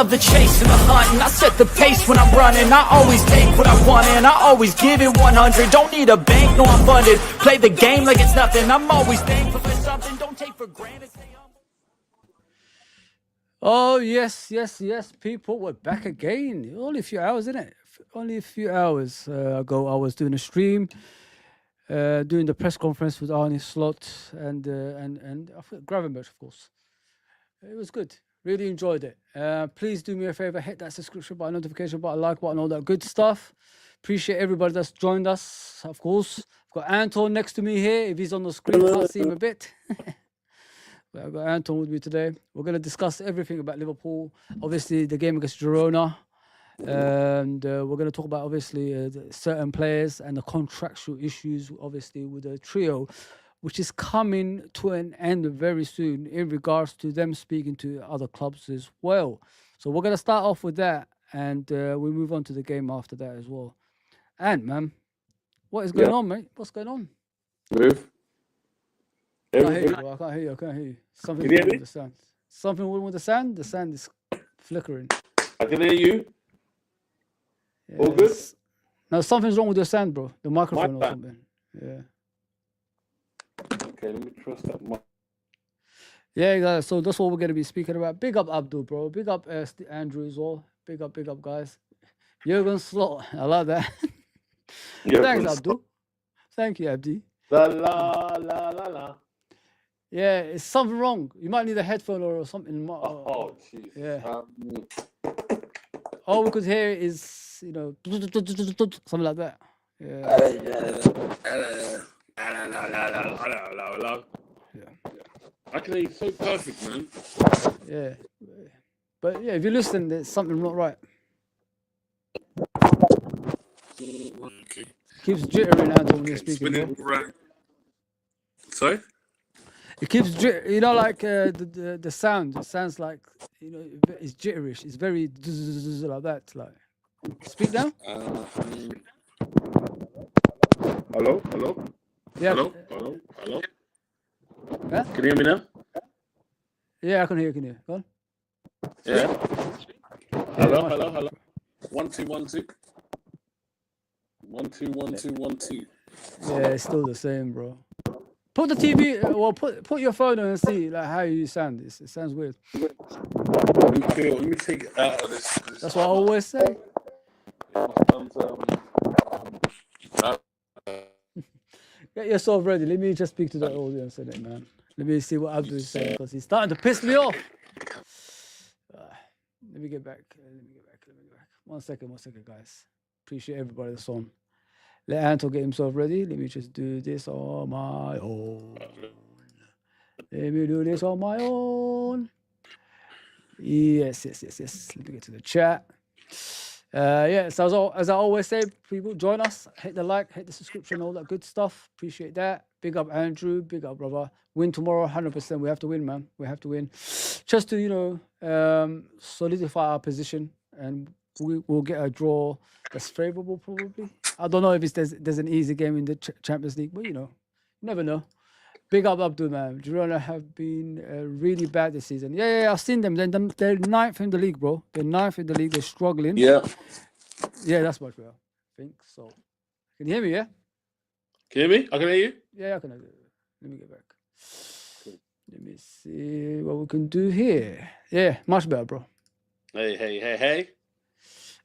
love the chase and the hunt, and I set the pace when I'm running. I always take what I want and I always give it 100. Don't need a bank, no I'm funded. Play the game like it's nothing. I'm always thankful for something. Don't take for granted. Oh, yes, people. We're back again. Only a few hours, isn't it? Only a few hours ago, I was doing a stream, doing the press conference with Arne Slot and I forgot Gravenberch, of course. It was good. Really enjoyed it. Please do me a favor, hit that subscription button, notification button, like button, all that good stuff. Appreciate everybody that's joined us, of course. I've got Anton next to me here. If he's on the screen, can't see him a bit. But I've got Anton with me today. We're going to discuss everything about Liverpool. Obviously, the game against Girona. And we're going to talk about, obviously, certain players and the contractual issues, obviously, with the trio, which is coming to an end very soon in regards to them speaking to other clubs as well. So we're going to start off with that, and we'll move on to the game after that as well. And, man, what is going on, mate? What's going on? Move. I can't hear you, bro. I can't hear you. Something wrong with the sound. Something wrong with the sound? The sound is flickering. I can hear you. Yeah, all good? No, something's wrong with your sound, bro. The microphone or something. Yeah. Okay, let me trust that mic. Yeah, guys. So that's what we're going to be speaking about. Big up Abdul, bro. Big up Andrew as well. Big up, guys. Jurgen Slot. I like that. Thanks, Abdul. Thank you, Abdi. La la la la la. Yeah, it's something wrong. You might need a headphone or something. Oh, jeez. Yeah. All we could hear is, something like that. Yeah. I can hear you so perfect, man. Yeah. But yeah, if you listen, there's something not right. Okay. Keeps jittering out when you're speaking. Sorry? It keeps like the sound. It sounds like it's jitterish. It's very like that. Like, speak now. Hello. Yeah. Hello. Yeah? Can you hear me now? Yeah, I can hear you. Go on. Yeah. Hello. 1 2 1 2. 1 2 1 2 1 2. Yeah, it's still the same, bro. Put the TV. Well, put your phone on and see like how you sound. It sounds weird. Let me take it out of this. That's what I always say. Get yourself ready. Let me just speak to the audience in it, man. Let me see what Abdul is saying because he's starting to piss me off. Let me get back. 1 second, guys. Appreciate everybody that's on. Let Anton get himself ready. Let me just do this on my own. Let me do this on my own. Yes. Let me get to the chat. So as I always say, people, join us. Hit the like, hit the subscription, all that good stuff. Appreciate that. Big up Andrew. Big up, brother. Win tomorrow, 100%. We have to win, man. We have to win. Just to, solidify our position. And we'll get a draw that's favourable, probably. I don't know if there's an easy game in the Champions League, but you never know. Big up Abdul, man. Girona have been really bad this season. Yeah, I've seen them. They're ninth in the league, bro. They're ninth in the league. They're struggling. Yeah. Yeah, that's much better. I think so. Can you hear me? Yeah. Can you hear me? I can hear you. Yeah, I can hear you. Let me get back. Let me see what we can do here. Yeah, much better, bro. Hey.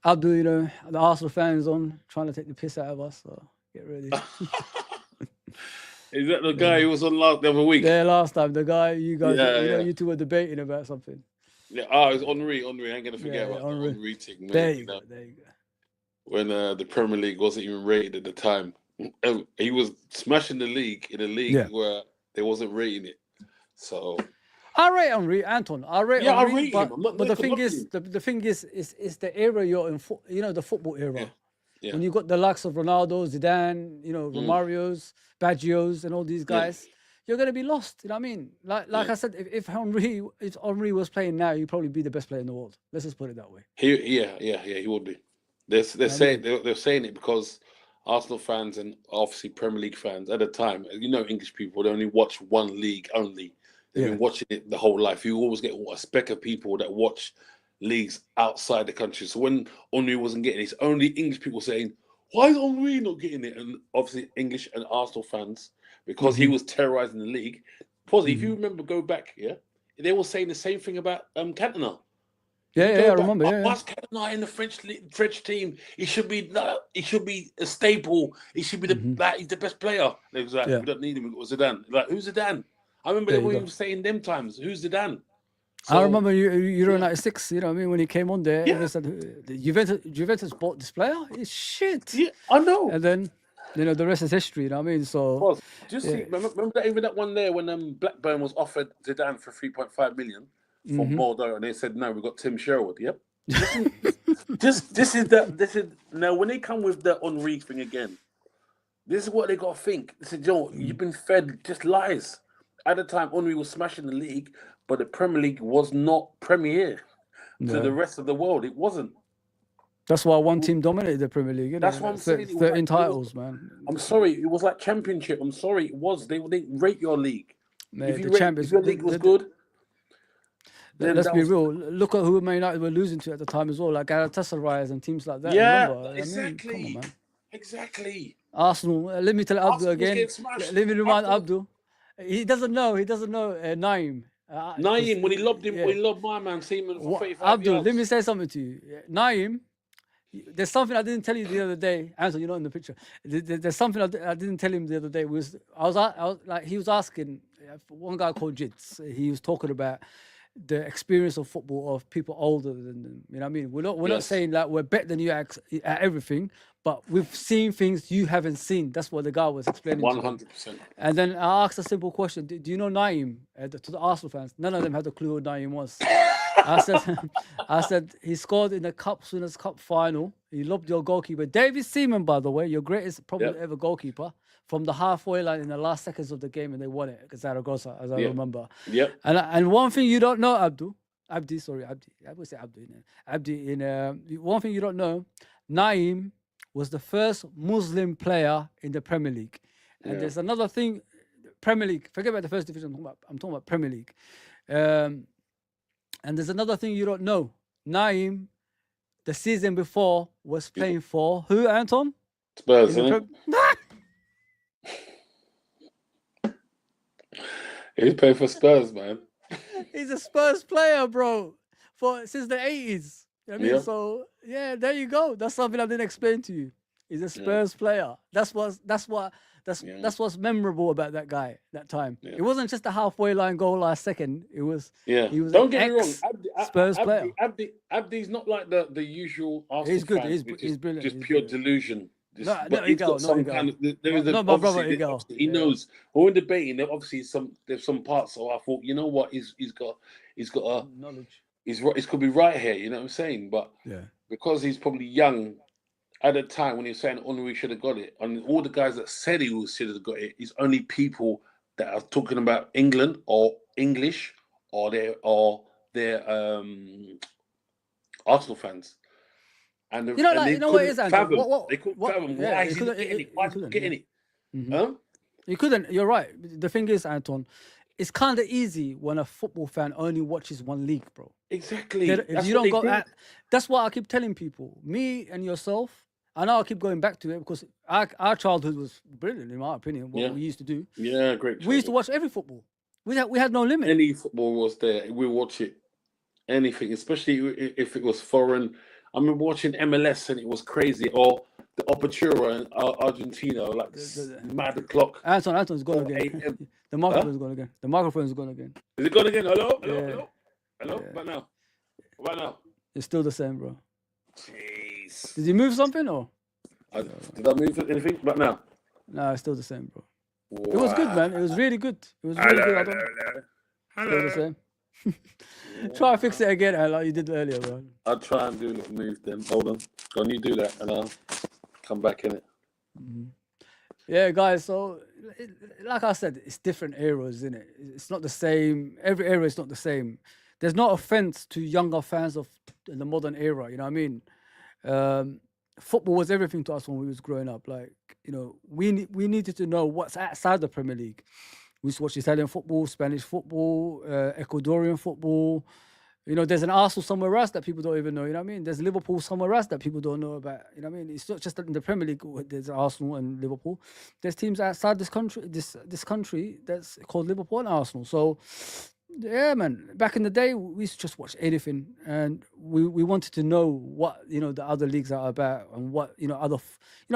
Abdul, the Arsenal fans on trying to take the piss out of us. So get ready. Is that the guy who was on the other week? Yeah, last time. The guy you guys, you two were debating about something. Yeah, it's Henry. I ain't gonna forget about the Henry thing. Man, there you go. When the Premier League wasn't even rated at the time, he was smashing the league in a league where they wasn't rating it. So I rate Henry, Anton. I rate Henry, I rate him. But the thing is, the era you're in. The football era. Yeah. Yeah. When you got the likes of Ronaldo, Zidane, Romarios, Baggios, and all these guys, you're gonna be lost. You know what I mean? Like I said, if Henry was playing now, he'd probably be the best player in the world. Let's just put it that way. He would be. They're saying it because Arsenal fans and obviously Premier League fans at the time, English people, they only watch one league only. They've been watching it the whole life. You always get a speck of people that watch leagues outside the country. So when Henry wasn't getting it, it's only English people saying, why is Henry not getting it? And obviously English and Arsenal fans, because he was terrorising the league. If you remember, go back, they were saying the same thing about Cantona. I remember. Why's Cantona in the French team? He should be a staple. He should be he's the best player. They was like, we don't need him. It was Zidane. Like, who's Zidane? I remember they were even saying them times, who's Zidane? So, I remember Euro 96, you know what I mean, when he came on there, it said, Juventus bought this player? It's shit. Yeah, I know. And then, the rest is history, you know what I mean? So, remember that one there when Blackburn was offered Zidane for 3.5 million from Bordeaux, and they said, no, we've got Tim Sherwood. Yep. This is now when they come with the Henri thing again, this is what they got to think. They said, Joe, you've been fed just lies. At the time, Henri was smashing the league, but the Premier League was not premier to the rest of the world. It wasn't. That's why one team dominated the Premier League. That's what I'm saying. 13 titles, man. I'm sorry, it was like Championship. I'm sorry, it was. They rate your league. Man, if your league was good. Let's be real. Look at who Man United were losing to at the time as well, like Galatasaray and teams like that. Yeah, remember? exactly. I mean, come on, man. Exactly. Arsenal. Let me tell Abdul again. Let me remind Abdul. He doesn't know Naeem. Naeem, when he lobbed him, when he lobbed my man Seaman for 35 Abdul, yards. let me say something to you. Naeem, there's something I didn't tell you the other day. Anton, you're not in the picture. There's something I didn't tell him the other day. I was like, he was asking one guy called Jits. He was talking about the experience of football of people older than them. You know what I mean? We're not saying that we're better than you at everything, but we've seen things you haven't seen. That's what the guy was explaining. 100%. And then I asked a simple question: do you know Naeem? To the Arsenal fans, none of them had a clue who Naeem was. I said he scored in the Winners' Cup final. He lobbed your goalkeeper, David Seaman, by the way, your greatest probably ever goalkeeper, from the halfway line in the last seconds of the game, and they won it against Zaragoza, as I remember. Yep. And one thing you don't know, Abdi. I would say Abdi. One thing you don't know, Naeem was the first Muslim player in the Premier League. And there's another thing, Premier League. Forget about the first division. I'm talking about Premier League. And there's another thing you don't know. Naeem, the season before, was playing for who, Anton? Spurs, isn't it? He's playing for Spurs, man. He's a Spurs player, bro, since the 80s. I mean, so there you go. That's something I didn't explain to you. He's a Spurs player. That's what's memorable about that guy that time. It wasn't just a halfway line goal last second. It was he was Don't get me wrong. Spurs player. Abdi's not like the usual Arsenal He's good. fan, He's brilliant. Just pure delusion. He knows. When we're debating, there's some parts. So I thought, you know what, he's got a knowledge. It could be right here. You know what I'm saying? But because he's probably young at the time when he was saying Henry should have got it, and all the guys that said he should have got it, is only people that are talking about England or English or they're Arsenal fans. And what it is, Andrew? They couldn't fathom why he's not getting it. Why he's not getting it? Huh? You couldn't. You're right. The thing is, Anton, it's kind of easy when a football fan only watches one league, bro. Exactly. That's what I keep telling people. Me and yourself. I know I keep going back to it because our childhood was brilliant, in my opinion. What we used to do. Yeah, great. We used to watch every football. We had no limit. Any football was there. We watch it. Anything, especially if it was foreign. I mean, watching MLS and it was crazy, or the Apertura in Argentina, like mad o'clock. Anton's gone again. The microphone's gone again. The microphone's gone again. Is it gone again? Hello? Hello? Yeah. Right now? It's still the same, bro. Jeez. Did you move something or? Did I move anything? Right now? No, it's still the same, bro. Wow. It was good, man. It was really good. It was really good. Hello. Still the same. Try and fix it again, like you did earlier, bro. I'll try and do a little move then. Hold on. Go on, you do that and I'll come back in it. Mm-hmm. Yeah, guys, so like I said, it's different eras, isn't it? It's not the same. Every era is not the same. There's no offense to younger fans of the modern era, you know what I mean? Football was everything to us when we was growing up. Like, you know, we needed to know what's outside the Premier League. We used to watch Italian football, Spanish football, Ecuadorian football, You know, there's an Arsenal somewhere else that people don't even know. You know what I mean? There's Liverpool somewhere else that people don't know about. You know what I mean? It's not just that in the Premier League there's Arsenal and Liverpool. There's teams outside this country, this country that's called Liverpool and Arsenal. So, yeah, man. Back in the day, we used to just watch anything, and we wanted to know what the other leagues are about, and what other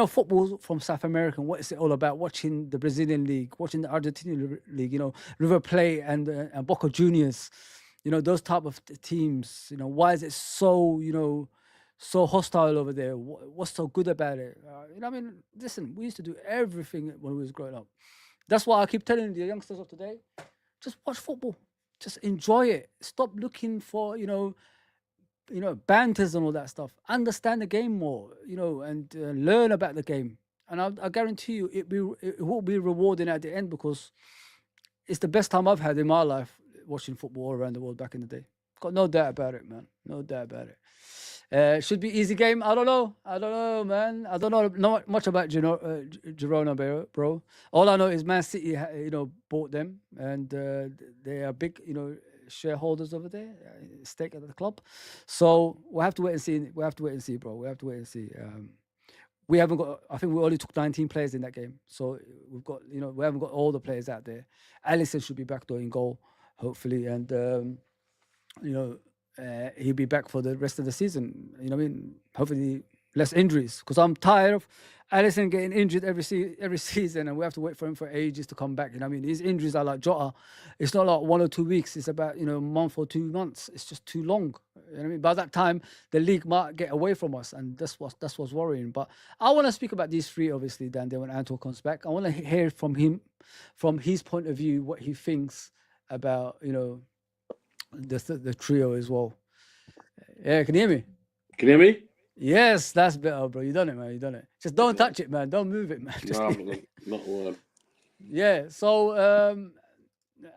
football from South America. What is it all about? Watching the Brazilian league, watching the Argentinian league. River Plate and Boca Juniors. Those type of teams. Why is it so so hostile over there? What's so good about it? I mean, listen, we used to do everything when we was growing up. That's why I keep telling the youngsters of today, just watch football. Just enjoy it. Stop looking for, banters and all that stuff. Understand the game more, and learn about the game. And I guarantee you it will be rewarding at the end, because it's the best time I've had in my life watching football all around the world back in the day. Got no doubt about it, man. No doubt about it. Should be easy game. I don't know, man. I don't know not much about Girona, bro. All I know is Man City, bought them, and they are big, shareholders over there, stake at the club. So we'll have to wait and see. We have to wait and see, bro. We have to wait and see. We haven't got. I think we only took 19 players in that game, so we've got. We haven't got all the players out there. Alisson should be back though in goal, hopefully, and he'll be back for the rest of the season. You know what I mean? Hopefully less injuries, because I'm tired of Alisson getting injured every season, and we have to wait for him for ages to come back. You know what I mean? His injuries are like Jota. It's not like 1 or 2 weeks. It's about a month or 2 months. It's just too long. You know what I mean? By that time, the league might get away from us, and that's what's worrying. But I want to speak about these three, obviously, Dan. Then when Anton comes back, I want to hear from him, from his point of view, what he thinks about the trio as well. Yeah, can you hear me? Can you hear me? Yes, that's better, bro. You done it, man. You done it. Just don't touch it, man. Don't move it, man. Just No, not one. yeah. So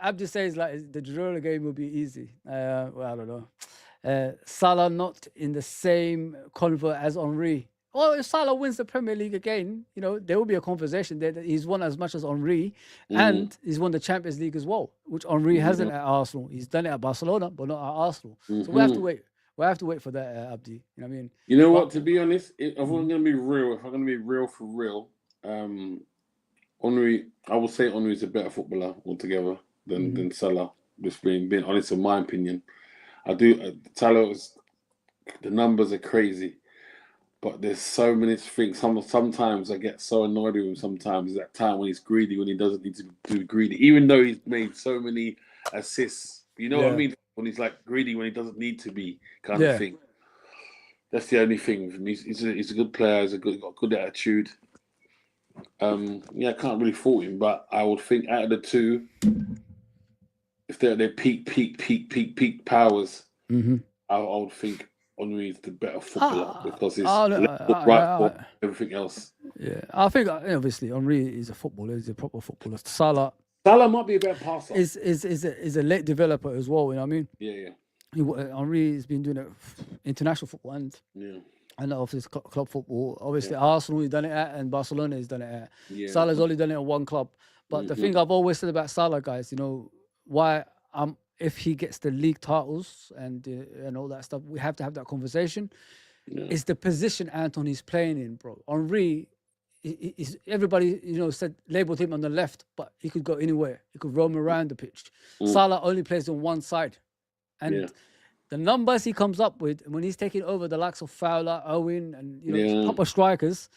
Abdi says like the Girona game will be easy. Well, I don't know. Salah not in the same convo as Henry. Well, if Salah wins the Premier League again, there will be a conversation there that he's won as much as Henry, and he's won the Champions League as well, which Henry hasn't at Arsenal. He's done it at Barcelona, but not at Arsenal. So we have to wait. We have to wait for that, Abdi. You know what I mean? You know what? To be honest, if I'm going to be real, if I'm going to be real for real, Henry, I would say Henry is a better footballer altogether than Salah. Just being honest, in my opinion, I do. Salah, the numbers are crazy. But there's so many things. Sometimes I get so annoyed with him. Sometimes that time when he's greedy, when he doesn't need to be greedy, even though he's made so many assists. You know what I mean? When he's like greedy, when he doesn't need to be, kind of thing. That's the only thing. He's a good player. He's got good attitude. I can't really fault him, but I would think out of the two, if they're at their peak powers, I would think Henry is the better footballer because he's right for everything else. Yeah, I think obviously Henry is a footballer. He's a proper footballer. Salah might be a better passer. Is a late developer as well. You know what I mean? Yeah. Henry has been doing it international football and obviously club football. Obviously Arsenal he's done it at, and Barcelona he's done it at. Yeah. Salah's only done it at one club. But the thing I've always said about Salah, guys, why if he gets the league titles and all that stuff, we have to have that conversation. Yeah. It's the position Anton is playing in, bro. Henry, everybody said labeled him on the left, but he could go anywhere. He could roam around the pitch. Salah only plays on one side, and the numbers he comes up with when he's taking over the likes of Fowler, Owen, and proper strikers,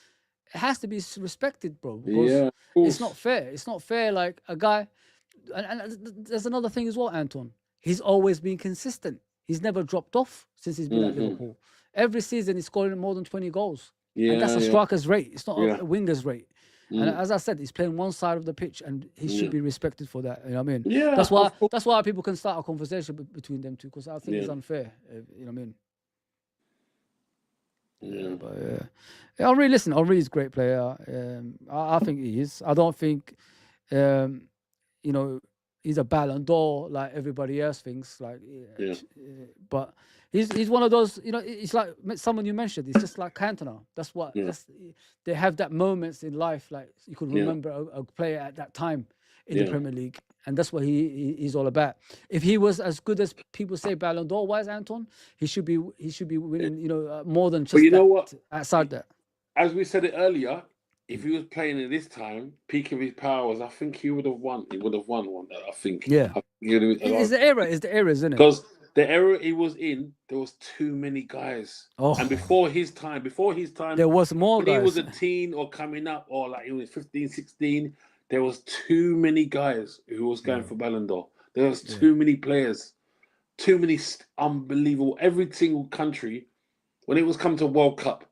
it has to be respected, bro. Because it's not fair. It's not fair. Like a guy. And there's another thing as well, Anton. He's always been consistent. He's never dropped off since he's been at Liverpool. Every season he's scoring more than 20 goals. Yeah, and that's a striker's rate. It's not a winger's rate. And as I said, he's playing one side of the pitch, and he should be respected for that. You know what I mean? Yeah. That's why people can start a conversation between them two, because I think it's unfair. You know what I mean? Yeah. But Henry, listen, Henry is a great player. I think he is. I don't think. He's a Ballon d'Or like everybody else thinks. But he's one of those. It's like someone you mentioned. It's just like Cantona. That's what. They have that moments in life. Like you could remember a player at that time in the Premier League, and that's what he's all about. If he was as good as people say Ballon d'Or wise, Anton, he should be winning, more than But just you know that, what? outside that. As we said it earlier, if he was playing at this time, peak of his powers, I think he would have won. He would have won one. I think. Yeah. It's the era, isn't it? Because the era he was in, there was too many guys. Oh. And before his time, There was more when guys. he was a teen or coming up, or like he was 15, 16, there was too many guys who was going for Ballon d'Or. There was too many players, too many unbelievable. Every single country, when it was come to World Cup,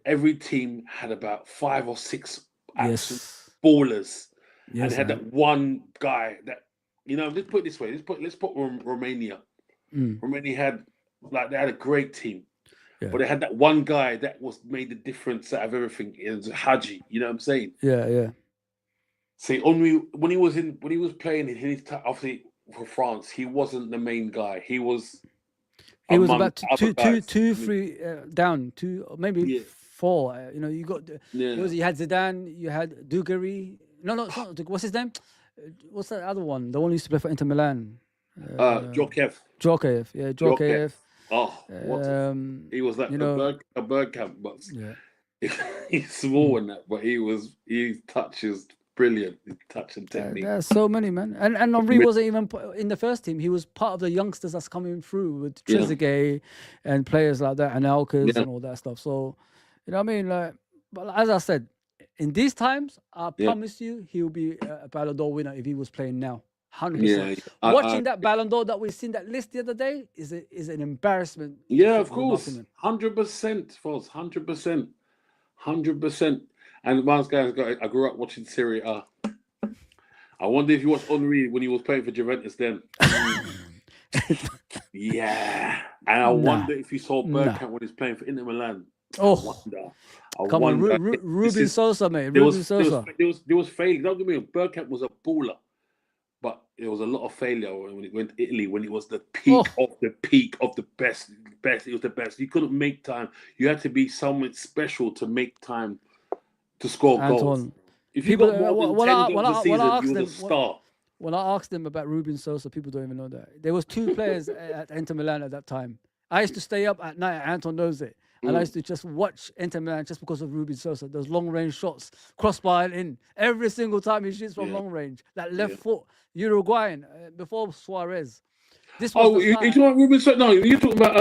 every team had about 5 or 6 absolute ballers, and had that one guy that, let's put it this way. Let's put Romania. Romania had they had a great team, but they had that one guy that made the difference out of everything. It was Hadji. You know what I'm saying? Yeah. See, Henry, when he was playing in his time, obviously for France, he wasn't the main guy. He was about two, three down, maybe 4. You got you had Zidane, you had Dugarry. No, it's not. What's his name? What's that other one? The one who used to play for Inter Milan. Jokev. Yeah, Jokev. Oh, he was like a Bergkamp, but he's small in that, but his touch is brilliant. His touch and technique. There's so many, man. And Henry wasn't even in the first team. He was part of the youngsters that's coming through with Trezeguet and players like that, and Alkes and all that stuff. So, what I mean? But as I said, in these times, I promise you, he'll be a Ballon d'Or winner if he was playing now. 100%. Watching that Ballon d'Or that we seen that list the other day is an embarrassment. Yeah, of course. 100%, false. 100%. 100%. And once guys, I grew up watching Serie A. I wonder if you watched Henry when he was playing for Juventus then. Yeah. And I wonder if you saw Bergkamp when he's playing for Inter Milan. Oh, I wonder. Ruben Sosa, mate. There was failure. Don't get me wrong. Bergkamp was a baller, but there was a lot of failure when he went to Italy. When it was the peak of the peak of the best. It was the best. You couldn't make time. You had to be someone special to make time to score goals. If you got more than 10 goals a season, you was a star. When I asked them about Ruben Sosa, people don't even know that. There was 2 players at Inter Milan at that time. I used to stay up at night. Anton knows it. And I used to just watch Inter Milan just because of Ruben Sosa. Those long-range shots, crossbar and in. Every single time he shoots from long range. That left foot, Uruguayan, before Suarez. This was you talking about Ruben Sosa? No, you're talking about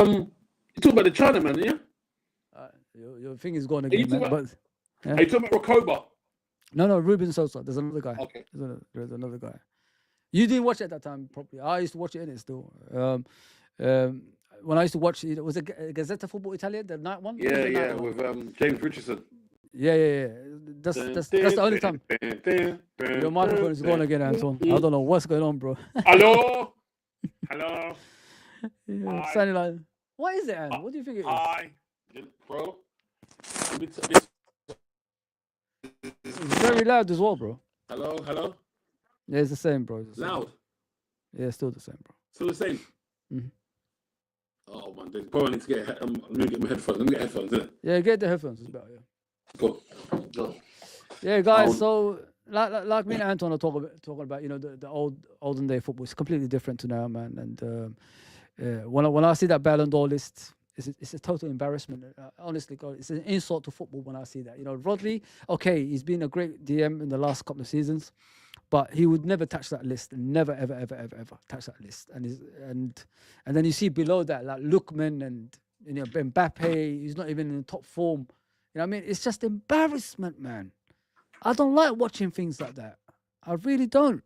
the Chinaman, yeah? Your thing is gone again, man. Are you talking about Recoba? No, Ruben Sosa. There's another guy. Okay. There's another guy. You didn't watch it at that time properly. I used to watch it in it still. When I used to watch it, was it Gazzetta Football Italia, the night one? Yeah, with James Richardson. Yeah. That's the only time. Your microphone is gone again, Anton. I don't know what's going on, bro. Hello? Sounding like, what is it, Anton? What do you think it is? Hi, bro. It's very loud as well, bro. Hello? Yeah, it's the same, bro. Loud? Yeah, still the same, bro. Still the same? Mm-hmm. Oh, man. Bro, I need to get my headphones. Let me get headphones, innit? Yeah, get the headphones. It's better, yeah. Go. Yeah, guys, so like me and Anton are talking about, the olden day football. It's completely different to now, man. And when I see that Ballon d'Or list, it's a total embarrassment. Honestly, God, it's an insult to football when I see that. Rodri, okay, he's been a great DM in the last couple of seasons, but he would never touch that list. Never, ever, ever, ever, ever touch that list. And then you see below that, like Lookman and Mbappe, he's not even in top form. I mean? It's just embarrassment, man. I don't like watching things like that. I really don't.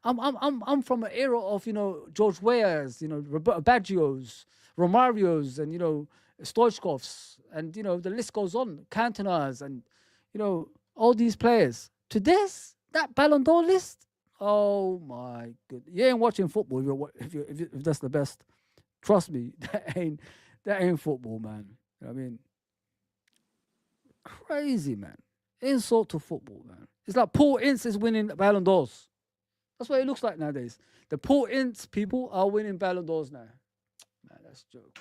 I'm from an era of George Weahs, Roberto Baggio's, Romario's, and Stoichkov's, and the list goes on. Cantona's, and all these players. To that Ballon d'Or list. Oh my goodness! You ain't watching football if that's the best. Trust me, that ain't football, man. I mean, crazy, man. Insult to football, man. It's like Paul Ince is winning Ballon d'Ors. That's what it looks like nowadays. The Paul Ince people are winning Ballon d'Ors now. Man, that's a joke.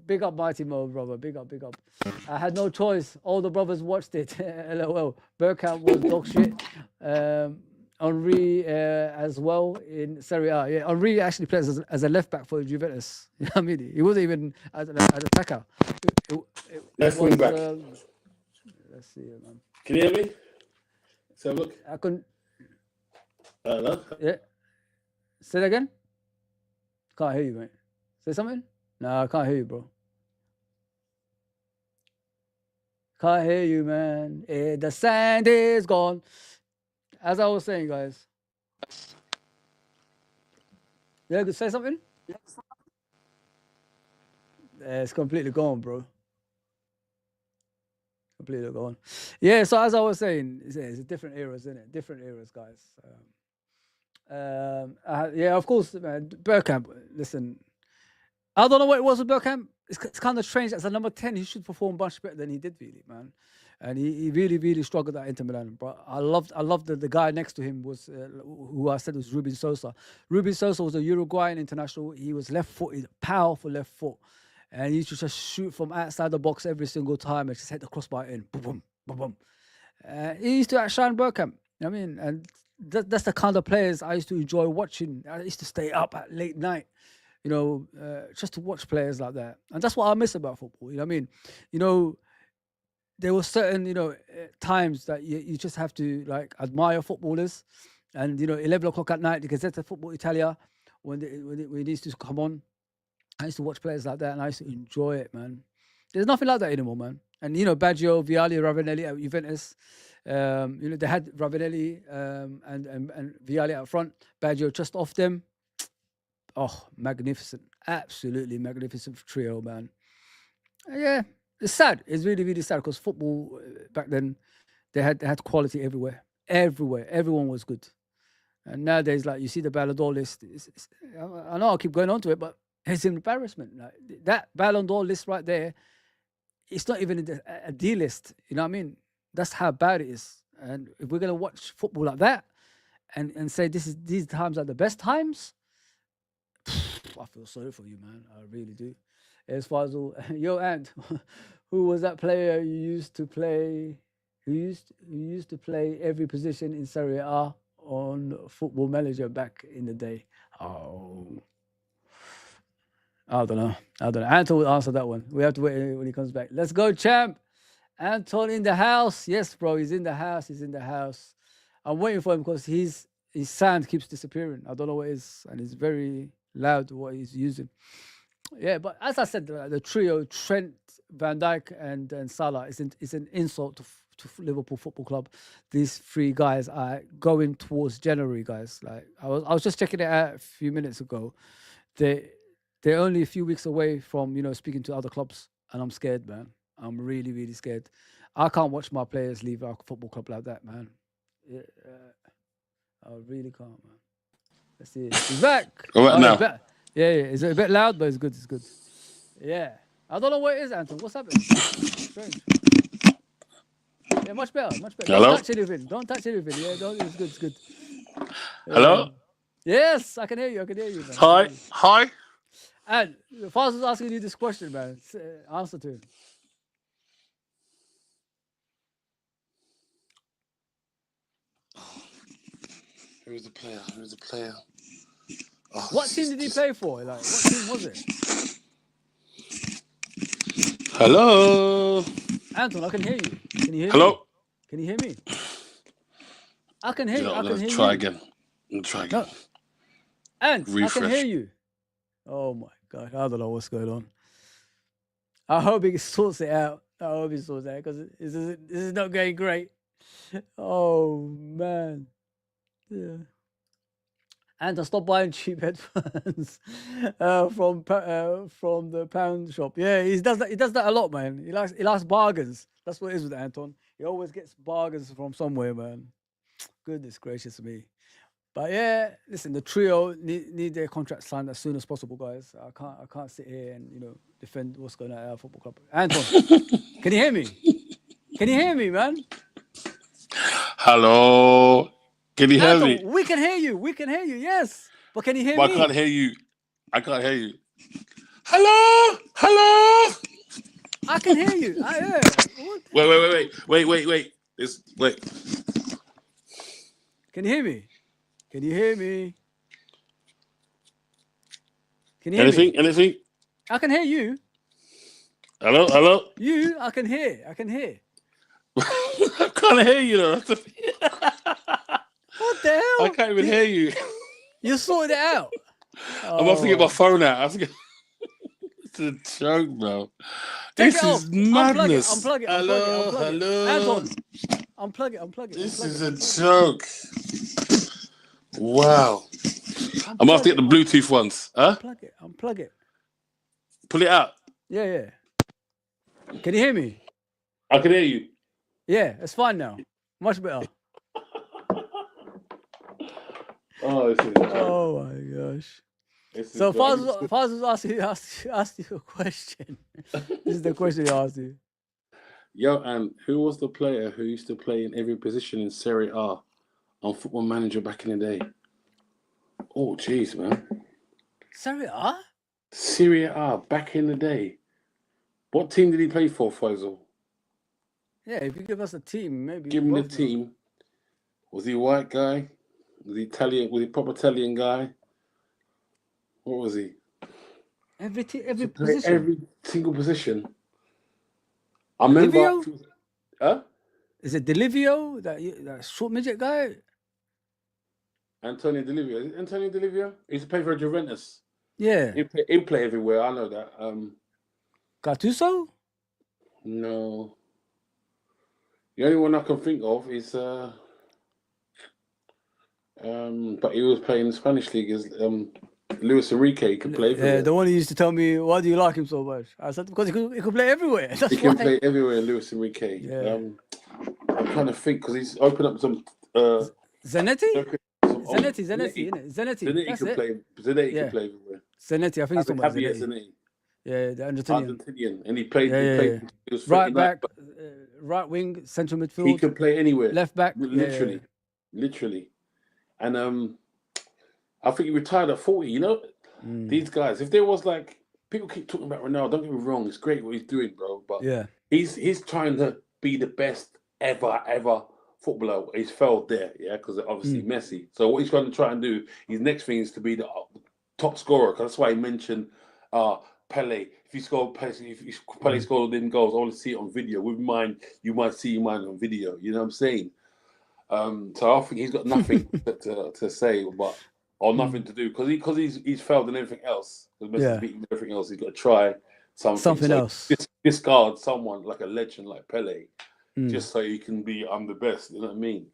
Big up Mighty Mo, brother. Big up. I had no choice. All the brothers watched it. LOL. Bergkamp was dog shit. Henri as well in Serie A. Yeah, Henri actually plays as a left back for Juventus. You know what I mean? He wasn't even as an attacker. Left wing back. Let's see, man. Can you hear me? So look. I couldn't. Hello? Yeah. Say that again. Can't hear you, mate. Say something. No, I can't hear you, bro. Can't hear you, man. The sand is gone. As I was saying, guys. Yeah, could say something? It's completely gone, bro. Completely gone. Yeah, so as I was saying, it's different eras, isn't it? Different eras, guys. Yeah, of course, man. Bergkamp, listen, I don't know what it was with Bergkamp. It's kind of strange. As a number 10, he should perform much better than he did, really, man. And he really, really struggled at Inter Milan. But I loved the guy next to him was, who I said was Rubin Sosa. Rubin Sosa was a Uruguayan international. He was left-footed, powerful left foot. And he used to just shoot from outside the box every single time and just hit the crossbar in. Boom, boom, boom, boom. He used to outshine Bergkamp. I mean, and that's the kind of players I used to enjoy watching. I used to stay up at late night, you know, just to watch players like that. And that's what I miss about football. You know what I mean? You know, there were certain, you know, times that you just have to like admire footballers. And, you know, 11 o'clock at night, the Gazzetta Football Italia, when it needs to come on, I used to watch players like that and I used to enjoy it, man. There's nothing like that anymore, man. And, you know, Baggio, Vialli, Ravanelli at Juventus, you know, they had Ravanelli and Vialli out front, Baggio just off them. Oh, magnificent. Absolutely magnificent trio, man. Yeah, it's sad. It's really, really sad because football back then, they had quality everywhere. Everywhere. Everyone was good. And nowadays, like, you see the Ballon d'Or list. I know I'll keep going on to it, but it's an embarrassment. Like, that Ballon d'Or list right there, it's not even a D list. You know what I mean? That's how bad it is. And if we're going to watch football like that and say these times are the best times, I feel sorry for you, man. I really do. As far as yo, and who was that player you used to play? Who used to play every position in Serie A on Football Manager back in the day? Oh, I don't know. Anton will answer that one. We have to wait when he comes back. Let's go, champ. Anton in the house. Yes, bro. He's in the house. I'm waiting for him because his sound keeps disappearing. I don't know what it is, and it's very loud what he's using. Yeah, but as I said, the trio Trent, Van Dijk, and Salah is an insult to Liverpool Football Club. These three guys are going towards January, guys. Like I was just checking it out a few minutes ago. They're only a few weeks away from, you know, speaking to other clubs, and I'm scared, man. I'm really, really scared. I can't watch my players leave our football club like that, man. I really can't, man. Let's see. He's back. All right, now. Yeah. It's a bit loud, but it's good. It's good. Yeah. I don't know what it is, Anton. What's happening? Strange. Yeah, much better. Hello? Don't touch anything. Yeah, it's good. Hello? Yes, I can hear you, man. Hi. And Faz was asking you this question, man. Answer to him. Who's the player? Oh, What team did he play for? Like, what team was it? Hello? Anton, I can hear you. Can you hear me? Hello? Can you hear me? I can hear you. I can hear you. Try again. No. And Refresh. I can hear you. Oh my God. I don't know what's going on. I hope he sorts it out. Because this is not going great. Oh man. Yeah. And to stop buying cheap headphones from the pound shop. Yeah, he does that. He does that a lot, man. He likes bargains. That's what it is with Anton. He always gets bargains from somewhere, man. Goodness gracious me. But yeah, listen, the trio need their contract signed as soon as possible, guys. I can't sit here and, you know, defend what's going on at our football club. Anton, can you hear me? Can you hear me, man? Hello? Can you hear me? We can hear you. Yes. But can you hear me? I can't hear you. Hello? I can hear you. What? Wait. Can Can you hear me? Can you hear me? Can you hear me? Anything? I can hear you. Hello? You, I can hear. I can hear. I can't hear you though. What the hell? I can't even hear you. You sorted it out. I'm about to get my phone out. It's a joke, bro. Take This it is off. madness. Unplug it. Hello. Anton, unplug it. This is a joke. Wow. I'm gonna have to get the Bluetooth ones. Huh? Unplug it. Pull it out. Yeah. Can you hear me? I can hear you. Yeah, it's fine now. Much better. Oh, this is a joke. Oh my gosh. So Faz asked you a question. This is the question he asked you. Yo, and who was the player who used to play in every position in Serie A on Football Manager back in the day? Oh, jeez, man. Serie A? Serie A back in the day. What team did he play for, Faisal? Yeah, if you give us a team, maybe. Give him the team. Was he a white guy? Was he Italian? Was he a proper Italian guy? What was he? Every position. Every single position. I remember. Delivio? Huh? Is it Delivio? That short midget guy? Antonio Delivio. Is it Antonio Delivio? He used to play for Juventus. Yeah. He play everywhere. I know that. Gattuso? No. The only one I can think of is but he was playing in the Spanish league is Luis Enrique. He could play everywhere. Yeah, the one who used to tell me, why do you like him so much? I said, because he could play everywhere. That's he can play everywhere, Luis Enrique. Yeah. I'm trying to think because he's opened up some Zanetti? Zanetti, Zanetti. isn't it? Zanetti. Zanetti can play. Zanetti can play everywhere. Zanetti, I think he's talking about Javier Zanetti. Zanetti. Yeah, the Argentinian. Argentinian, and he played. He was right back, right wing, central midfield. He can play anywhere. Left back, literally. And I think he retired at 40. You know, these guys. If there was like people keep talking about Ronaldo, don't get me wrong, it's great what he's doing, bro. But he's trying to be the best ever footballer. He's failed there, because obviously Messi. So what he's trying to do, his next thing is to be the top scorer. Cause that's why he mentioned Pele. If Pele scored in goals, I want to see it on video. With mine, you might see mine on video. You know what I'm saying? So I think he's got nothing to say, or nothing to do because he's failed in everything else. Because Messi's beaten everything else. He's got to try something else. Discard someone like a legend like Pele, just so you can be I'm the best. You know what I mean?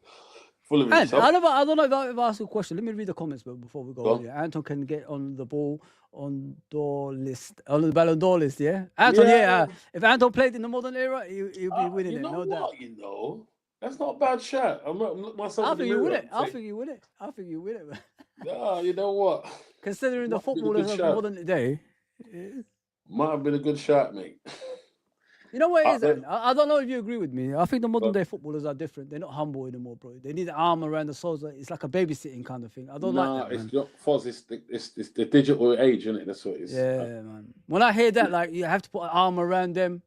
Full of himself. I don't know if I've asked a question. Let me read the comments before we go on. Yeah. Anton can get on the ball on the Ballon d'Or list. Yeah, Anton. If Anton played in the modern era, he'll be winning it. No doubt. You know, that's not a bad shot. I'm not look myself. I think you win it. I think you win it. Man. Yeah, you know what? Considering the footballers of the modern day, might have been a good shot, mate. You know what it is? I don't know if you agree with me. I think the modern day footballers are different. They're not humble anymore, bro. They need an arm around the shoulders. It's like a babysitting kind of thing. I don't like that, man. It's not Foz. It's the digital age, isn't it? That's what it is. Yeah, man. When I hear that, like, you have to put an arm around them,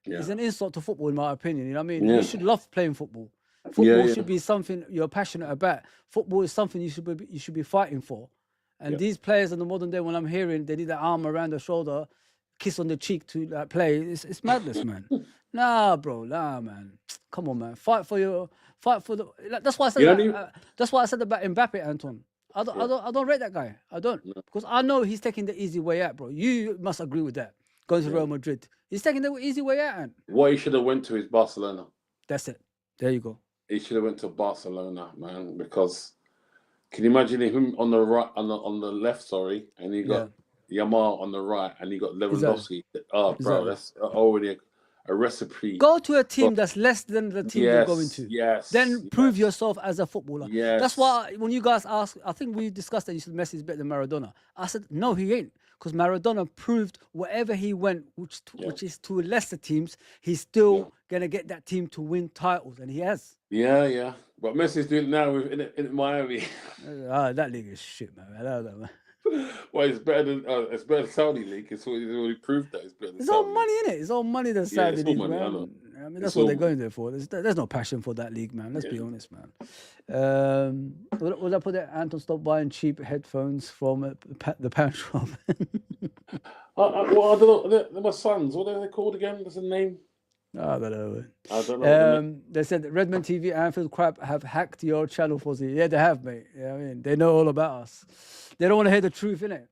it's an insult to football, in my opinion. You know what I mean? You should love playing football. Football should be something you're passionate about. Football is something you should be fighting for. And these players in the modern day, when I'm hearing they need an arm around the shoulder, kiss on the cheek to play, it's madness, man. Nah, man. Come on, man. Fight for the. That's why I said. That's why I said about Mbappe, Anton. I don't rate that guy. I don't because I know he's taking the easy way out, bro. You must agree with that. Going to Real Madrid, he's taking the easy way out. And what he should have went to is Barcelona. That's it. There you go. He should have went to Barcelona, man. Because can you imagine him on the right, on the left? Sorry, and he got Yamal on the right, and he got Lewandowski. Bro, that's already a recipe. Go to a team that's less than the team you're going to. Yes. Then prove yourself as a footballer. Yes. That's why when you guys ask, I think we discussed that you said Messi is better than Maradona. I said no, he ain't, because Maradona proved wherever he went, which is to lesser teams, he's still gonna get that team to win titles, and he has. Yeah. But Messi's doing it now in Miami. That league is shit, man. I don't know, man. Well, it's better than Saudi league. It's already proved that it's better than It's Saudi. all money, innit? It's all money than Saudi league, man. I mean, that's what they're going there for. There's no passion for that league, man. Let's be honest, man. Would I put it? Anton, stop buying cheap headphones from the pound shop. Well, I don't know. They're my sons. What are they called again? What's the name? I don't know. I don't know. They said Redmond TV, Anfield Crap have hacked your channel, Fozzy. Yeah, they have, mate. Yeah, I mean, they know all about us. They don't want to hear the truth, innit?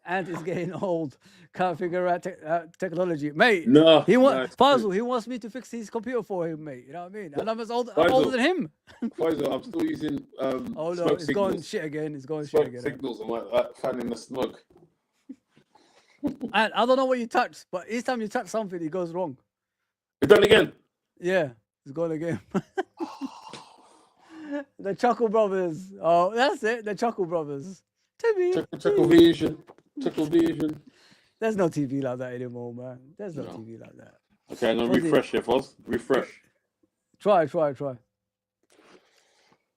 And it's getting old. Can't figure out technology, mate. No, Faisal. He wants me to fix his computer for him, mate. You know what I mean? And I'm older than him. Faisal, I'm still using. Oh no, it's going shit again. It's going shit again. Signals. I'm like fanning the snug. And I don't know what you touch, but each time you touch something, it goes wrong. It's done again. Yeah, it's gone again. The Chuckle Brothers. Oh, that's it. The Chuckle Brothers. Chuckle Vision. There's no TV like that anymore, man. There's no TV like that. Okay, I'm gonna refresh it, Foz. Refresh. Try.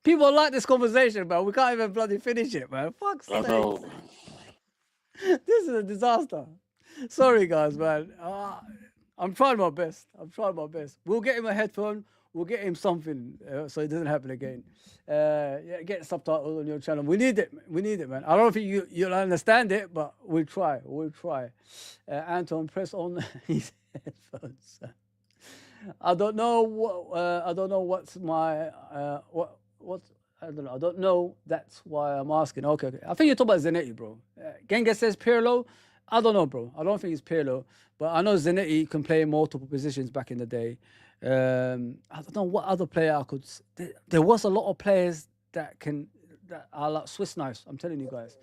People like this conversation, man. We can't even bloody finish it, man. Fuck's sake. Know. This is a disaster. Sorry, guys, man. I'm trying my best. We'll get him a headphone. We'll get him something so it doesn't happen again. Get subtitles on your channel. We need it, man. I don't think you'll understand it, but we'll try. Anton, press on his headphones. I don't know what's my I don't know. I don't know. That's why I'm asking. Okay. I think you're talking about Zanetti, bro. Genga says Pirlo. I don't know, bro. I don't think it's Pirlo, but I know Zanetti can play multiple positions back in the day. I don't know what other player I could. There was a lot of players that are like Swiss knives. I'm telling you guys.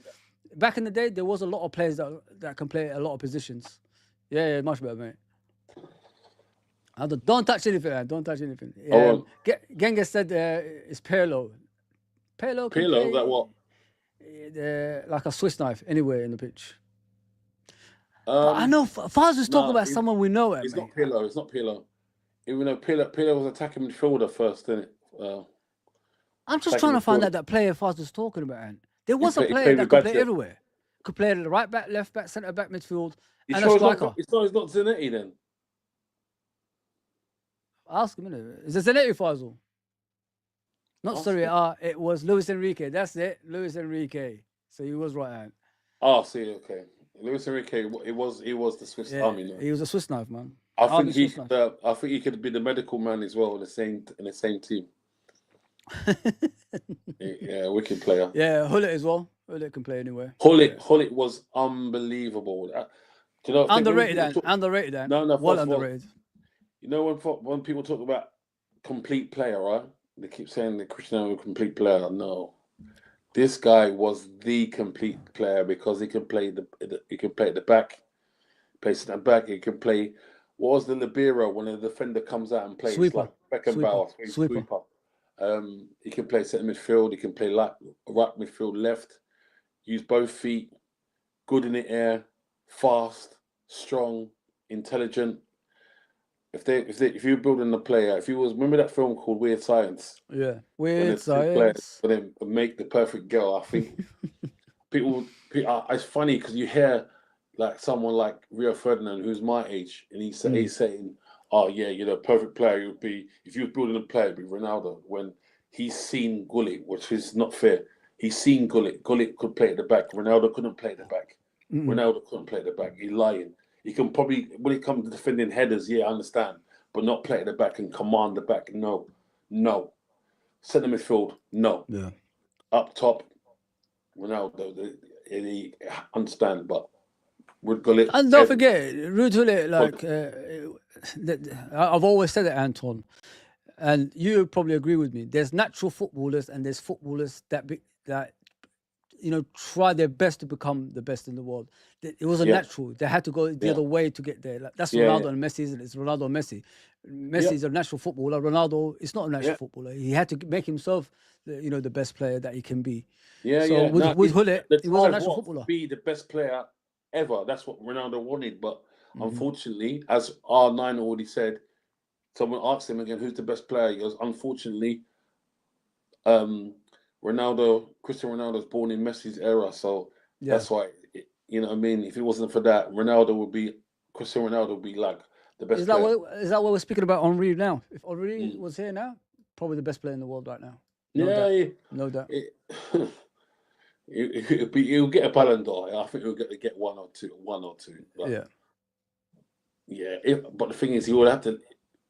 Back in the day, there was a lot of players that can play a lot of positions. Yeah, much better, mate. Don't touch anything, man. Don't touch anything. Genga said it's Pirlo. Pirlo, that what? Like a Swiss knife anywhere in the pitch. I know Faz's talking about someone we know. It's not Pirlo. Even though Pirlo was attacking midfielder first, didn't it? I'm just trying to find out that player Faz was talking about. And there was a player that could play everywhere. Could play at the right back, left back, centre back, midfield, and a striker. It's not Zanetti then. Ask him, is it Zanetti, Fazal? Not Serie A. It was Luis Enrique. That's it, Luis Enrique. So he was right hand. Oh, see, okay. Luis Enrique. He was the Swiss Army. No? He was a Swiss knife, man. I think he could be the medical man as well in the same team. Yeah, wicked player. Yeah, Hullet as well. Hullet can play anywhere. Hullet was unbelievable. Do you know? Underrated, No, well underrated. You know when people talk about complete player, right? They keep saying the Cristiano complete player. No, this guy was the complete player because he can play he can play at the back, play stand back. He can play. What was the libero when the defender comes out and plays sweeper. Like Beckenbauer, sweeper. He can play centre midfield. He can play right midfield, left. Use both feet. Good in the air. Fast, strong, intelligent. If you're building a player, remember that film called Weird Science? Yeah, Weird Science. For them to make the perfect girl, I think people it's funny because you hear like someone like Rio Ferdinand, who's my age, and he's saying, "Oh yeah, you're the perfect player. You'd be if you were building a player, it'd be Ronaldo." When he's seen Gullit, which is not fair. He's seen Gullit. Gullit could play at the back. Ronaldo couldn't play at the back. Ronaldo couldn't play at the back. He's lying. He can probably, when it comes to defending headers, yeah, I understand, but not play at the back and command the back. No. Centre midfield, no. Yeah. Up top, Ronaldo, he understand, but with Gullit. And don't forget, Ruud Gullit, I've always said it, Anton, and you probably agree with me. There's natural footballers and there's footballers that try their best to become the best in the world. It was a natural. They had to go the other way to get there. That's Ronaldo and Messi, isn't it? It's Ronaldo and Messi. Messi's a natural footballer. Ronaldo is not a natural footballer. He had to make himself, the best player that he can be. With Gullit, he was a natural footballer. Be the best player ever. That's what Ronaldo wanted. But unfortunately, as R9 already said, someone asked him again, who's the best player? He goes, unfortunately, Cristiano Ronaldo was born in Messi's era, so that's why. You know what I mean? If it wasn't for that, Cristiano Ronaldo would be like the best Is that player. is that what we're speaking about Henry now? If Henry was here now, probably the best player in the world right now. No doubt. He'll get a Ballon d'Or. I think he'll get one or two. But but the thing is, he would have to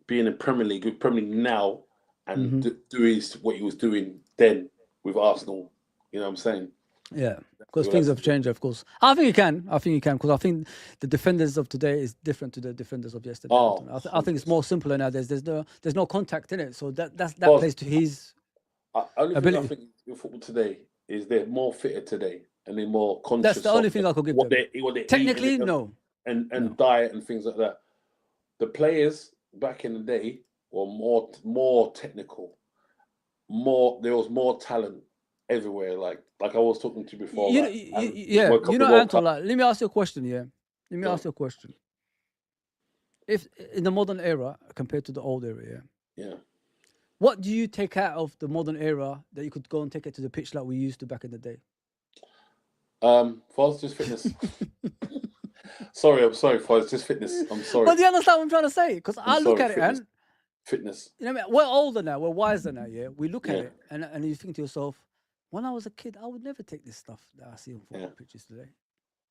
be in the Premier League now, and do what he was doing then with Arsenal. You know what I'm saying? Yeah, because things have changed, of course. I think you can, because I think the defenders of today is different to the defenders of yesterday. I think it's more simpler nowadays. There's no contact in it, so that plays to his only ability. thing I think in football today is they're more fitter today and they're more conscious. That's the only thing I could give them. What they Technically, eat no. And diet and things like that. The players back in the day were more technical. There was more talent everywhere. Like I was talking to you before. Anton. Like, let me ask you a question. Yeah, let me ask you a question. If in the modern era compared to the old era, what do you take out of the modern era that you could go and take it to the pitch like we used to back in the day? For us, just fitness. I'm sorry, for us, just fitness. I'm sorry. But do you understand what I'm trying to say? Because I look at it and fitness. You know what I mean? We're older now. We're wiser now. Yeah, we look at it and you think to yourself, when I was a kid, I would never take this stuff that I see on football pitches today.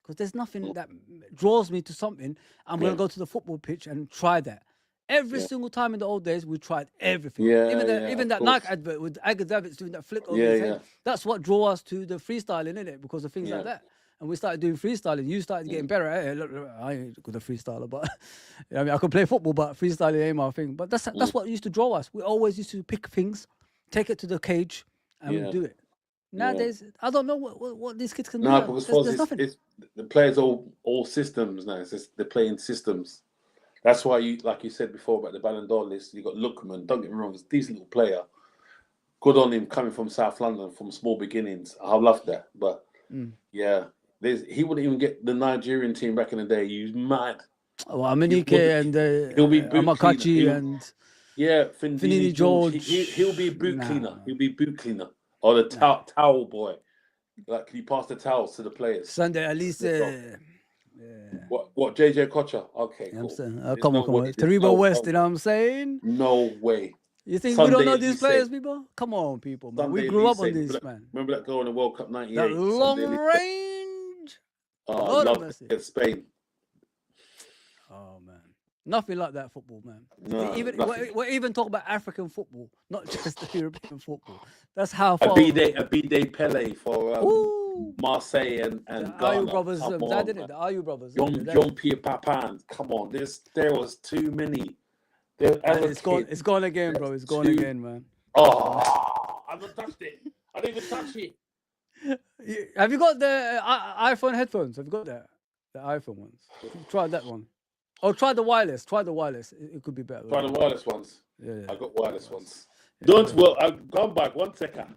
Because there's nothing that draws me to something. I'm going to go to the football pitch and try that. Every single time in the old days, we tried everything. Even that Nike advert with Aga Davids doing that flick over his head. That's what drew us to the freestyling, isn't it? Because of things like that. And we started doing freestyling. You started getting better at it. Look, I ain't good at freestyler, but I mean, I could play football, but freestyling ain't my thing. But that's what used to draw us. We always used to pick things, take it to the cage, and we do it. Nowadays, I don't know what these kids can do. No, because it's the players all systems now. It's just they're playing systems. That's why like you said before about the Ballon d'Or list, you got Lookman. Don't get me wrong, he's a decent little player. Good on him coming from South London from small beginnings. I love that. But he wouldn't even get the Nigerian team back in the day. He's mad. Oh, Amanike and Amakachi and Finidi George. He'll be a boot cleaner. He'll be boot cleaner or the towel boy. Like, can you pass the towels to the players? Sunday at least. What JJ Kocher? Okay, cool. Come on. Taribo West, you know what I'm saying? No way. You think we don't know these players, people? Come on, people, man. We grew up on this, man. Remember that goal in the World Cup '98? That long range. Love against Spain. Oh man, nothing like that football, man. No, we're even talking about African football, not just the European football. That's how far. A B-Day Pele for Marseille and the Ghana. Ayew brothers, that did it. The Ayew brothers. John Pierre Papin. Come on, there was too many. It's gone again, bro. It's gone again, man. Oh, I haven't touched it. I didn't even touch it. Have you got the iPhone headphones? Have you got that? The iPhone ones. Try that one. Or try the wireless. It could be better. Try the wireless ones. Yeah. I got wireless ones. I've gone back 1 second.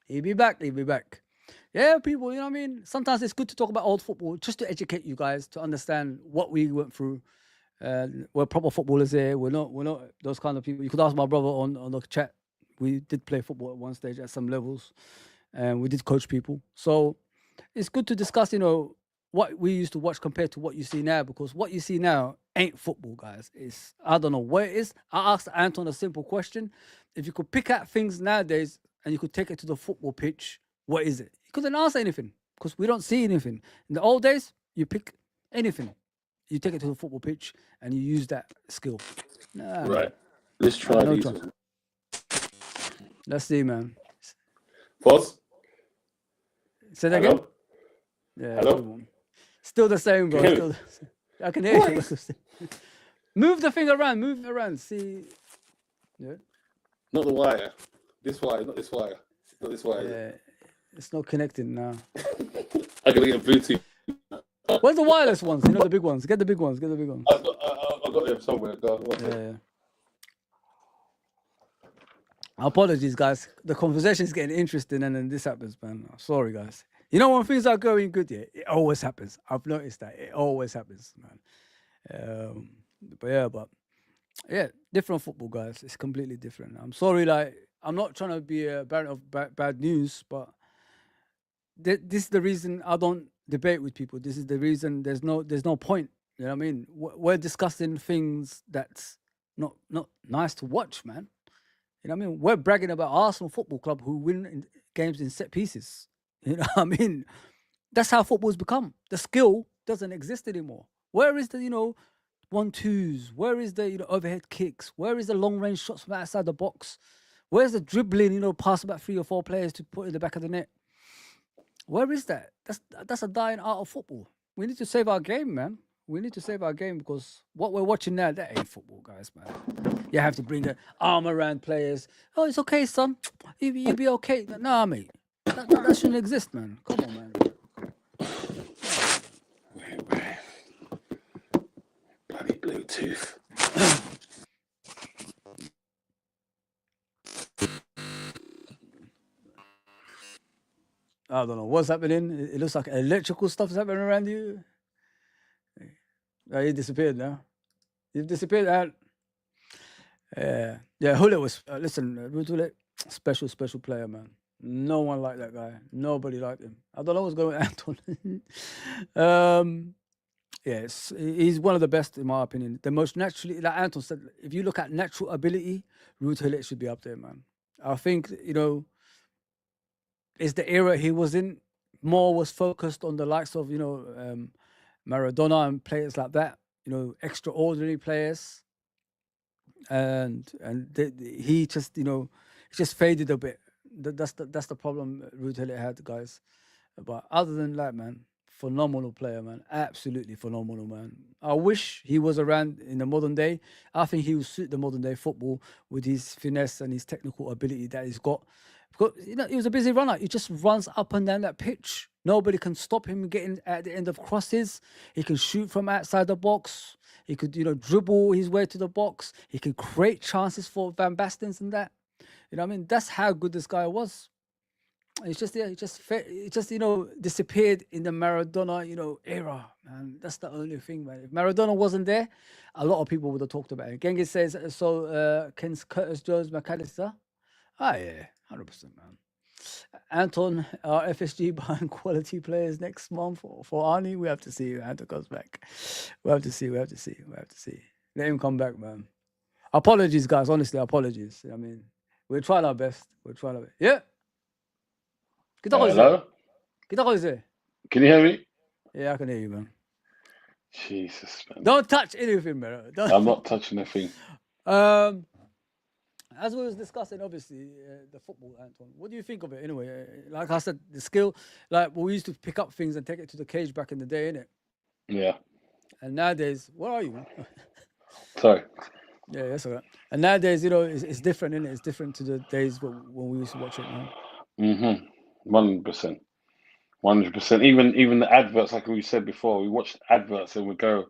He'll be back. Yeah, people, you know what I mean? Sometimes it's good to talk about old football just to educate you guys to understand what we went through. We're proper footballers here. We're not those kind of people. You could ask my brother on the chat. We did play football at one stage at some levels, and we did coach people. So it's good to discuss, what we used to watch compared to what you see now, because what you see now ain't football, guys. I don't know what it is. I asked Anton a simple question. If you could pick out things nowadays and you could take it to the football pitch, what is it? He couldn't answer anything because we don't see anything. In the old days, you pick anything. You take it to the football pitch and you use that skill. Right. Let's try these. Let's see, man. Pause. Say that again? Yeah. Hello? Still the same, bro. I can hear you. Move the thing around. Move it around. See. Yeah. Not the wire. This wire, not this wire. Not this wire. Yeah. It's not connected now. I gotta get a Bluetooth. Where's the wireless ones? The big ones. Get the big ones. I've got them somewhere. Yeah. Apologies, guys. The conversation is getting interesting, and then this happens, man. Sorry, guys. When things are going good, it always happens. I've noticed that it always happens, man. But different football, guys. It's completely different. I'm sorry, I'm not trying to be a bearer of bad news, but this is the reason I don't debate with people. This is the reason there's no point You know what I mean? We're discussing things that's not nice to watch, man. You know what I mean? We're bragging about Arsenal Football Club who win games in set pieces. You know what I mean? That's how football's become. The skill doesn't exist anymore. Where is the, 1-2s? Where is the, overhead kicks? Where is the long range shots from outside the box? Where's the dribbling, past about 3 or 4 players to put in the back of the net? Where is that? That's a dying art of football. We need to save our game, man. We need to save our game because what we're watching now, that ain't football, guys, man. You have to bring the arm around players. Oh, it's okay, son. You'll be okay. Nah, mate. That shouldn't exist, man. Come on, man. Bloody Bluetooth. I don't know what's happening. It looks like electrical stuff is happening around you. You disappeared now. You've disappeared out. Yeah, Hullet was, listen, Hullet, special player, man. No one liked that guy. Nobody liked him. I don't know what's going on with Anton. Yes, he's one of the best, in my opinion. The most naturally, like Anton said, if you look at natural ability, Ruud Hullet should be up there, man. I think, it's the era he was in. More was focused on the likes of, Maradona and players like that, extraordinary players. And he just, he just faded a bit. That's the problem Ruud Hullet had, guys. But other than that, man, phenomenal player, man. Absolutely phenomenal, man. I wish he was around in the modern day. I think he would suit the modern day football with his finesse and his technical ability that he's got. Because he was a busy runner. He just runs up and down that pitch. Nobody can stop him getting at the end of crosses. He can shoot from outside the box. He could, dribble his way to the box. He could create chances for Van Bastens and that. You know what I mean? That's how good this guy was. It's just, he just disappeared in the Maradona, era, man. That's the only thing, man. If Maradona wasn't there, a lot of people would have talked about it. Genghis says, so can Curtis Jones McAllister? Yeah, 100%, man. Anton, FSG buying quality players next month for Arnie. We have to see if Anton comes back. We have to see. Let him come back, man. Apologies, guys. Honestly, apologies. I mean, we're trying our best. Yeah. Hello? Can you hear me? Yeah, I can hear you, man. Jesus, man. Don't touch anything, man. I'm not touching anything. As we was discussing, obviously, the football, Anton. What do you think of it, anyway? Like I said, the skill, we used to pick up things and take it to the cage back in the day, innit? Yeah. And nowadays, where are you? Sorry. Yeah, that's all right. And nowadays, it's different, innit? It's different to the days when we used to watch it, man. 100%. Even the adverts, like we said before, we watched adverts and we go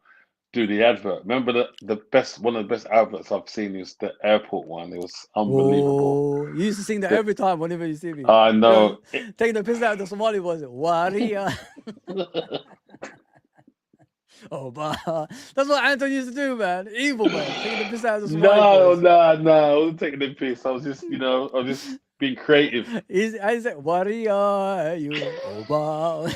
do the advert. Remember one of the best adverts I've seen is the airport one. It was unbelievable. Oh, you used to sing that every time whenever you see me. I know. Taking the piss out of the Somali boys. Waria. Oh, but that's what Anton used to do, man. Evil, man. Taking the piss out of the Somali boys. No. I wasn't taking the piss. I was just, being creative. I said, Waria, you, Oba.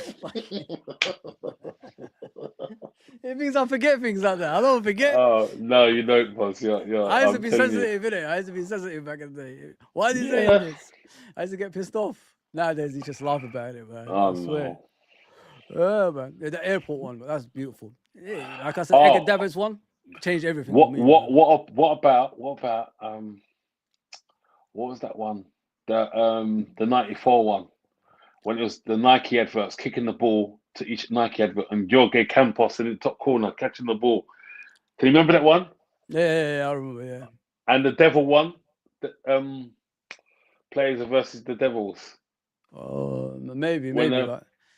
It means I forget things like that. I don't forget. Oh, no, you don't, boss. I used to be sensitive, innit? I used to be sensitive back in the day. Why did you say this? I used to get pissed off. Nowadays, you just laugh about it, man. I swear. Oh, man. Yeah, the airport one, but that's beautiful. Yeah, like I said, Edgar Davids one changed everything for me. What about what was that one? The 94 one. When it was the Nike adverts kicking the ball to each Nike advert and Jorge Campos in the top corner catching the ball. Can you remember that one? Yeah, I remember, yeah. And the Devil one, players versus the Devils. Oh, maybe. When,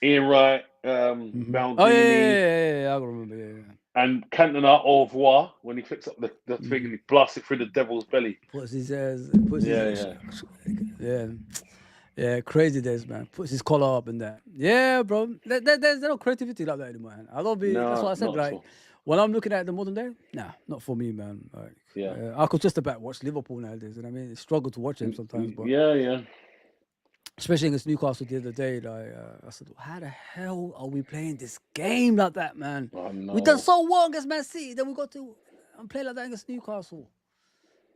Ian Wright, Maldini. Oh, yeah, I remember, yeah. And Cantona au revoir when he flicks up the thing and he blasts it through the Devil's belly. Yeah, crazy days, man. Puts his collar up and that. Yeah, bro. There's no creativity like that anymore, man. That's what I said. Like, when I'm looking at the modern day, nah, not for me, man. Like, I could just about watch Liverpool nowadays. And I mean, struggle to watch them sometimes. But yeah. especially against Newcastle the other day. Like I said, how the hell are we playing this game like that, man? I know. We done so well against Man City, then we got to play like that against Newcastle.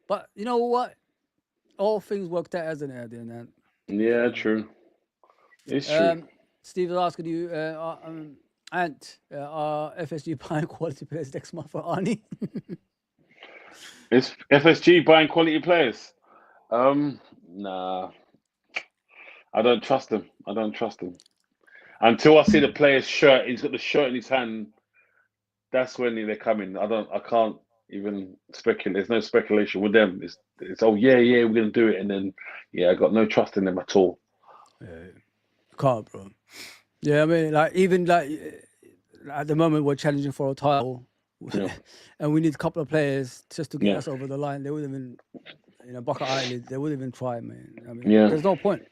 But you know what? All things worked out, hasn't it, at the end? Yeah, true. It's true. Steve is asking you, Ant, are FSG buying quality players next month for Arnie? Is FSG buying quality players? Nah. I don't trust him. Until I see the player's shirt, he's got the shirt in his hand. That's when they're coming. I can't even speculate. There's no speculation with them. It's oh yeah, we're gonna do it, and then I got no trust in them at all. Can't, bro. Yeah, I mean, like even like at the moment we're challenging for a title, and we need a couple of players just to get us over the line. They would have been, bucket eyelid. They would have even tried, man. I mean, there's no point.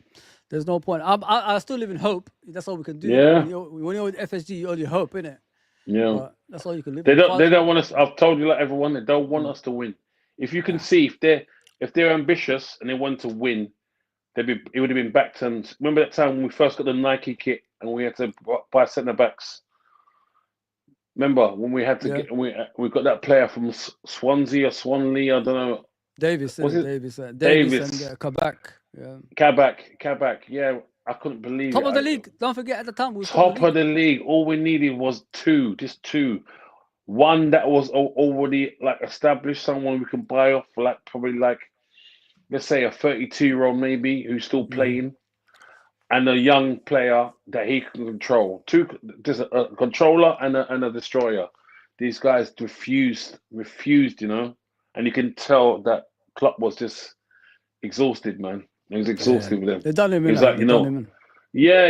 There's no point. I still live in hope. That's all we can do. Yeah. When you're with FSG, you only hope, innit? Yeah. But that's all you can live. They don't want us. I've told you, like everyone, they don't want us to win. If you can see, if they're ambitious and they want to win, it would have been back to. Remember that time when we first got the Nike kit and we had to buy centre backs. Remember when we had to get we got that player from Swansea or Swanley, I don't know. Davis. Davis and Kabak. Yeah. Kabak. Yeah, I couldn't believe it. Top of the league. Don't forget at the time we was top of the league. All we needed was just two. One that was already like established, someone we can buy off, like probably like let's say a 32-year-old maybe who's still playing, and a young player that he can control. There's a controller and a destroyer. These guys refused, and you can tell that Klopp was just exhausted, man. He was exhausted with them. They done him in. He was like, Yeah.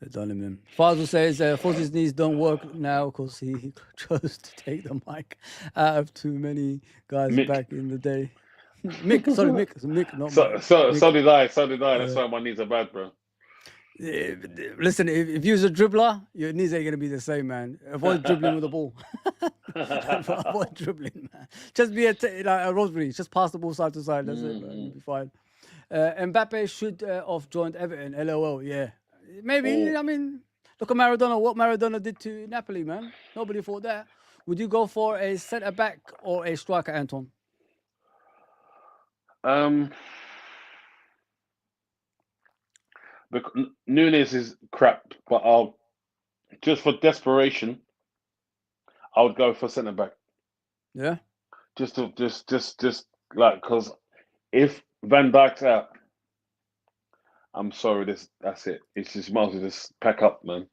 They done him in. Fazul says Fozzie's knees don't work now because he chose to take the mic out of too many guys Mick. back in the day. Mick, not Mick. So did I. That's why my knees are bad, bro. Listen, if you're a dribbler, your knees ain't gonna be the same, man. Avoid dribbling with the ball. Avoid dribbling, man. Just be like a Rosebery. Just pass the ball side to side. That's it, man. You'll be fine. Mbappe should have joined Everton. LOL. Yeah, maybe. I mean, look at Maradona. What Maradona did to Napoli, man. Nobody thought that. Would you go for a centre back or a striker, Anton? Because Nunes is crap, but just for desperation, I would go for centre back. Yeah. Just like because if Van Dijk's out, I'm sorry, that's it. It's just might as well just pack up, man.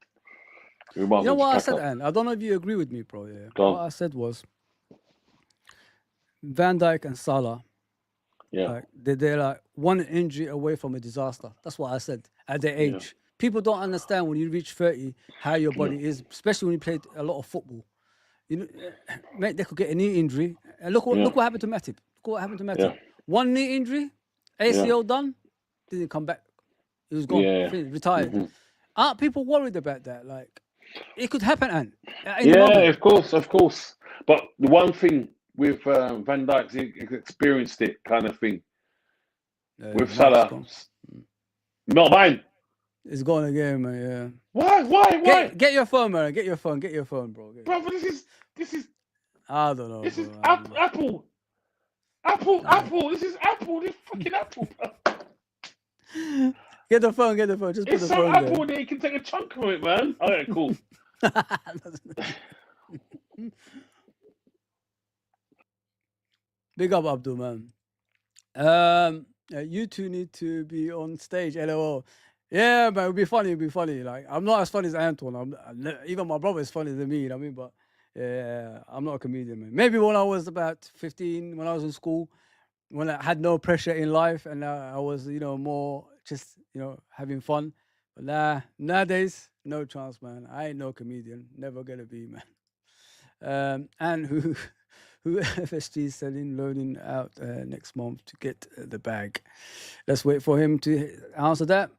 You know what I said, Anne? I don't know if you agree with me, bro. Yeah. What I said was Van Dijk and Salah. Yeah. Like, they're like one injury away from a disaster. That's what I said at their age. Yeah. People don't understand when you reach 30 how your body is, especially when you played a lot of football. Mate, they could get a knee injury. And look what happened to Matip. Yeah. One knee injury, ACL done, didn't come back. He was gone, finished, retired. Mm-hmm. Aren't people worried about that? Like, it could happen, Ant. Of course. But the one thing with Van Dijk, he experienced it kind of thing. With Salah, not mine. It's gone again, man. Yeah. Why? Get your phone, man. Get your phone, bro. Bro, this is. I don't know. This is Apple. Apple. This is Apple. This fucking Apple. Get the phone. Just put the phone there. It's so Apple that you can take a chunk of it, man. All right, cool. Big up, Abdul, man. You two need to be on stage. LOL. Yeah, man, it'd be funny. Like, I'm not as funny as Anton. Even my brother is funnier than me. You know what I mean? But yeah, I'm not a comedian, man. Maybe when I was about 15, when I was in school, when I had no pressure in life, and I was, more just, having fun. But nowadays, no chance, man. I ain't no comedian. Never gonna be, man. And who FSG is selling, loaning out next month to get the bag. Let's wait for him to answer that.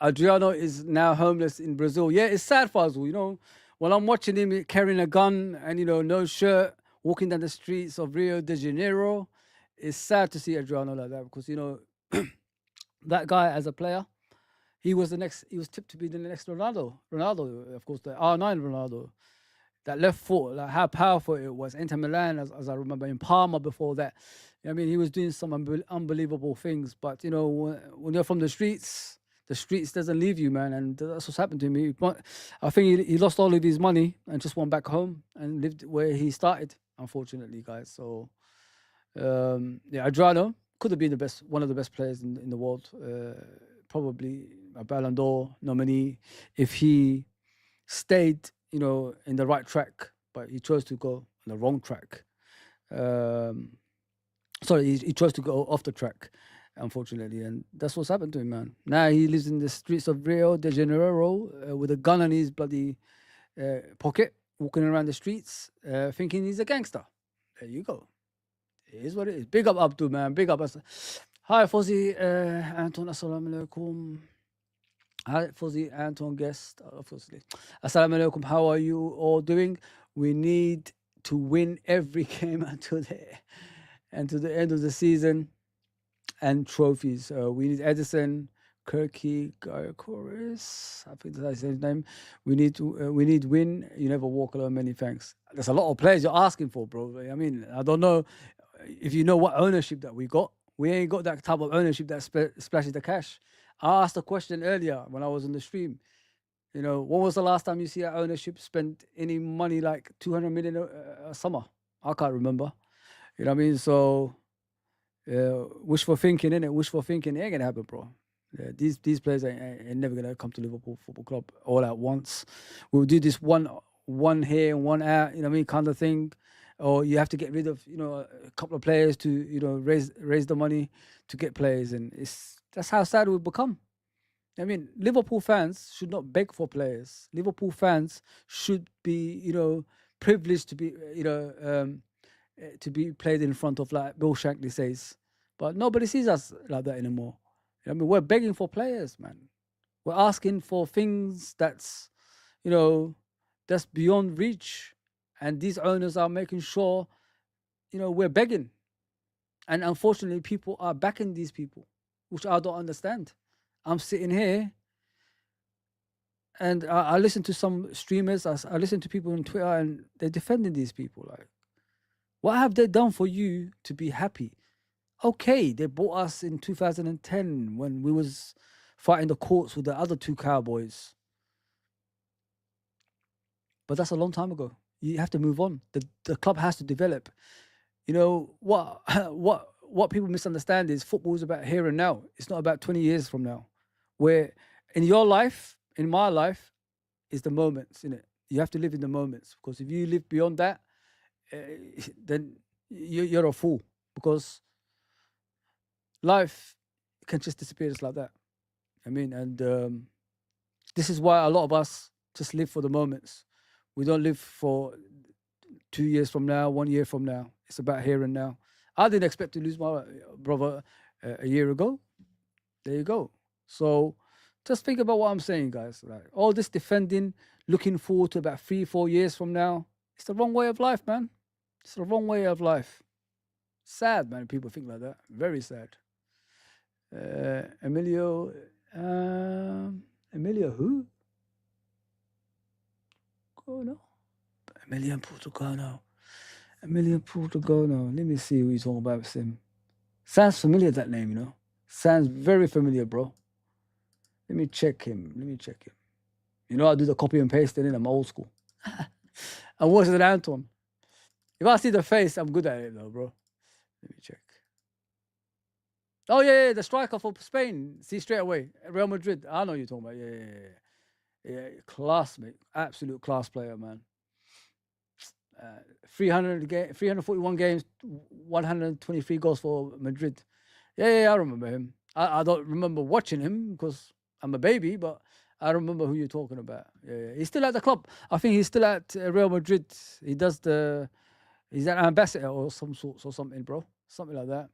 Adriano is now homeless in Brazil. Yeah, it's sad, Fazul. When I'm watching him carrying a gun and, no shirt, walking down the streets of Rio de Janeiro, it's sad to see Adriano like that because, that guy as a player, he was tipped to be the next Ronaldo. Ronaldo, of course, the R9 Ronaldo. That left foot, like how powerful it was. Inter Milan, as I remember, in Parma before that. I mean, he was doing some unbelievable things. But, you know, when you're from the streets doesn't leave you, man. And that's what's happened to me. I think he lost all of his money and just went back home and lived where he started, unfortunately, guys. So, Adriano could have been one of the best players in the world. Probably a Ballon d'Or nominee if he stayed, you know, in the right track, but he chose to go on the wrong track. Sorry, he chose to go off the track, unfortunately, and that's what's happened to him, man. Now he lives in the streets of Rio de Janeiro with a gun in his bloody pocket, walking around the streets, thinking he's a gangster. There you go. It is what it is. Big up Abdul, man. Big up us. Hi, Fozzy, Anton, assalamu alaikum. Hi, Fozzy, Anton, guest, obviously. Assalamu alaikum. How are you all doing? We need to win every game until the end of the season and trophies. We need Edison, Kirky, Chorus. I think that's his name. We need win. You never walk alone. Many thanks. There's a lot of players you're asking for, bro. I mean, I don't know if you know what ownership that we got. We ain't got that type of ownership that splashes the cash. I asked a question earlier when I was on the stream. You know, when was the last time you see that ownership spend any money like 200 million a summer? I can't remember. You know what I mean? So, wishful thinking, innit? Wishful thinking ain't gonna happen, bro. Yeah, these players ain't never gonna come to Liverpool Football Club all at once. We'll do this one here and one out, you know what I mean, kind of thing. Or you have to get rid of, you know, a couple of players to, you know, raise the money to get players, and that's how sad we've become. I mean, Liverpool fans should not beg for players. Liverpool fans should be, you know, privileged to be, you know, to be played in front of, like Bill Shankly says. But nobody sees us like that anymore. I mean, we're begging for players, man. We're asking for things that's, you know, that's beyond reach. And these owners are making sure, you know, we're begging. And unfortunately, people are backing these people, which I don't understand. I'm sitting here and I listen to some streamers, I listen to people on Twitter, and they're defending these people. Like, what have they done for you to be happy? Okay, they bought us in 2010 when we was fighting the courts with the other two cowboys. But that's a long time ago. You have to move on. The club has to develop. You know, what people misunderstand is football is about here and now. It's not about 20 years from now. Where in your life, in my life, is the moments, innit? You have to live in the moments, because if you live beyond that, then you're a fool, because life can just disappear just like that. I mean, and this is why a lot of us just live for the moments. We don't live for 2 years from now, 1 year from now. It's about here and now. I didn't expect to lose my brother a year ago. There you go. So just think about what I'm saying, guys. Right? All this defending, looking forward to about 3-4 years from now, it's the wrong way of life, man. It's the wrong way of life. Sad, man, people think like that. Very sad. Emilio who? Oh, no. Emilian Portugal. Let me see who you're talking about, Sim. Sounds familiar, that name, you know. Sounds very familiar, bro. Let me check him. You know, I do the copy and paste, and then I'm old school. And what's it, Anton? If I see the face, I'm good at it, though, bro. Let me check. Oh, yeah, the striker for Spain. See straight away. Real Madrid. I know you're talking about. Yeah, class, mate. Absolute class player, man. 341 games, 123 goals for Madrid. Yeah, I remember him. I don't remember watching him because I'm a baby, but I remember who you're talking about. Yeah. He's still at the club. I think he's still at Real Madrid. He's an ambassador or some sort or something, bro. Something like that.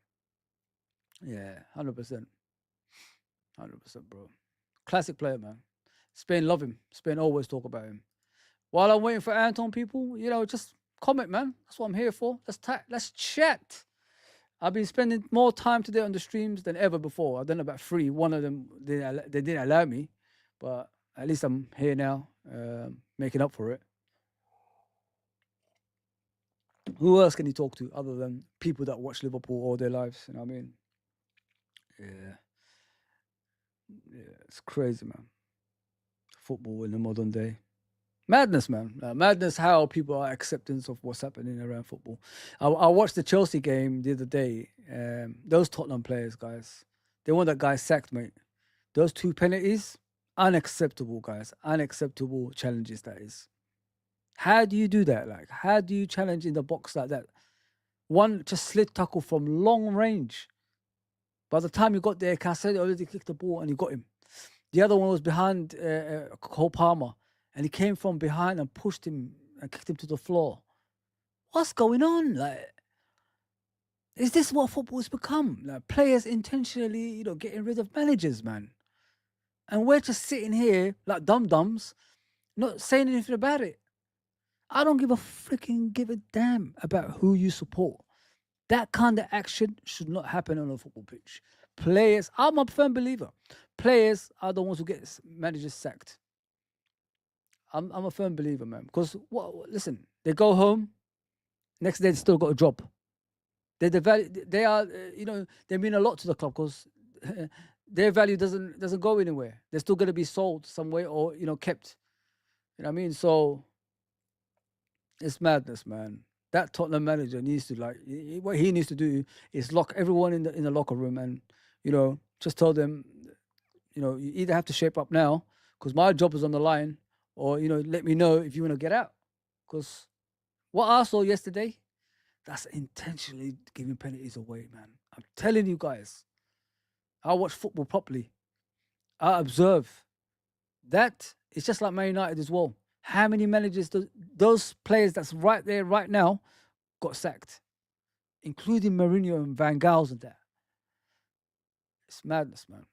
Yeah, 100%. 100%, bro. Classic player, man. Spain love him. Spain always talk about him. While I'm waiting for Anton, people, you know, just comment, man. That's what I'm here for. Let's chat. I've been spending more time today on the streams than ever before. I've done about 3. One of them, they didn't allow me. But at least I'm here now, making up for it. Who else can you talk to other than people that watch Liverpool all their lives? You know what I mean? Yeah. Yeah, it's crazy, man. Football in the modern day. Madness, man. Madness how people are acceptance of what's happening around football. I watched the Chelsea game the other day. Those Tottenham players, guys, they want that guy sacked, mate. Those 2 penalties, unacceptable, guys. Unacceptable challenges, that is. How do you do that? Like, how do you challenge in the box like that? One just slid tackle from long range. By the time you got there, Cassell already kicked the ball and you got him. The other one was behind Cole Palmer, and he came from behind and pushed him and kicked him to the floor. What's going on? Like, is this what football's become? Like, players intentionally, getting rid of managers, man. And we're just sitting here like dum-dums, not saying anything about it. I don't give a damn about who you support. That kind of action should not happen on a football pitch. Players, I'm a firm believer. Players are the ones who get managers sacked. I'm a firm believer, man. Because listen, they go home, next day they still got a job. They are, they mean a lot to the club because their value doesn't go anywhere. They're still going to be sold somewhere or kept. You know what I mean? So it's madness, man. That Tottenham manager needs to what he needs to do is lock everyone in the locker room and just tell them, you either have to shape up now because my job is on the line, or let me know if you want to get out. Because what I saw yesterday, that's intentionally giving penalties away, man. I'm telling you guys, I watch football properly. I observe. That is just like Man United as well. How many managers those players that's right there right now got sacked, including Mourinho and Van Gaals and that. It's madness, man.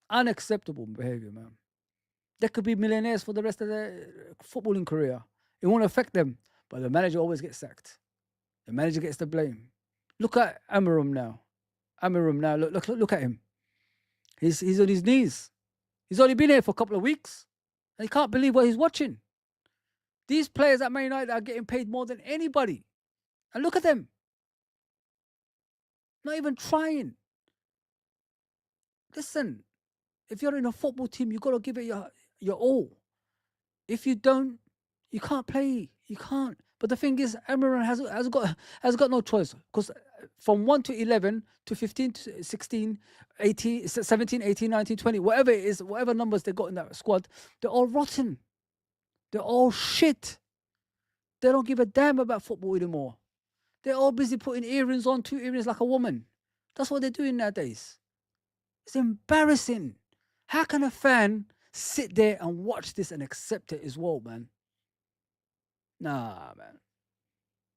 Unacceptable behavior, man. They could be millionaires for the rest of their footballing career. It won't affect them, but the manager always gets sacked. The manager gets the blame. Look at Amarim now. Look at him. He's on his knees. He's only been here for a couple of weeks, and he can't believe what he's watching. These players at Man United are getting paid more than anybody. And look at them. Not even trying. Listen, if you're in a football team, you've got to give it your all. If you don't, you can't play. You can't. But the thing is, Amarim has got no choice. Because from 1 to 11 to 15 to 16, 18, 17, 18, 19, 20, whatever it is, whatever numbers they got in that squad, they're all rotten. They're all shit. They don't give a damn about football anymore. They're all busy putting earrings on, 2 earrings like a woman. That's what they're doing nowadays. It's embarrassing. How can a fan sit there and watch this and accept it as well, man? Nah, man.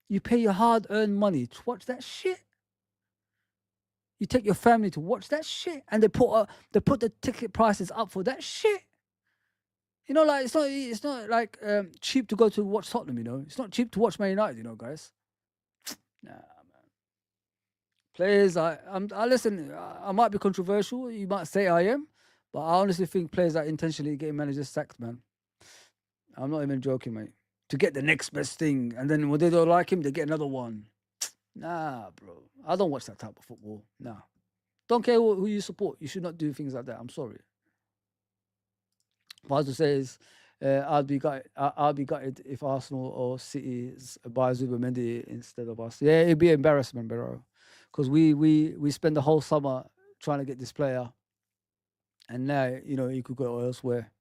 You pay your hard-earned money to watch that shit. You take your family to watch that shit, and they put the ticket prices up for that shit. Like it's not like cheap to go to watch Tottenham. It's not cheap to watch Man United, guys. Nah, man. Players, I listen. I might be controversial. You might say I am, but I honestly think players are intentionally getting managers sacked, man. I'm not even joking, mate. To get the next best thing, and then when they don't like him, they get another one. Nah, bro. I don't watch that type of football. Nah. Don't care who you support. You should not do things like that. I'm sorry. What I was to say is, I'll be gutted if Arsenal or City buy Zubimendi instead of us. Yeah, it'd be embarrassment, bro. Because we spend the whole summer trying to get this player, and now he could go elsewhere.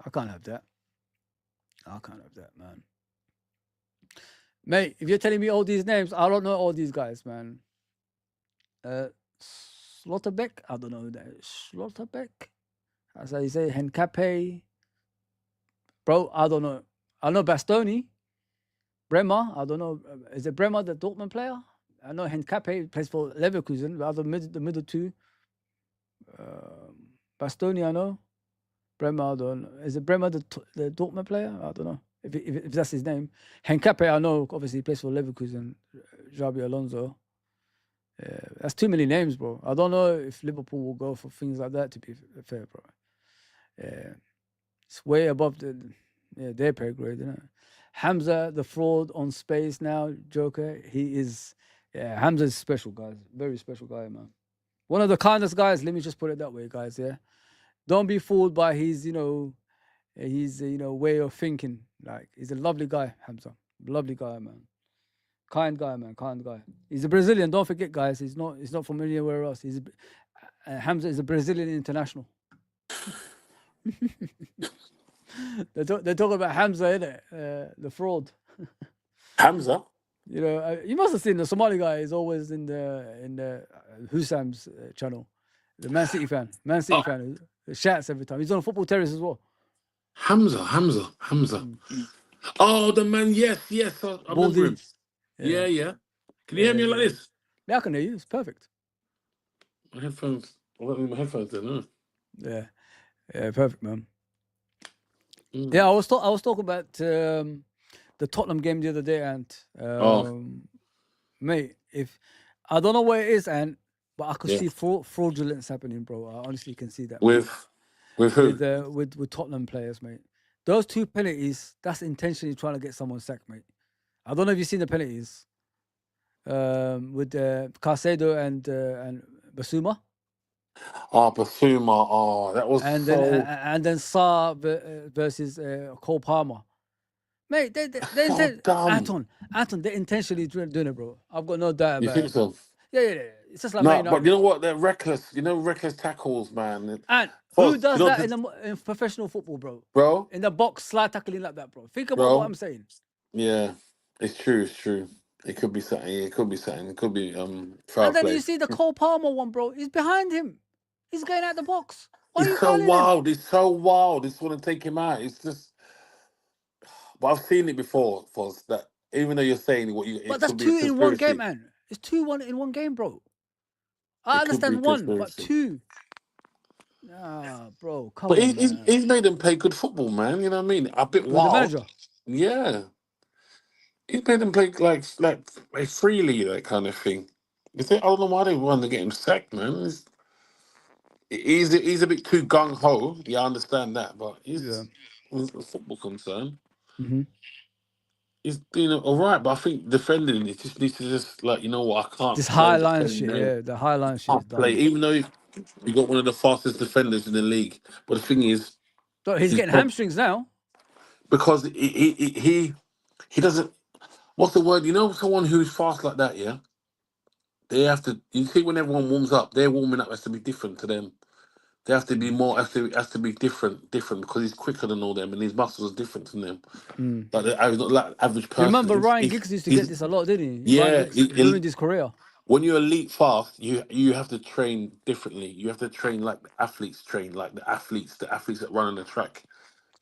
I can't have that. I can't have that, man. Mate, if you're telling me all these names, I don't know all these guys, man. Slotterbeck, I don't know who that is. Slotterbeck, as I say, Hencape. Bro, I don't know. I know Bastoni. Bremer, I don't know. Is it Bremer the Dortmund player? I know Hencape plays for Leverkusen. The middle two. Bastoni, I know. Bremer, I don't know. Is it Bremer the Dortmund player? I don't know. If that's his name. Hencape, I know, obviously he plays for Leverkusen. Xabi Alonso. That's too many names, bro. I don't know if Liverpool will go for things like that. To be fair, bro, it's way above their pay grade, isn't it? Hamza, the fraud on space now, Joker. He is, Hamza is special, guys. Very special guy, man. One of the kindest guys. Let me just put it that way, guys. Yeah, don't be fooled by his, way of thinking. Like, he's a lovely guy, Hamza. Lovely guy, man. Kind guy, man. Kind guy. He's a Brazilian. Don't forget, guys. He's not from anywhere else. Hamza is a Brazilian international. They're talking about Hamza, innit? The fraud. Hamza. You must have seen the Somali guy is always in the Husam's channel. The Man City fan. Man City fan. Who shouts every time. He's on a Football Terrace as well. Hamza. Oh, the man. Yes. I remember him. Yeah. Can you hear me like this? Yeah, I can hear you. It's perfect. My headphones. I don't need my headphones then, no? Yeah, perfect, man. Yeah, I was talking about the Tottenham game the other day, and mate, if I don't know where it is, but I could see fraudulence happening, bro. I honestly can see that. With who? With Tottenham players, mate. Those 2 penalties, that's intentionally trying to get someone sacked, mate. I don't know if you've seen the penalties with Caicedo and Basuma. Basuma. Oh, that was and so... then Sarr versus Cole Palmer. Mate, they dumb. Anton, they're intentionally doing it, bro. I've got no doubt about it. You think so? Yeah. It's just like no, but you know what? They're reckless. Reckless tackles, man. And who does that in professional football, bro? Bro? In the box, slide tackling like that, bro. Think about what I'm saying. Yeah, it's true. It could be something. It could be foul And then play. you see the Cole Palmer one, bro. He's behind him. He's going out the box. It's so wild. It's so wild. It's want to take him out. It's just... But I've seen it before, Foz, that even though you're saying what you... But that's 2 in one game, man. It's 2-1 in one game, bro. I understand 1, but 2. Bro, come on, he's made them play good football, man. You know what I mean? A bit wild. The manager. Yeah. He's made them play like freely, that kind of thing. I don't know why they want to get him sacked, man. He's a bit too gung ho. Yeah, I understand that, but he's with the football concern. He's doing all right, but I think defending it just needs to just I can't. This high line shit, the high line shit. Play, even though you got one of the fastest defenders in the league, but the thing is, he's getting hamstrings now because he doesn't. What's the word? Someone who's fast like that, yeah. They have to. You see, when everyone warms up, their warming up has to be different to them. They have to be more. Has to be different because he's quicker than all them, and his muscles are different from them. Like the average person. Remember, Ryan Giggs used to get this a lot, didn't he? Yeah, ruined his career. When you're elite fast, you have to train differently. You have to train like the athletes train, like the athletes that run on the track.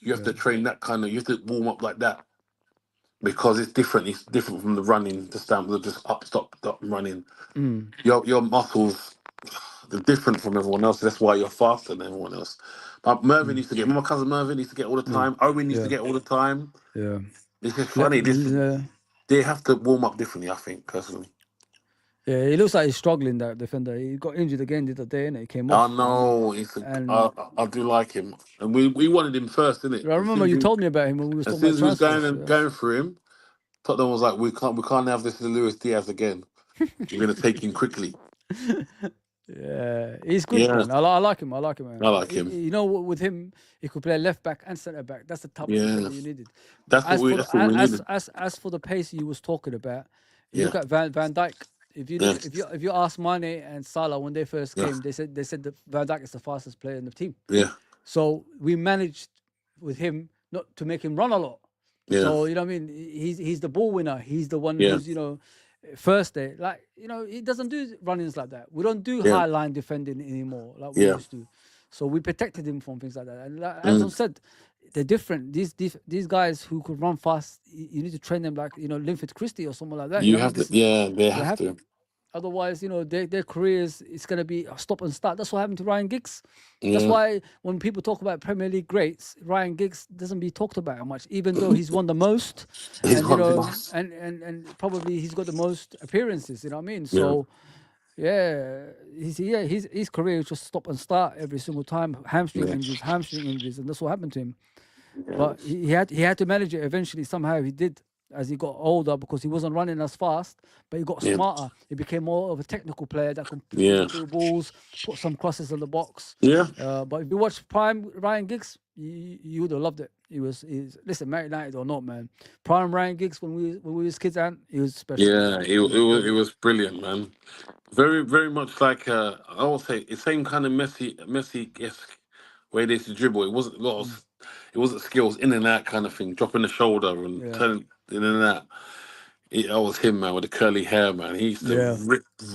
You have to train that kind of. You have to warm up like that because it's different. It's different from the running, the stamina, just up, stop, running. Your muscles. They're different from everyone else. That's why you're faster than everyone else. But Mervyn used to get. My cousin Mervyn used to get all the time. Owen used to get all the time. Yeah, it's just funny. They have to warm up differently. I think personally. Yeah, he looks like he's struggling. That defender. He got injured again the other day, and he came off. I know. I do like him, and we wanted him first, didn't it? I remember you told me about him when we were talking about transfers. As soon as we was going for him, Tottenham was like, we can't have this Luis Diaz again. We're going to take him quickly. Yeah, he's good, man. I like him. Man. I like him. With him, he could play left back and centre back. That's the type of thing you needed. That's what we needed. As for the pace you was talking about, you look at Van Dijk. If you ask Mane and Salah when they first came, they said that Van Dijk is the fastest player in the team. Yeah. So we managed with him not to make him run a lot. Yeah. So you know what I mean. He's the ball winner. He's the one who's first day, he doesn't do runnings like that. We don't do high line defending anymore like we used to. So we protected him from things like that. And like Anton said, they're different. These guys who could run fast, you need to train them like Linford Christie or someone like that. They have to. Otherwise, their careers, it's going to be a stop and start. That's what happened to Ryan Giggs. That's why when people talk about Premier League greats, Ryan Giggs doesn't be talked about much, even though he's won the most. And probably he's got the most appearances, you know what I mean? So, his career just stop and start every single time. Hamstring injuries, and that's what happened to him. But he had to manage it eventually. Somehow he did as he got older because he wasn't running as fast, but he got Yeah, smarter. He became more of a technical player that could yeah, dribble through balls, put some crosses in the box. yeah. But if you watch prime Ryan Giggs, you would have loved it. Listen, Man United or not, man. Prime Ryan Giggs when we was kids, and he was special, man. Yeah, it was brilliant, man. Very very much like I would say the same kind of Messi esque way they used to dribble. It wasn't a lot Mm, of, it wasn't skills in and out kind of thing, dropping the shoulder and yeah, turning in and out. That was him, man, with the curly hair, man. He used to yeah,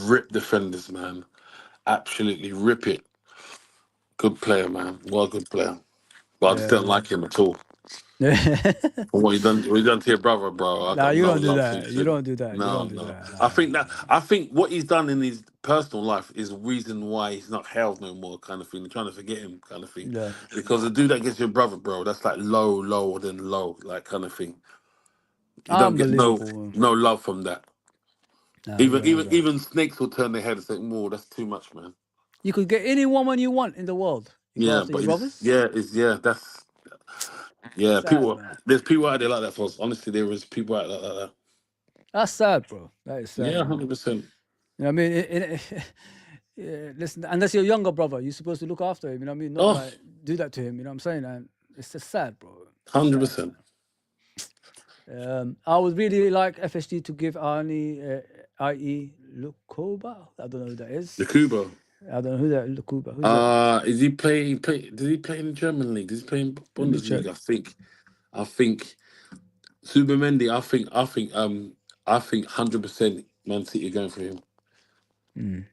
rip defenders, man. Absolutely rip it. Good player, man. Well, good player. But I just don't yeah, like him at all. yeah. For what he done to your brother, bro. I Nah, got you no don't do love for that. You him. don't do that. You No, don't do no. that. I Nah, think nah, that I think what he's done in his personal life is the reason why he's not held no more, kind of thing. They're trying to forget him, kind of thing. yeah. Because the dude that gets your brother, bro, that's like lower than low, like kind of thing. You don't get Unbelievable. no love from that. Nah, you Even don't do even that. even snakes will turn their head and say, "Oh, that's too much, man." You could get any woman you want in the world. You go Yeah, after but your brothers. that's Sad, people. man. There's people out there like that. For us, honestly, there is people out there like that. That's sad, bro. That is sad, Yeah, man. 100%. You know what I mean? Yeah, listen, and that's your younger brother. You're supposed to look after him. You know what I mean? Not Oh, like do that to him. You know what I'm saying? And it's just sad, bro. hundred Sad. percent. I would really like FSG to give Arnie, i.e. Lukoba. I don't know who that The is. Kubo. I don't know who that Lukuba. Who's that? Is he playing? Did he play in the German league? Does he play in Let me check. Bundesliga? I think Subamendi. I think 100% Man City are going for him. Mm.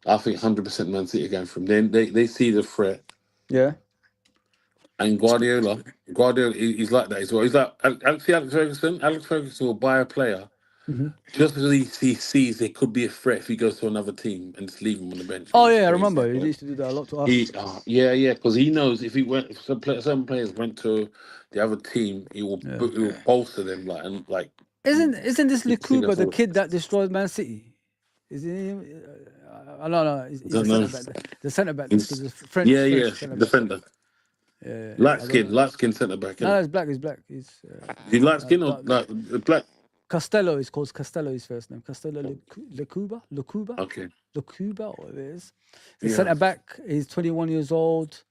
I think 100% Man City are going for him. Then they see the threat. Yeah. And Guardiola, he's like that as well. He's like Alex Ferguson. Alex Ferguson will buy a player Hmm. just because he sees there could be a threat if he goes to another team and just leave him on the bench, Oh which is yeah, I crazy. remember. He used to do that a lot to He, us. yeah, because he knows if some players went to the other team, Yeah. he will bolster them like Isn't this sing Lukuba us the all. kid that destroyed Man City? Is he? No. I He's a don't know. centre back. The centre back. Because He's, it's yeah, French yeah, centre back. defender, Yeah. I don't know. light skin centre back, No, innit? he's black. He's black. He's Is he light skin or dark. like black? Costello is called Costello. His first name. Costello Lukuba. Okay, Lukuba. Or it is. The yeah. centre back. He's 21 years old.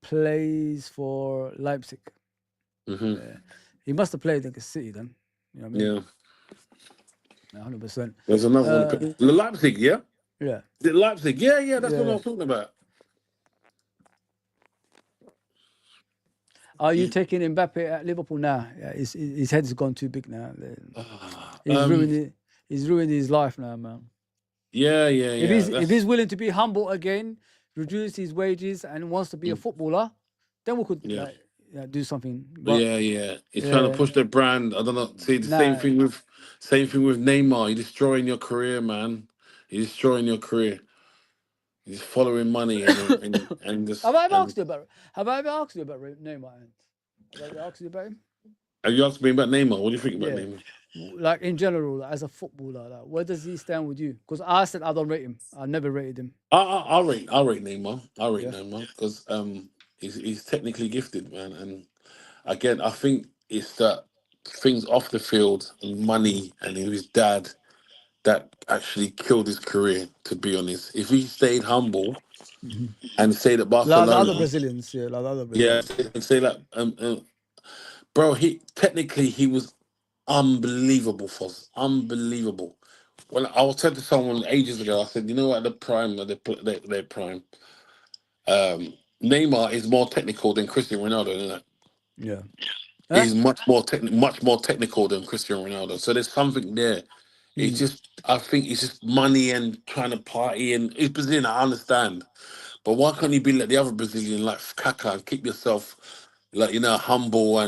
Plays for Leipzig. Hmm. He must have played against City then. You know what I mean? Yeah. 100%. There's another one. The Leipzig, yeah. Yeah. The Leipzig, yeah. That's what I Yeah. was talking about. Are you taking Mbappe at Liverpool now? Yeah, his head's gone too big now. Ah, He's ruined his life now, man. yeah. If he's willing to be humble again, reduce his wages, and wants to be a footballer, then we could Yeah. do something. But Yeah. He's trying to yeah, push their brand. I don't know. See, the nah, same thing with Neymar. You're destroying your career, man. You're destroying your career. He's following money and just have I ever and asked you about? Have I ever asked you about Neymar? Have I ever asked you about him? have you asked me about Neymar? What do you think about Yeah, Neymar? like in general, like, as a footballer, like, where does he stand with you? Because I said I don't rate him. I never rated him. I'll rate Neymar. I'll rate Yeah. Neymar because he's technically gifted, man. And again, I think it's that things off the field and money and his dad that actually killed his career. To be honest, if he stayed humble Mhm. and stayed at Like the other Barcelona, Brazilians, yeah, like the other yeah, Brazilians. and say that, bro, he was unbelievable, Foz, unbelievable. When I was said to someone ages ago, I said, you know what, at the prime of their prime, Neymar is more technical than Cristiano Ronaldo, isn't it? Yeah. Huh? He's much more technical than Cristiano Ronaldo. So there's something there. It's Mm. just, I think it's just money and trying to party and he's Brazilian. I understand, but why can't you be like the other Brazilian, like Kaká, and keep yourself like humble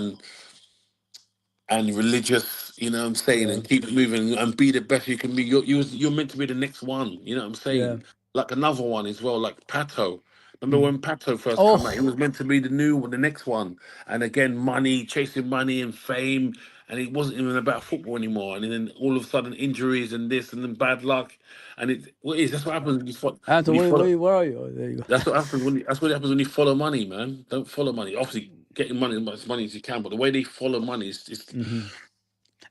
and religious, you know what I'm saying, Yeah. and keep it moving and be the best you can be. You're meant to be the next one, you know what I'm Yeah. saying? Like another one as well, like Pato. Remember Mm. when Pato first come out? He Oh, was meant to be the next one. And again, money, chasing money and fame and it wasn't even about football anymore. And then all of a sudden injuries and this and then bad luck, and that's what happens when Anton, you follow. where are you? Oh, there you go. That's what happens that's what happens when you follow money, man. Don't follow money. Obviously, getting money as much money as you can, but the way they follow money is just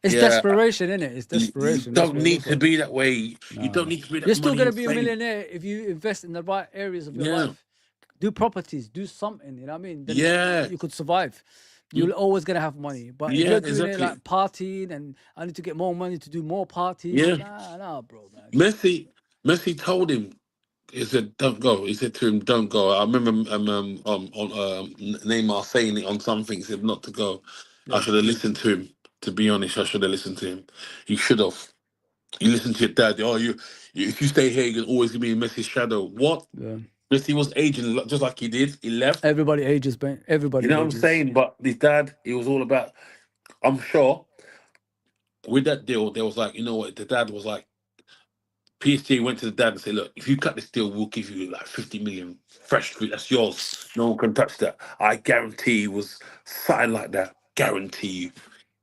It's yeah. desperation, isn't it? It's You desperation. That's don't what it need looks to like. be that way. You No, don't no. need to be You're that still money gonna be a insane. millionaire if you invest in the right areas of your Yeah, life. Do properties, do something. You know what I mean? Then yeah, you could survive. You're always gonna have money. But if yeah, you're doing it exactly. like partying and I need to get more money to do more parties, Yeah, nah, bro, man. Messi told him. He said, "Don't go." He said to him, "Don't go." I remember on Neymar saying it on something. He said not to go. I Yeah, should have listened to him. To be honest, I should have listened to him. He should have. You listen to your dad. Oh, if you stay here, you're always gonna be in Messi's shadow. What? yeah. Messi was aging just like he did. He left. Everybody ages, man. You Everybody know what I'm ages. saying? But his dad, he was all about. I'm sure with that deal, there was like, you know what? The dad was like, PSG went to the dad and said, "Look, if you cut this deal, we'll give you like 50 million fresh. That's yours. No one can touch that. I guarantee." It was something like that. Guarantee you,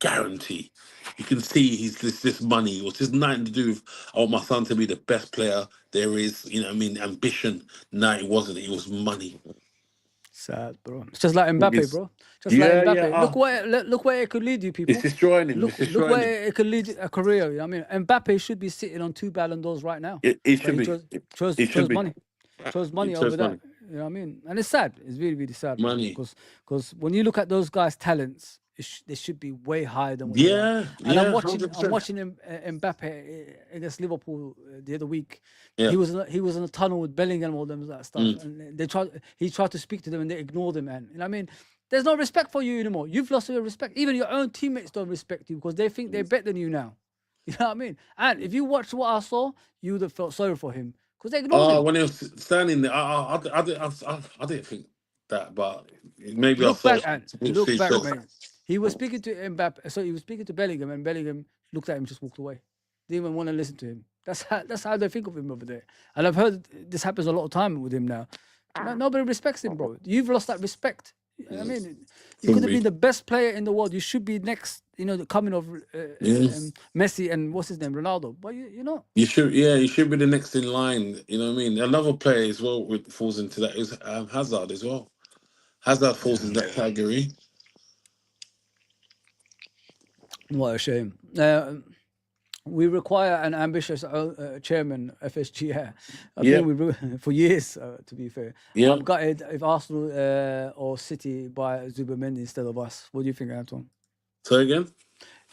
guarantee. You can see he's this money. It was just nothing to do with I want my son to be the best player there is. You know what I mean? Ambition. No, it wasn't. It was money. Sad, bro. It's just like Mbappe, It's, bro. Just like yeah, yeah. Mbappe. Look where it could lead you, It's people. destroying him. It's Look destroying him. where it could lead a career. You know what I mean, Mbappe should be sitting on 2 Ballon d'Ors right now, It but should he be. chose chose It should chose be. money, chose It money over shows that. money. You know what I mean? And it's sad. It's really really sad, man. Money. Because when you look at those guys' talents, they should be way higher than what they are. Yeah, And yeah, 100%. I'm watching Mbappe against Liverpool the other week. Yeah. He was in a tunnel with Bellingham and all them that stuff, and he tried to speak to them and they ignored him, man. You know what I mean? There's no respect for you anymore. You've lost your respect. Even your own teammates don't respect you because they think they're better than you now. You know what I mean? And if you watched what I saw, you would have felt sorry for him because they ignored Oh, him. when he was standing there, I didn't think that, but maybe I Look saw back and it. look See, back, so mate. He was speaking to Mbappe, so he was speaking to Bellingham, and Bellingham looked at him, just walked away. Didn't even want to listen to him. That's how they think of him over there. And I've heard this happens a lot of time with him now. Nobody respects him, bro. You've lost that respect. I mean, you could could have been be. the best player in the world. You should be next. You know, the coming of Yes. Messi and what's his name, Ronaldo. But you know, You should, yeah, you should be the next in line. You know what I mean? Another player as well falls into that is Hazard as well. Hazard falls in that category. what a shame. We require an ambitious chairman, FSG. Yeah. I've Yeah, been with for years, to be fair. yeah. I'm gutted if Arsenal or City buy Zubermendi instead of us. What do you think, Anton? So again,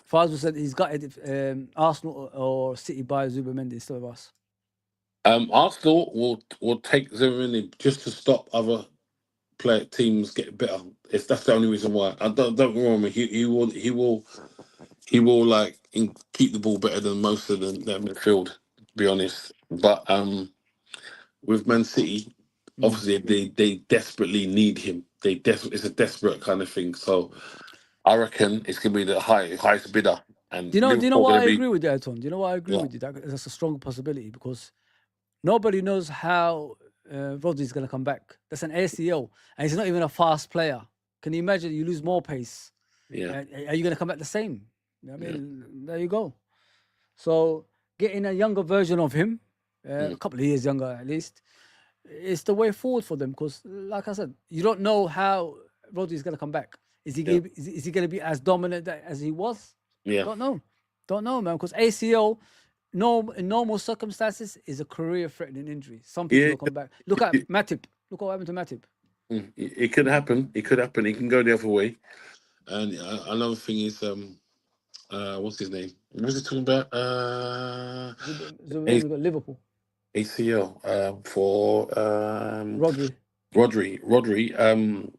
Fazio said he's gutted if Arsenal or City buy Zubermendi instead of us. Arsenal will take Zimmerman just to stop other player teams get better. If that's the only reason why. I don't get wrong. He will like keep the ball better than most of the midfield. To be honest, but with Man City, Mm. obviously they desperately need him. It's a desperate kind of thing. So I reckon it's gonna be the highest bidder, and Do you know Liverpool why gonna I be agree with you, Anton? Do you know why I agree yeah. with you? That's a strong possibility because nobody knows how Rodri's going to come back. That's an ACL, and he's not even a fast player. Can you imagine you lose more pace? Yeah, Are you going to come back the same? I yeah. mean, there you go. So getting a younger version of him, a couple of years younger at least, is the way forward for them. Because, like I said, you don't know how Rodri's going to come back. Is he Yeah. is he going to be as dominant as he was? Yeah. Don't know, man. Because ACL, in normal circumstances, is a career-threatening injury. Some people Yeah, will come back. Look at Matip. Look what happened to Matip. it could happen. It could happen. It can go the other way. And another thing is, what's his name? What was he talking about? Zubimendi got Liverpool. ACL for Rodri. Rodri.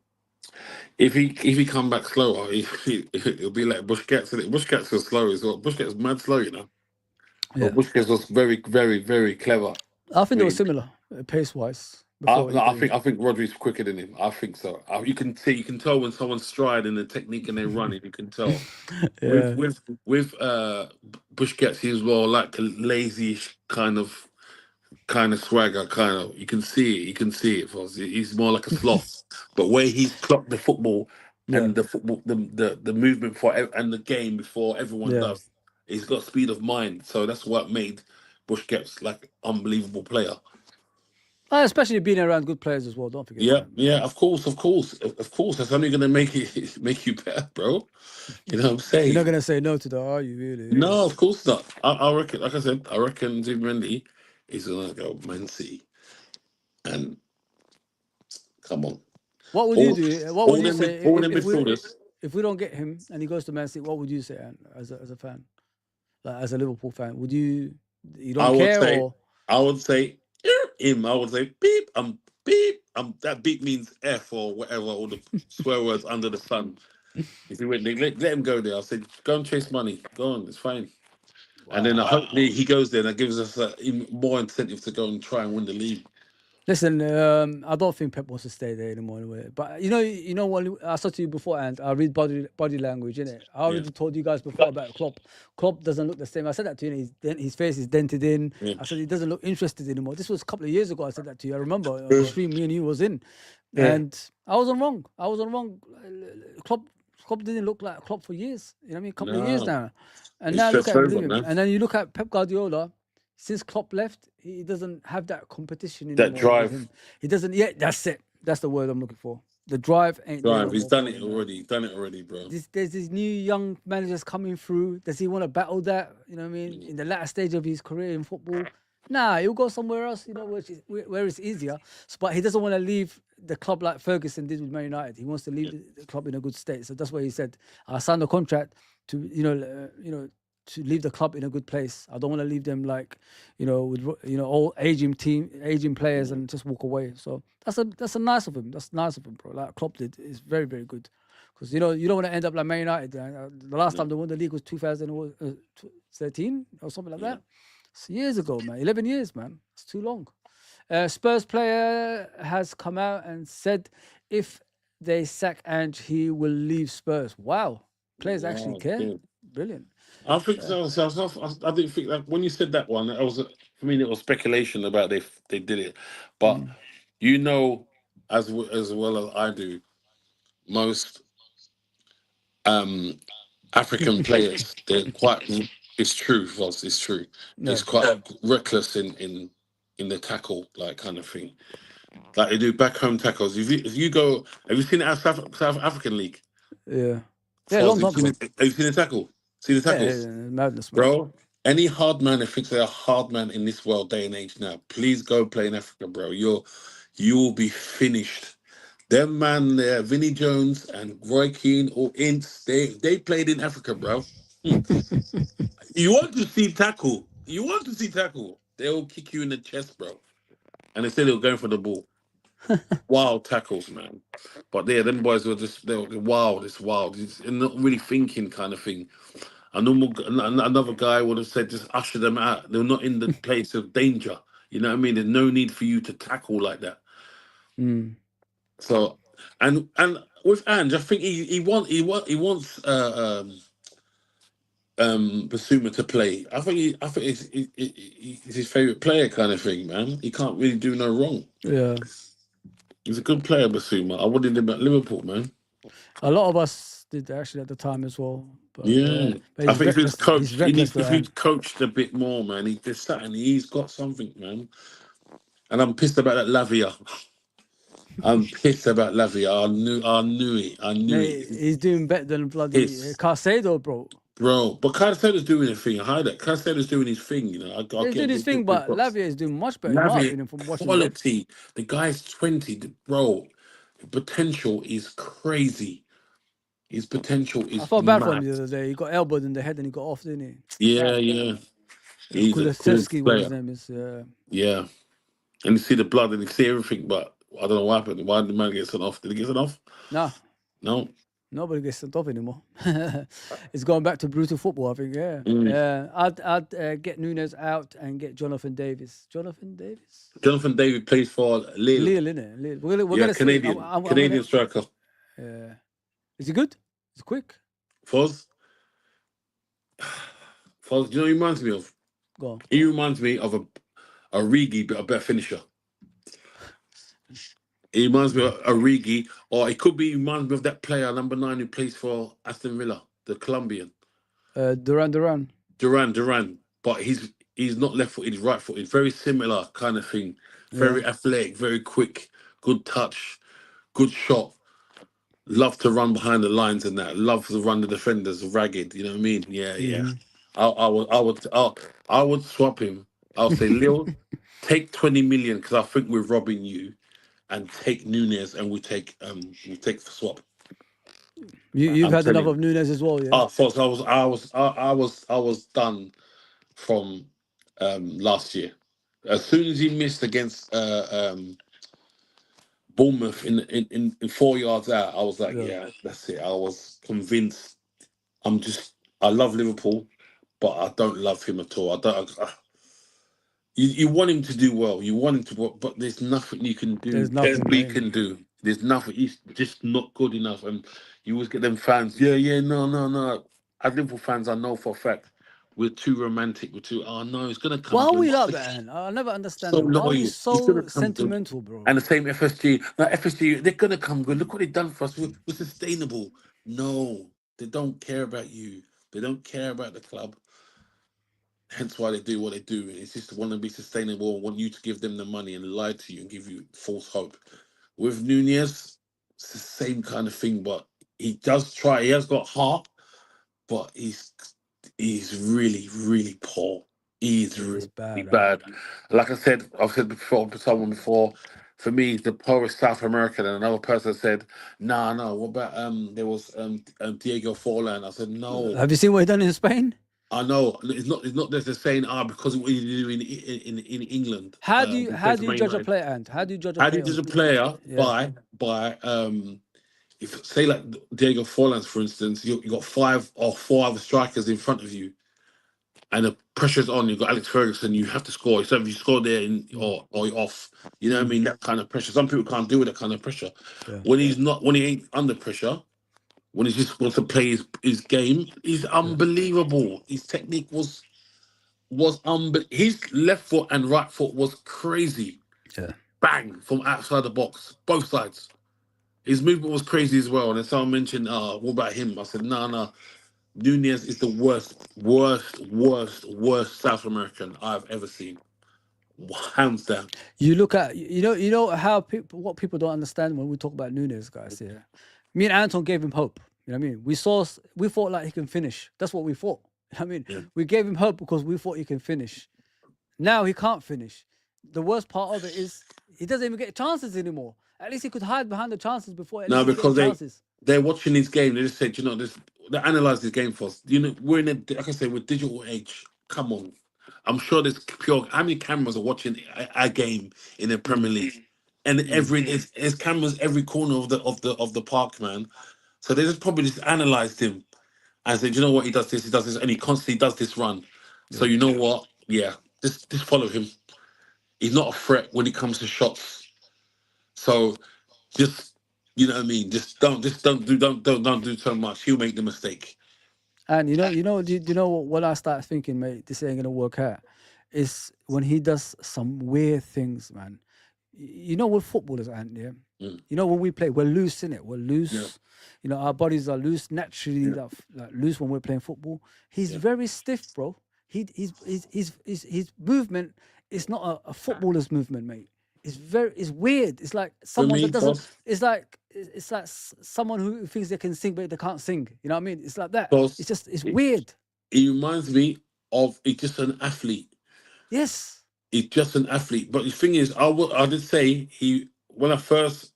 If he come back slower, it'll be like Busquets. And Busquets was slow as well. Busquets was mad slow, you know. Yeah, But Busquets was very, very, very clever. I think they were Really. similar pace-wise I, before he no, I came. think Rodri's quicker than him. I think so. You can tell when someone's striding the technique and they're running. You can tell. Yeah, With Busquets, he's more like a lazy kind of swagger, kind of. You can see it. You can see it. Foz. He's more like a sloth. But where he's clocked the football Yeah, and the football, the movement and the game before everyone yeah. does. He's got speed of mind, so that's what made Busquets like unbelievable player. Especially being around good players as well. Don't forget Yeah, that, man. yeah, of course, of course, of course. That's only gonna make it make you better, bro. You know what I'm You're not saying? gonna say no to that, are you? Really? No, of course not. I reckon, like I said, I reckon Zubimendi is gonna go Man City, and come on, What would you all do? What would all you them say all them midfielders. if we don't get him and he goes to Man City? What would you say, Ant, as a fan, like as a Liverpool fan? Would you I don't would care say, or I would say him. I would say beep. Beep. That beep means F or whatever, all the swear words under the sun. If you went, let him go there. I said, go and chase money. Go on, it's fine. And then wow? hopefully he goes there and that gives us even more incentive to go and try and win the league. Listen, I don't think Pep wants to stay there anymore. Anyway. But you know what I said to you before, and I read body language, innit? I Yeah, already told you guys before about Klopp. Klopp doesn't look the same. I said that to you. His face is dented in. yeah. I said he doesn't look interested anymore. This was a couple of years ago. I said that to you. I remember on the stream me and you was in, and I wasn't wrong. I wasn't wrong. Klopp didn't look like Klopp for years. You know what I mean? A couple of years No, now, and it's now look stressed at him over, leaving. man. And then you look at Pep Guardiola. Since Klopp left, he doesn't have that competition That anymore with drive, him. He doesn't. Yeah, that's it. That's the word I'm looking for. The drive ain't there no He's more done for it him, man. already. He's done it already, bro. There's these new young managers coming through. Does he want to battle that? You know what I mean? In the latter stage of his career in football, nah, he'll go somewhere else. You know, where it's easier. But he doesn't want to leave the club like Ferguson did with Man United. He wants to leave the club in a good state. So that's why he said, "I signed a contract to to leave the club in a good place. I don't want to leave them like, with all aging players and just walk away." So that's a nice of him. That's nice of him, bro. Like Klopp did is very very good, because you don't want to end up like Man United. The last time they won the league was 2013 or something like that. It's years ago, man. 11 years, man. It's too long. Spurs player has come out and said if they sack Ange, he will leave Spurs. Wow, players actually Wow, care. good. Brilliant. I think so. I didn't think that when you said that one, it was for me. It was speculation about they did it, but Mm. you know, as well as I do, most um African players they're quite. It's true, Voss. It's true. It's No. quite reckless in the tackle like kind of thing. Like they do back home tackles. If you go, have you seen it at South African League? Yeah. Yeah, Foz, long time ago. have you seen the tackle? See the Yeah, tackles? madness, man. Bro, any hard man that thinks they're a hard man in this world day and age now, please go play in Africa, bro. You will be finished. Them man there, Vinnie Jones and Roy Keane or Ince, they played in Africa, bro. You want to see tackle? You want to see tackle? They'll kick you in the chest, bro. And they say they were going for the ball. Wild tackles, man. But yeah, them boys were they were wild. It's wild. It's not really thinking kind of thing. Another guy would have said just usher them out. They're not in the place of danger. You know what I mean? There's no need for you to tackle like that. Mm. So and with Ange, I think he wants Basuma to play. I think he's his favorite player kind of thing, man. He can't really do no wrong. Yeah. He's a good player, Basuma. I wanted him at Liverpool, man. A lot of us did actually at the time as well. But Yeah, but I he's think if he's reckless. He's coached, he reckless needs for if he's Ant. coached a bit more, man. He just sat and he's got something, man. And I'm pissed about that Lavia. I'm pissed about Lavia. I knew Mate, it. he's doing better than bloody Piss, Caicedo, bro. bro. But Caicedo's doing his thing. I hide it. Caicedo's doing his thing. You know, I'll Yeah, he's doing get his give thing, big but props. Lavia is doing much better, in my Lavia opinion, from watching him. quality. The guy's 20, bro. Potential is crazy. His potential I is felt bad for him mad. the other day. He got elbowed in the head and he got off, didn't he? Yeah, yeah. He's a good Kulusevski, what his player. name is. Yeah. And you see the blood and you see everything, but I don't know what happened. Why did the man get sent off? Did he get sent off? Nah, No. nobody gets sent off anymore. It's going back to brutal football, I think. Yeah, Mm. I'd get Nunes out and get Jonathan Davis. Jonathan Davis, Jonathan David plays for Lille. Lille, innit? Lille. We're Yeah, gonna see. Canadian. I'm gonna. Canadian striker. Is he good? Is he quick? Foz. Foz, do you know what he reminds me of? Go on. He reminds me of a Rigi, but a better finisher. He reminds me of a Rigi Or it could be reminds me of that player, number 9, who plays for Aston Villa, the Colombian. Duran. Duran. But he's not left footed, he's right footed. Very similar kind of thing. Yeah. Very athletic, very quick, good touch, good shot. Love to run behind the lines and that. Love to run the defenders ragged. You know what I mean? Yeah, yeah. Hmm. I would swap him. I'll say, Lil, take 20 million because I think we're robbing you, and take Nunez and we take the swap. You've I'm had enough telling you. of Nunes as well, yeah. Oh, so I was done from last year. As soon as he missed against Bournemouth in 4 yards out, I was like, Yeah. yeah, that's it. I was convinced. I love Liverpool, but I don't love him at all. You want him to do well. You want him to work, but there's nothing you can do. There's nothing, We mate. can do. There's nothing. He's just not good enough. And you always get them fans. Yeah, yeah, no, no, no. As Liverpool fans, I know for a fact we're too romantic. We're too. Oh no, it's gonna Why come are we good. like that, man? I never understand So that. Why are we loyal. It's gonna so come good. sentimental, bro? And the same FSG. Now FSG, they're gonna come good. Look what they've done for us. We're sustainable. No, they don't care about you. They don't care about the club. Hence why they do what they do. It's just want to be sustainable and want you to give them the money and lie to you and give you false hope. With Nunez, it's the same kind of thing, but he does try. He has got heart, but he's really, really poor. He's Yeah, it's really bad, man. bad. Like I said, I've said before to someone before, for me, the poorest South American. And another person said, "Nah, no. What about there was Diego Forlan?" I said, "No, Have you seen what he done in Spain? I know it's not that they're saying because of what you do in England. How Play do for you Man judge a United. player, and how do you judge a How do you player? judge a player Yeah. by if say like Diego Forlans, for instance, you got 5 or 4 other strikers in front of you, and the pressure's on. You've got Alex Ferguson. You have to score. So if you score there Mm. or you're off, you know what I Mm. mean. That kind of pressure. Some people can't deal with that kind of pressure. Yeah. When he ain't under pressure, when he just wants to play his game, he's Yeah. unbelievable. His technique was his left foot and right foot was crazy. Yeah. Bang from outside the box, both sides. His movement was crazy as well. And then someone mentioned, what about him? I said, no, no. Nunez is the worst South American I've ever seen. Hands down. You look at you know how people what people don't understand when we talk about Nunes, guys. Yeah, me and Anton gave him hope. You know what I mean? We thought like he can finish. That's what we thought. I mean, Yeah. we gave him hope because we thought he can finish. Now he can't finish. The worst part of it is he doesn't even get chances anymore. At least he could hide behind the chances before. At least No, he's getting because chances. they're watching his game. They just said, they analyze his game for us. We're in a, like I said, with digital age. Come on, I'm sure there's pure. How many cameras are watching a game in the Premier Mm, League? And mm, there's cameras every corner of the park, man. So they just probably just analyzed him and said, you know what, he does this, and he constantly does this run. So yeah. you know what? Yeah, just follow him. He's not a threat when it comes to shots. So just you know what I mean. Just don't do so much. He'll make the mistake. And do you know what? When I start thinking, mate, this ain't gonna work out, is when he does some weird things, man. You know, we're footballers, and yeah, Mm, you know when we play, we're loose in it. We're yeah, loose. You know, our bodies are loose naturally, yeah, like loose when we're playing football. He's yeah. very stiff, bro. His movement is not a footballer's movement, mate. It's weird. It's like For someone that me, doesn't. boss, It's like someone who thinks they can sing but they can't sing. You know what I mean? It's like that. boss, It's he, weird. he reminds me of he's just an athlete. Yes. He's just an athlete. But the thing is, I did say he when I first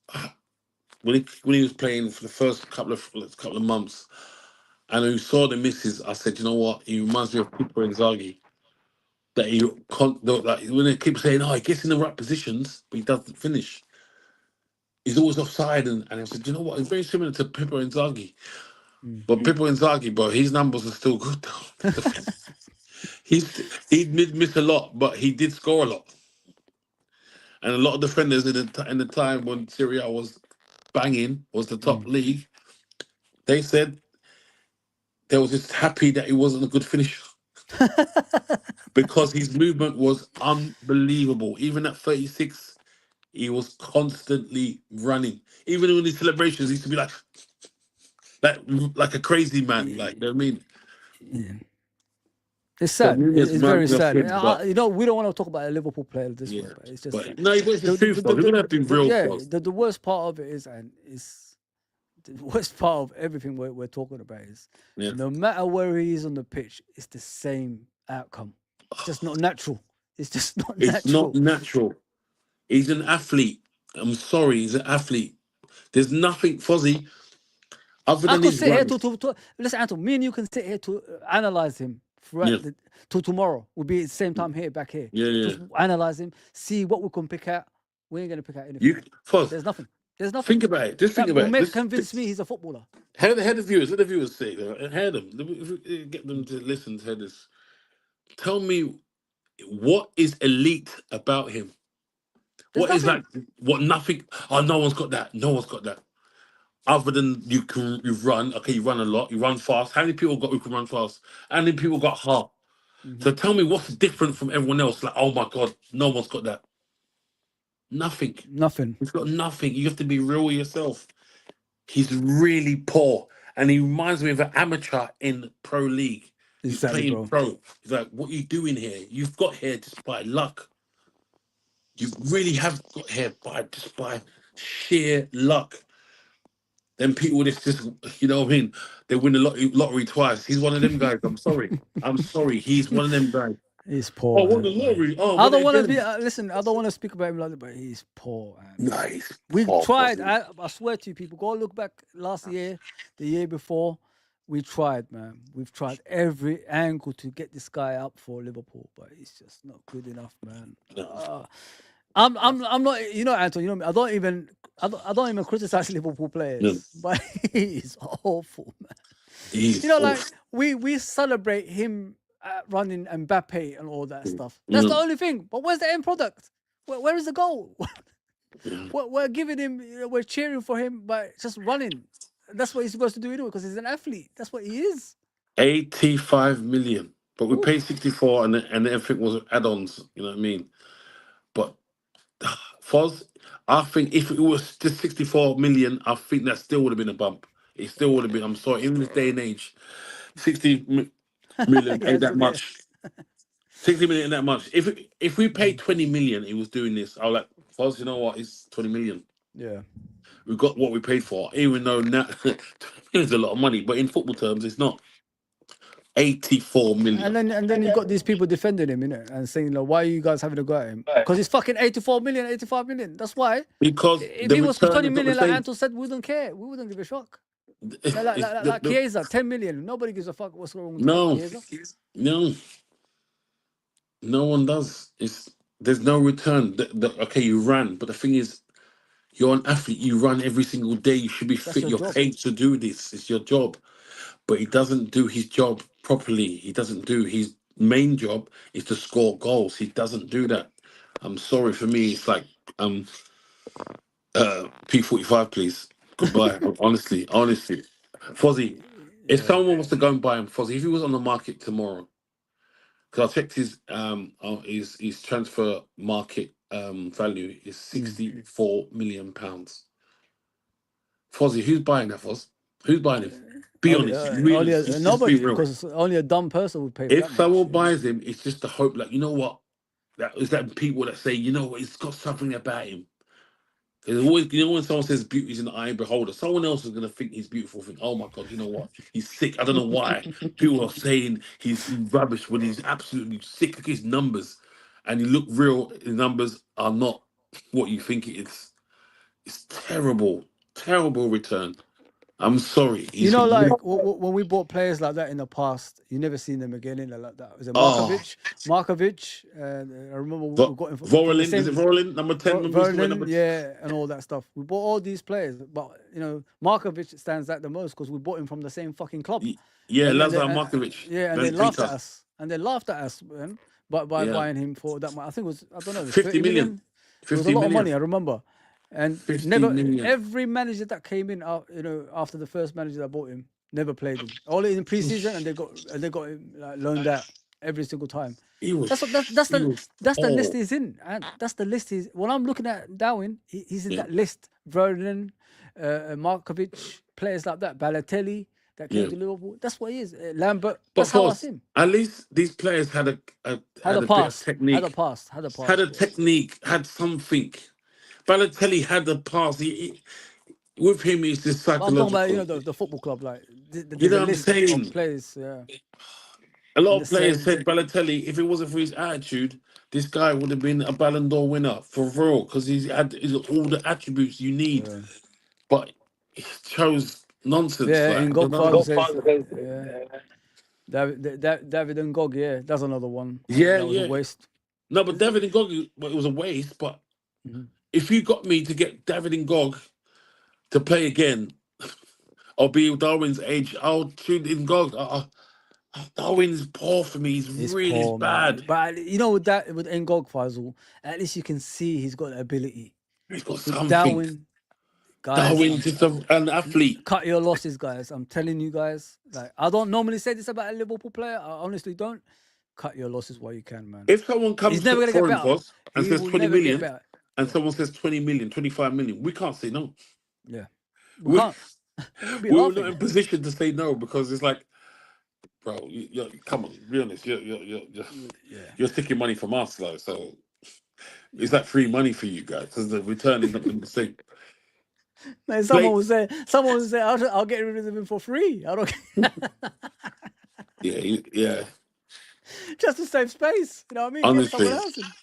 when he was playing for the first couple of months, and I saw the misses. I said, you know what? He reminds me of Pippo Inzaghi. That that when they keep saying, oh, he gets in the right positions, but he doesn't finish. He's always offside, and I said, you know what? It's very similar to Pippo Inzaghi. Mm. But Pippo Inzaghi, but his numbers are still good though. He did miss a lot, but he did score a lot. And a lot of defenders in the time when Syria was banging, was the top Mm. league, they said they were just happy that he wasn't a good finisher because his movement was unbelievable. Even at 36, He was constantly running. Even in his celebrations, he used to be like a crazy man. Like, you know what I mean? Yeah. It's So sad. maybe it's It's very mounting off sad. him, but You know, we don't want to talk about a Liverpool player this way, yeah. but it's just But no, but it's the the the, truth the, though. We're the, gonna have to be the real yeah, for us. the worst part of it is, and it's the worst part of everything we're talking about is Yeah. no matter where he is on the pitch, it's the same outcome. It's just not natural. It's just not It's not natural. natural. He's an athlete. I'm sorry, he's an athlete. There's nothing fuzzy other I than could his sit here runs. to listen, Anton. Me and you can sit here to analyze him Yeah, throughout till tomorrow. We'll be at the same time here, back here. yeah, yeah. Just analyze him, see what we can pick out. We ain't gonna pick out anything. You Fuzz, There's nothing. There's nothing think about it. Just think that about will it. make convince me he's a footballer. Hear the viewers. Let the viewers say that. Hear them. Get them to listen to this. Tell me what is elite about him. There's What is like nothing. what nothing? Oh, no one's got that. No one's got that. Other than you run. Okay, you run a lot. You run fast. How many people got who can run fast? How many people got heart? Mhm. So tell me what's different from everyone else. Like, oh my god, no one's got that. Nothing. Nothing. He's got nothing. You have to be real with yourself. He's really poor, and he reminds me of an amateur in pro league. He's Exactly, playing bro. pro. He's like, "What are you doing here? You've got here just by luck. You really have got here just by sheer luck." Then people just you know what I mean? They win the lottery twice. He's one of them guys. I'm sorry. I'm sorry. He's one of them guys. He's Oh, poor. won the Man. lottery. Oh, I won don't it want to be. again. Listen, I don't want to speak about him like that, but he's poor. Man. Nice. We Poor tried. Fuzzy. I swear to you, people, go look back last year, the year before. We tried, man. We've tried every angle to get this guy up for Liverpool, but he's just not good enough, man. No. I'm not. You know, Anton. You know me. I don't even criticize Liverpool No. players, but he's awful, man. He's You know, like awful. we celebrate him running Mbappe and all that stuff. That's the No. only thing. But where's the end product? Where is the goal? No. We're giving him, we're cheering for him, but just running. That's what he's supposed to do anyway, because he's an athlete. That's what he is. 85 million, but we paid Oof. 64, and everything was add-ons. You know what I mean? But Foz, I think if it was just 64 million, I think that still would have been a bump. It still would have been. I'm sorry, in this day and age, 60 million Yeah, ain't it's that okay. much. 60 million ain't that much. If we paid 20 million, he was doing this. I was like, Foz, you know what? It's 20 million. Yeah. We got what we paid for, even though now 20 million is a lot of money, but in football terms, it's not. 84 million. And then you've got these people defending him, and saying, like, why are you guys having a go at him? Because he's fucking 84 million, 85 million. That's why. Because If the he was return 20 is not the million, like same. Anton said, we wouldn't care. We wouldn't give a fuck. It's Like Chiesa, 10 million. Nobody gives a fuck what's wrong with no, Chiesa. no, no one does. There's no return. Okay, you ran, but the thing is, you're an athlete. You run every single day. You should be That's fit. your You're job. paid to do this. It's your job. But he doesn't do his job properly. He doesn't do his main job is to score goals. He doesn't do that. I'm sorry, for me, it's like P45, please. Goodbye. Honestly. Fozzie, if Yeah. someone was to go and buy him, Fozzie, if he was on the market tomorrow, because I checked his transfer market value is Mm. 64 million pounds. Fozzie, who's buying that, Foz? Who's buying him? Be honest, really, just be Nobody, real. because only a dumb person would pay for If that much. someone buys him, it's just the hope, like, you know what? That is that people that say, you know what, he's got something about him. There's always, you know, when someone says beauty's in the eye of the beholder, someone else is gonna think he's beautiful. Think, oh my god, you know what? He's sick. I don't know why. People are saying he's rubbish when he's absolutely sick. Look at his numbers, and you look real. His numbers are not what you think it is. It's terrible, terrible return. I'm sorry. You He's know, really, like when we bought players like that in the past, you never seen them again in like that. Was it oh, Markovic? I remember we got him from the Vorlin. Is it same Vorlin? Number 10. Remember, we used to wear Vernon, number. yeah, and all that stuff. We bought all these players, but Markovic stands out the most because we bought him from the same fucking club. Yeah, And Lazar Markovic. yeah, and they They laughed beat at us. us, man, but by Yeah, buying him for that much. I think it was, I don't know, it was 50 30 million. million. It was a 50 lot of million. money, I remember. And 50 never million. every manager that came in, after the first manager that bought him, never played him. Only in preseason, and they got him like, loaned out. every single time. He was. That's he was the list oh, he's in, and that's the list he's. When I'm looking at Darwin, he's in yeah, that list. Vernon, Markovic, players like that, Balotelli that came yeah. to Liverpool. That's what he is. Lambert. But That's how I boss, see him. at least these players had Had a had a bit of pass. Had a technique, pass. Had a had pass. a Yeah. technique, had something. Balotelli had the pass. With him, it's just But I'm talking about psychological. the football club. Like You there's know a what I'm list of saying? players. Yeah, A in lot the of players same. said Balotelli, if it wasn't for his attitude, this guy would have been a Ballon d'Or winner for real because he's all the attributes you need. Yeah. But he chose nonsense. Yeah, Like, and I don't Godfather know. says, yeah, David and Gog, yeah, that's another one. Yeah, That was a yeah. waste. No, but David and Gog, well, it was a waste. But Mhm. if you got me to get David and Gog to play again, or be Darwin's age, I'll tune in Gog. Darwin's poor for me. He's He's really poor, man. bad. But you know, with Ngog Faisal, at least you can see he's got the ability. He's got With something. Darwin, guys, Darwin's just an athlete. cut your losses, guys. I'm telling you guys. Like, I don't normally say this about a Liverpool player. I honestly don't. Cut your losses while you can, man. If someone He's comes never gonna get for him, better. boss, and He says will 20 never get million, better. and Yeah, someone says 20 million, 25 million, we can't say no. yeah. We We, can't. We'll be we're not laughing. in position to say no because it's like, bro, come on, be honest. Yeah. You're taking money from us, though. So it's like free money for you guys because the return is not going to be the same. Man, Play, someone will say, I'll get rid of him for free. I don't yeah. just to save space. You know what I mean? Get someone Honestly, else in.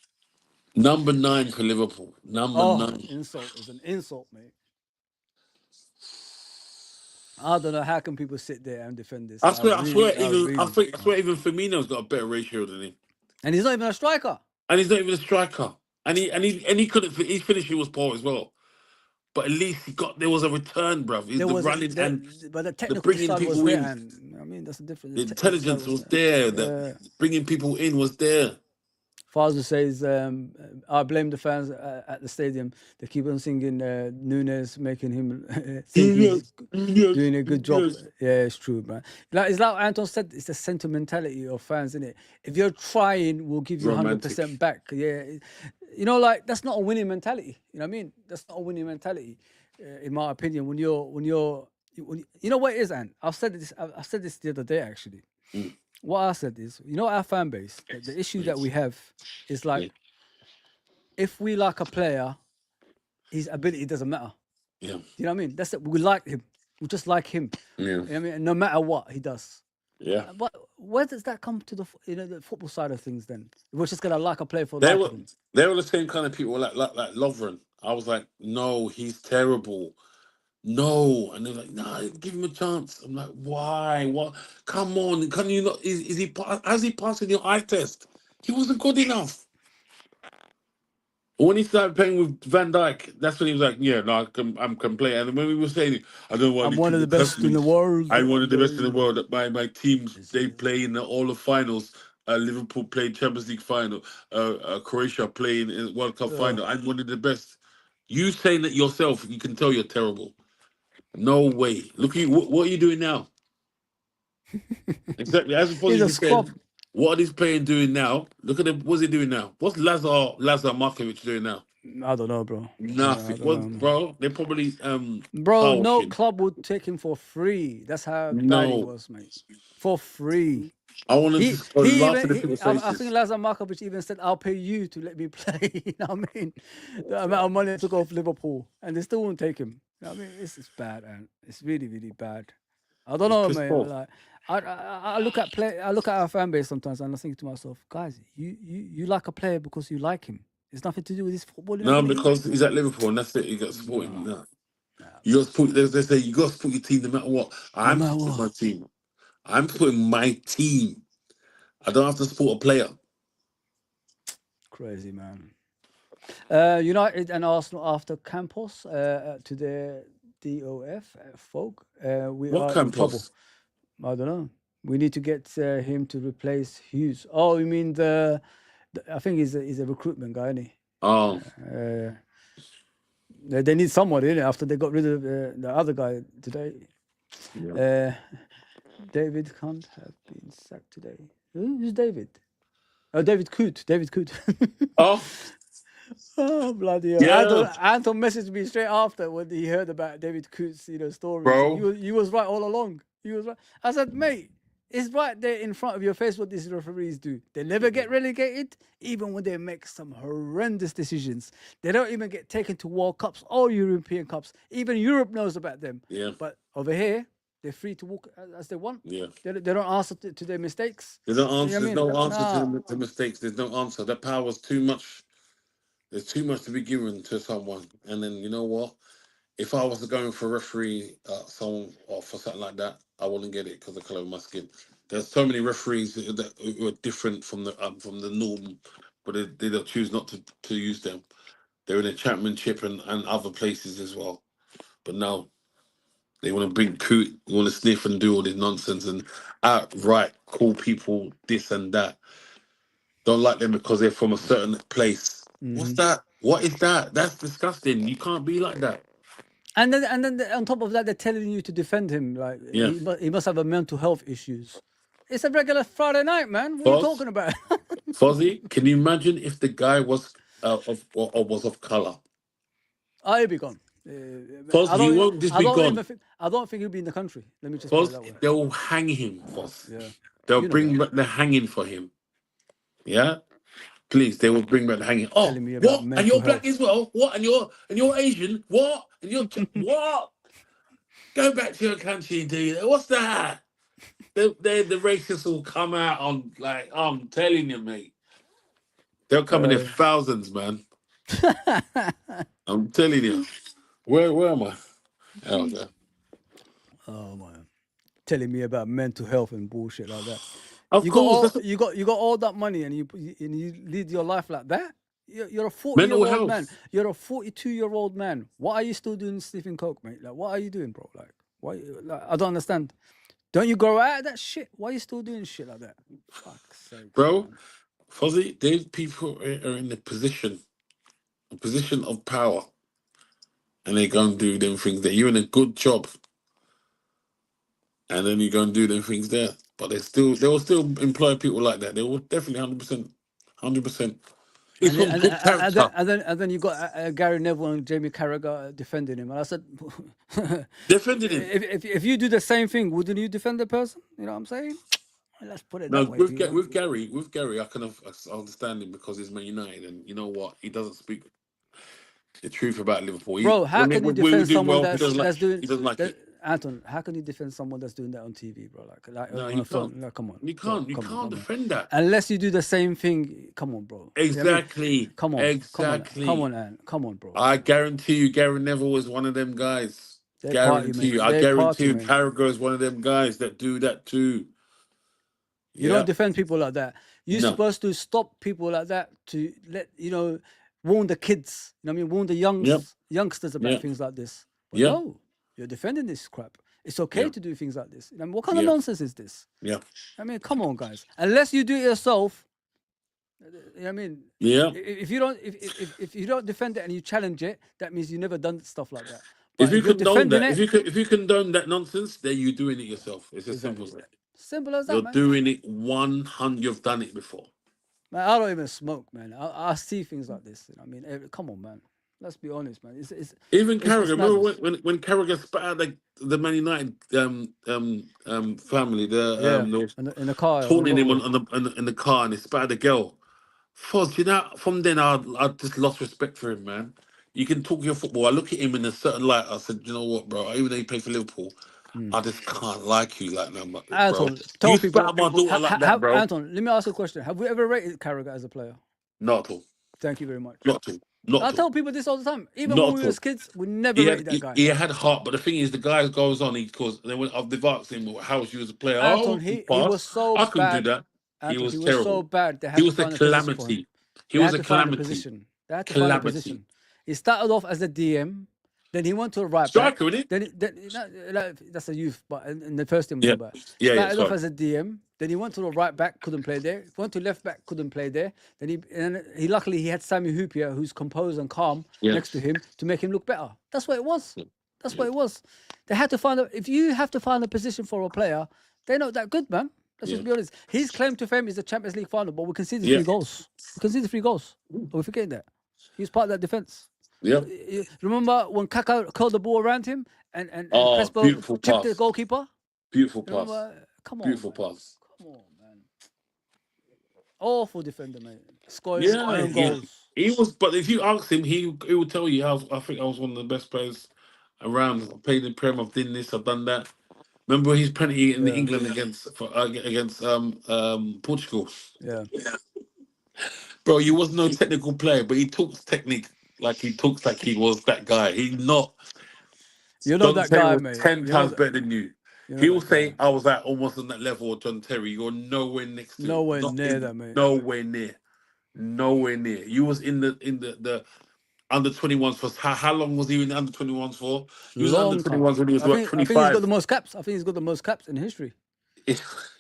number 9 for Liverpool. Number Oh, 9. insult is an insult, mate. I don't know how can people sit there and defend this. I swear, I really I swear, even Firmino's got a better ratio than him. and he's not even a striker. And he's not even a striker. And he couldn't. His finishing was poor as well. But at least there was a return, bruv. There The was running and but the the technical bringing side was people there, in, and I mean that's the difference. the The technical side intelligence was was there. there. The bringing people in was there. Fazel says, I blame the fans at the stadium. They keep on singing Nunes, making him think he's doing a good job. Yes. Yeah, it's true, man. It's like Anton said, it's the sentimentality of fans, isn't it? If you're trying, we'll give you Romantic. 100% back. Yeah. You know, like, that's not a winning mentality. You know what I mean? That's not a winning mentality, in my opinion. When you know what it is, Ant? I said this the other day, actually. Mm. What I said is, you know, our fan base, the issue that we have is like, if we like a player, his ability doesn't matter. Yeah. You know what I mean? That's it. We like him. We just like him. Yeah. You know what I mean? And no matter what he does. Yeah. But where does that come to the football side of things then? We're just gonna like a player for They liking him. they were the same kind of people like Lovren. I was like, no, he's terrible. No, and they're like, nah, give him a chance. I'm like, why? What? Come on, can you not? Is he? Has he passing your eye test? He wasn't good enough. When he started playing with Van Dijk, that's when he was like, yeah, no, I'm complaining. And when we were saying, I don't want I'm any one of the people best cussing in the me. world. I'm one of the best in the world. My teams, Is they it? play in all the finals. Liverpool played Champions League final. Croatia playing in World Cup final. I'm one of the best. You saying that yourself, you can tell you're terrible. No way. Look at you. What are you doing now? Exactly. As He's opposed a to saying, scrub. what are these players doing now? Look at them. What's he doing now? What's Lazar Markovic doing now? I don't know, bro. Yeah, I Nothing. don't What, know, man. bro? They're probably Bro, car no washing. club would take him for free. That's how bad he No. was, mate. For free. I want to He just go he laugh even at the people's I think faces. Lazar Markovic even said, "I'll pay you to let me play." You know what I mean? The amount of money they took off Liverpool, and they still won't take him. You know what I mean? It's bad, and it's really really bad. I don't It's know, pissed mate. off. Like I look at I look at our fan base sometimes, and I think to myself, guys, you like a player because you like him. It's nothing to do with his footballing No, ability. because he's at Liverpool and that's it. You got to support him. No, No. You got to support. They say you got to support your team no matter what. no I'm matter supporting my what. team. I'm supporting my team. I don't have to support a player. Crazy, man. United and Arsenal after Campos to the DOF folk. We What are in trouble. Campos? I don't know. We need to get him to replace Hughes. Oh, you mean I think he's a recruitment guy, isn't he? Oh, They need someone, innit? After they got rid of the other guy today. yeah. David can't have been sacked today. Who's David? Oh, David Coote. David Coote. Oh, Oh, bloody hell. yeah, Anton messaged me straight after when he heard about David Coote's, story. He said, bro. you was right all along. He was right. I said, mate, it's right there in front of your face what these referees do. They never get relegated, even when they make some horrendous decisions. They don't even get taken to World Cups or European Cups. Even Europe knows about them. Yeah, But over here, they're free to walk as they want. yeah. They don't answer to their mistakes. There's no You answer. know There's what I mean? no answer Nah. to mistakes. There's no answer. That power's too much. There's too much to be given to someone. And then you know what? If I was going for a referee, someone or for something like that, I wouldn't get it because of the colour of my skin. There's so many referees who are different from the norm, but they don't choose not to use them. They're in the championship and other places as well. But no, they want to bring coot, want to sniff and do all this nonsense and outright call people this and that. Don't like them because they're from a certain place. What's that? What is that? That's disgusting. You can't be like that. And then on top of that, they're telling you to defend him. Like Yeah. he must have a mental health issues. It's a regular Friday night, man. What are you Boss? talking about? Fozzie, can you imagine if the guy was was of color? I'll be gone. Foz, he won't just be gone. I don't think he'll be in the country. Let me just put it that way. Foz, they'll hang him, Foz. Yeah. They'll You know bring that. back the hanging for him. Yeah? Please, they will bring back the hanging. Oh, Telling me about what? And mental you're black health. as well? What? And you're Asian? What? And you're what? Go back to your country and do that. What's that? The racists will come out on like I'm telling you, mate. They'll come in their thousands, man. I'm telling you. Where am I? Oh, okay. Oh man, telling me about mental health and bullshit like that. Of course, you got all that money and you lead your life like that. You're a 40-year-old mental man. health. You're a 42-year-old man. Why are you still doing sniffing coke, mate? Like, what are you doing, bro? Like, why? Like, I don't understand. Don't you grow out of that shit? Why are you still doing shit like that? Fuck's sake, Bro, man. Fozzie, these people are in a position of power, and they go and do them things there. You're in a good job, and then you go and do them things there. But they will still employ people like that. They will definitely 100%. It's from good character. And then you got Gary Neville and Jamie Carragher defending him, and I said, Defended him. if you do the same thing, wouldn't you defend the person? You know what I'm saying? Let's put it No, that way. with Gary, I can understand him because he's Man United, and you know what? He doesn't speak the truth about Liverpool. Bro, how can you defend someone he doesn't like it. Anton, how can you defend someone that's doing that on TV, bro? Like No, on you a phone? can't. Like, come on. You Bro, can't. You come on, can't come on. defend that. Unless you do the same thing. Come on, bro. You know what I mean? Exactly. Come on. Exactly. Come on, Ant. Come on, bro. I guarantee you, Gary Neville is one of them guys. They're party, Guarantee mate. you. I They're guarantee party, you, mate. Carragher is one of them guys that do that too. You don't defend people like that. You're No. supposed to stop people like that to let warn the kids. You know what I mean? Warn the youngsters about things like this. But no, you're defending this crap. It's okay to do things like this. I mean, what kind of nonsense is this? Yeah. I mean, come on, guys. Unless you do it yourself, you know what I mean? Yeah. If you don't defend it and you challenge it, that means you've never done stuff like that. If But you you're condone that, defending if you condone that nonsense, then you're doing it yourself. It's as simple as that. simple as that, You're man. doing it 100. You've done it before. Man, I don't even smoke, man. I see things like this. You know what I mean? Come on, man. Let's be honest, man. Even Carragher. it's Remember madness. when Carragher spat out the Man United family, in the car, taunting him in the car, and he spat out the girl. Foz, you know, from then I just lost respect for him, man. You can talk your football. I look at him in a certain light. I said, you know what, bro? Even though you play for Liverpool, I just can't like you like that, bro. Anton, tell You people. spat out my daughter like that, bro. Anton, let me ask you a question. Have we ever rated Carragher as a player? Not at all. Thank you very much. Not at all. Not I at all. tell people this all the time. Even Not when we at all. was kids, we never rated that guy. He had heart, but the thing is, the guy goes on. They've asked him how was you as a player. Anton, he was so I couldn't bad. do that. Anton, He was terrible. so bad. They had He to was a find position for him. calamity. He They was had a to find calamity. position. They had to find a position. He started off as a DM, then he went to a right Striker, back. innit? That's a youth, but in the first team, Yeah. started off as a DM. Then he went to the right back, couldn't play there. Went to left back, couldn't play there. Then he luckily he had Sammy Hupia, who's composed and calm next to him to make him look better. That's what it was. That's what it was. They had to find if you have to find a position for a player, they're not that good, man. Let's just be honest. His claim to fame is the Champions League final, but we conceded Yeah. 3 goals. We conceded 3 goals. Are we forgetting that? He's part of that defense. Yeah. Remember when Kaka curled the ball around him and Oh, Crespo beautiful chipped the pass. goalkeeper? Beautiful pass. Remember? Come on, Beautiful man. pass. Come on, man. Awful defender, mate. Scoring Yeah, own goals. he was. But if you ask him, he would tell you how I think I was one of the best players around. I played in Prem. I've done this. I've done that. Remember his penalty in England against Portugal. Yeah. Bro, he was no technical player, but he talks technique like he talks like he was that guy. He's not. You're not John that Terry guy, was mate. 10 You're times not, better than you. you're He not will that say, guy. I was at almost on that level of John Terry. You're nowhere next to Nowhere Not near in- that, mate. Nowhere near. Nowhere near. You was in the under 21s for how long was he in the under 21s for? He was under Long time. 21s when he was about I think he's got the 25. most caps. I think he's got the most caps in history. He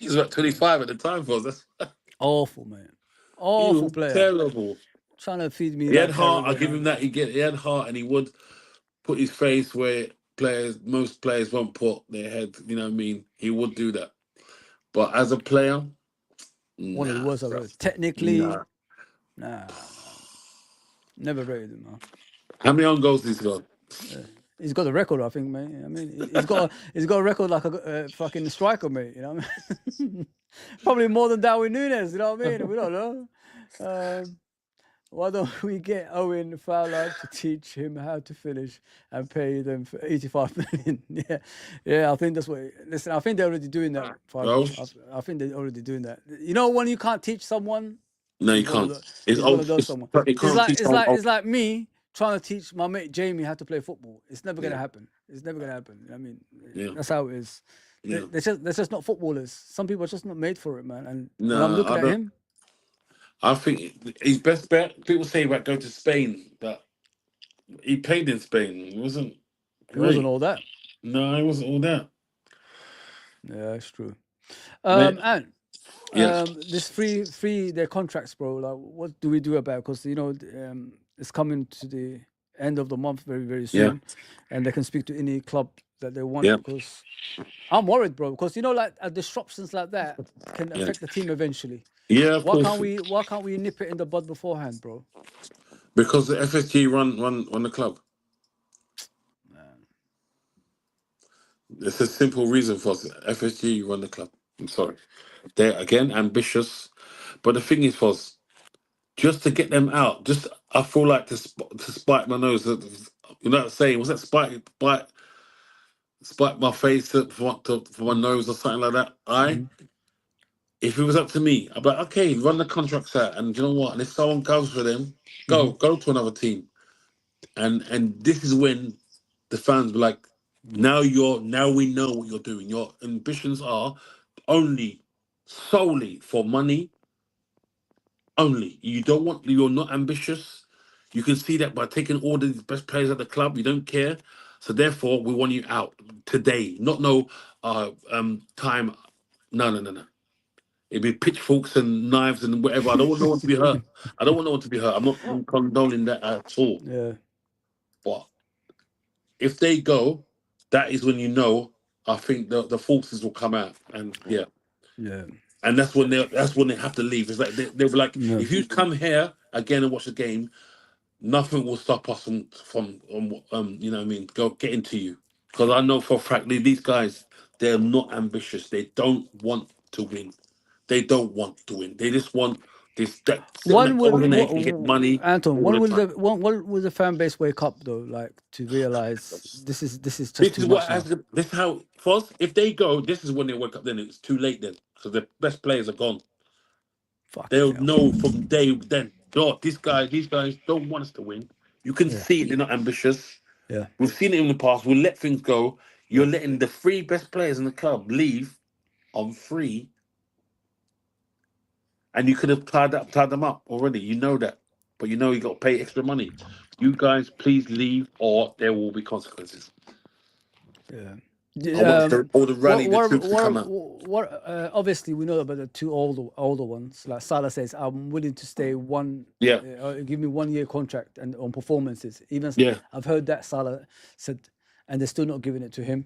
was about 25 at the time for us. Awful, man. He Awful was player. terrible. Trying to feed me He that had heart. Kerry I give him that. He had heart, and he would put his face where most players won't put their head. You know what I mean? He would do that. But as a player, One of the worst I've bro. ever. Technically, Nah. nah. Never rated him, man. How many own goals did he got? He's got a record, I think, mate. I mean, he's got a record like a fucking striker, mate. You know what I mean? Probably more than Darwin Núñez. You know what I mean? We don't know. Why don't we get Owen Fowler to teach him how to finish and pay them for 85 million? Yeah. I think that's what. Listen, I think they're already doing that. Bro. I think they're already doing that. You know, when you can't teach someone, No, you he's one of can't. the- he's one of those someone. You can't teach someone It's like me trying to teach my mate Jamie how to play football. It's never gonna happen. It's never gonna happen. I mean, that's how it is. Yeah. They're just not footballers. Some people are just not made for it, man. And when No, I'm looking I at don't- him, I think his best bet. People say about going to Spain, but he played in Spain. It wasn't. it wasn't all that. No, it wasn't all that. Yeah, it's true. Mate, And yes. this free their contracts, bro. Like, what do we do about? Because it's coming to the end of the month very very soon, and they can speak to any club that they want. Yeah. Because I'm worried, bro. Because like disruptions like that can affect the team eventually. Yeah, of Why course. can't we nip it in the bud beforehand, bro? Because the FSG run the club. It's a simple reason for us. FSG run the club. I'm sorry. They're again ambitious, but the thing is, for us, just to get them out, I feel like to spite my nose. You know what I'm saying? Was that spite my face for my nose or something like that? If it was up to me, I'd be like, okay, run the contracts out, and you know what? And if someone goes for them, go to another team, and this is when the fans be like, now we know what you're doing. Your ambitions are solely for money. Only you're not ambitious. You can see that by taking all the best players at the club, you don't care. So therefore, we want you out today. Not time. No. It'd be pitchforks and knives and whatever. I don't want no one to be hurt. I don't want no one to be hurt. I'm not condoning that at all. Yeah. But if they go, that is when I think the forces will come out. And Yeah. and that's when they have to leave. It's like they'll be like, if you come here again and watch the game, nothing will stop us from you know what I mean, getting to you. Because I know for a fact these guys, they're not ambitious. They don't want to win. They don't want to win. They just want this. When will get money. Anton? all When the will time. the fan base wake up though? Like to realize this is just This too is much now. this is how first if they go, this is when they wake up. Then it's too late. Then because the best players are gone. They'll know from day then. These guys don't want us to win. You can see it. They're not ambitious. Yeah. We've seen it in the past. We'll let things go. You're letting the 3 best players in the club leave on free. And you could have tied them up already. You know that. But you know you got to pay extra money. You guys, please leave or there will be consequences. Yeah. I want all the rally the troops to come out. Obviously, we know about the 2 older ones. Like Salah says, I'm willing to stay give me 1 year contract and on performances. Even I've heard that Salah said, and they're still not giving it to him.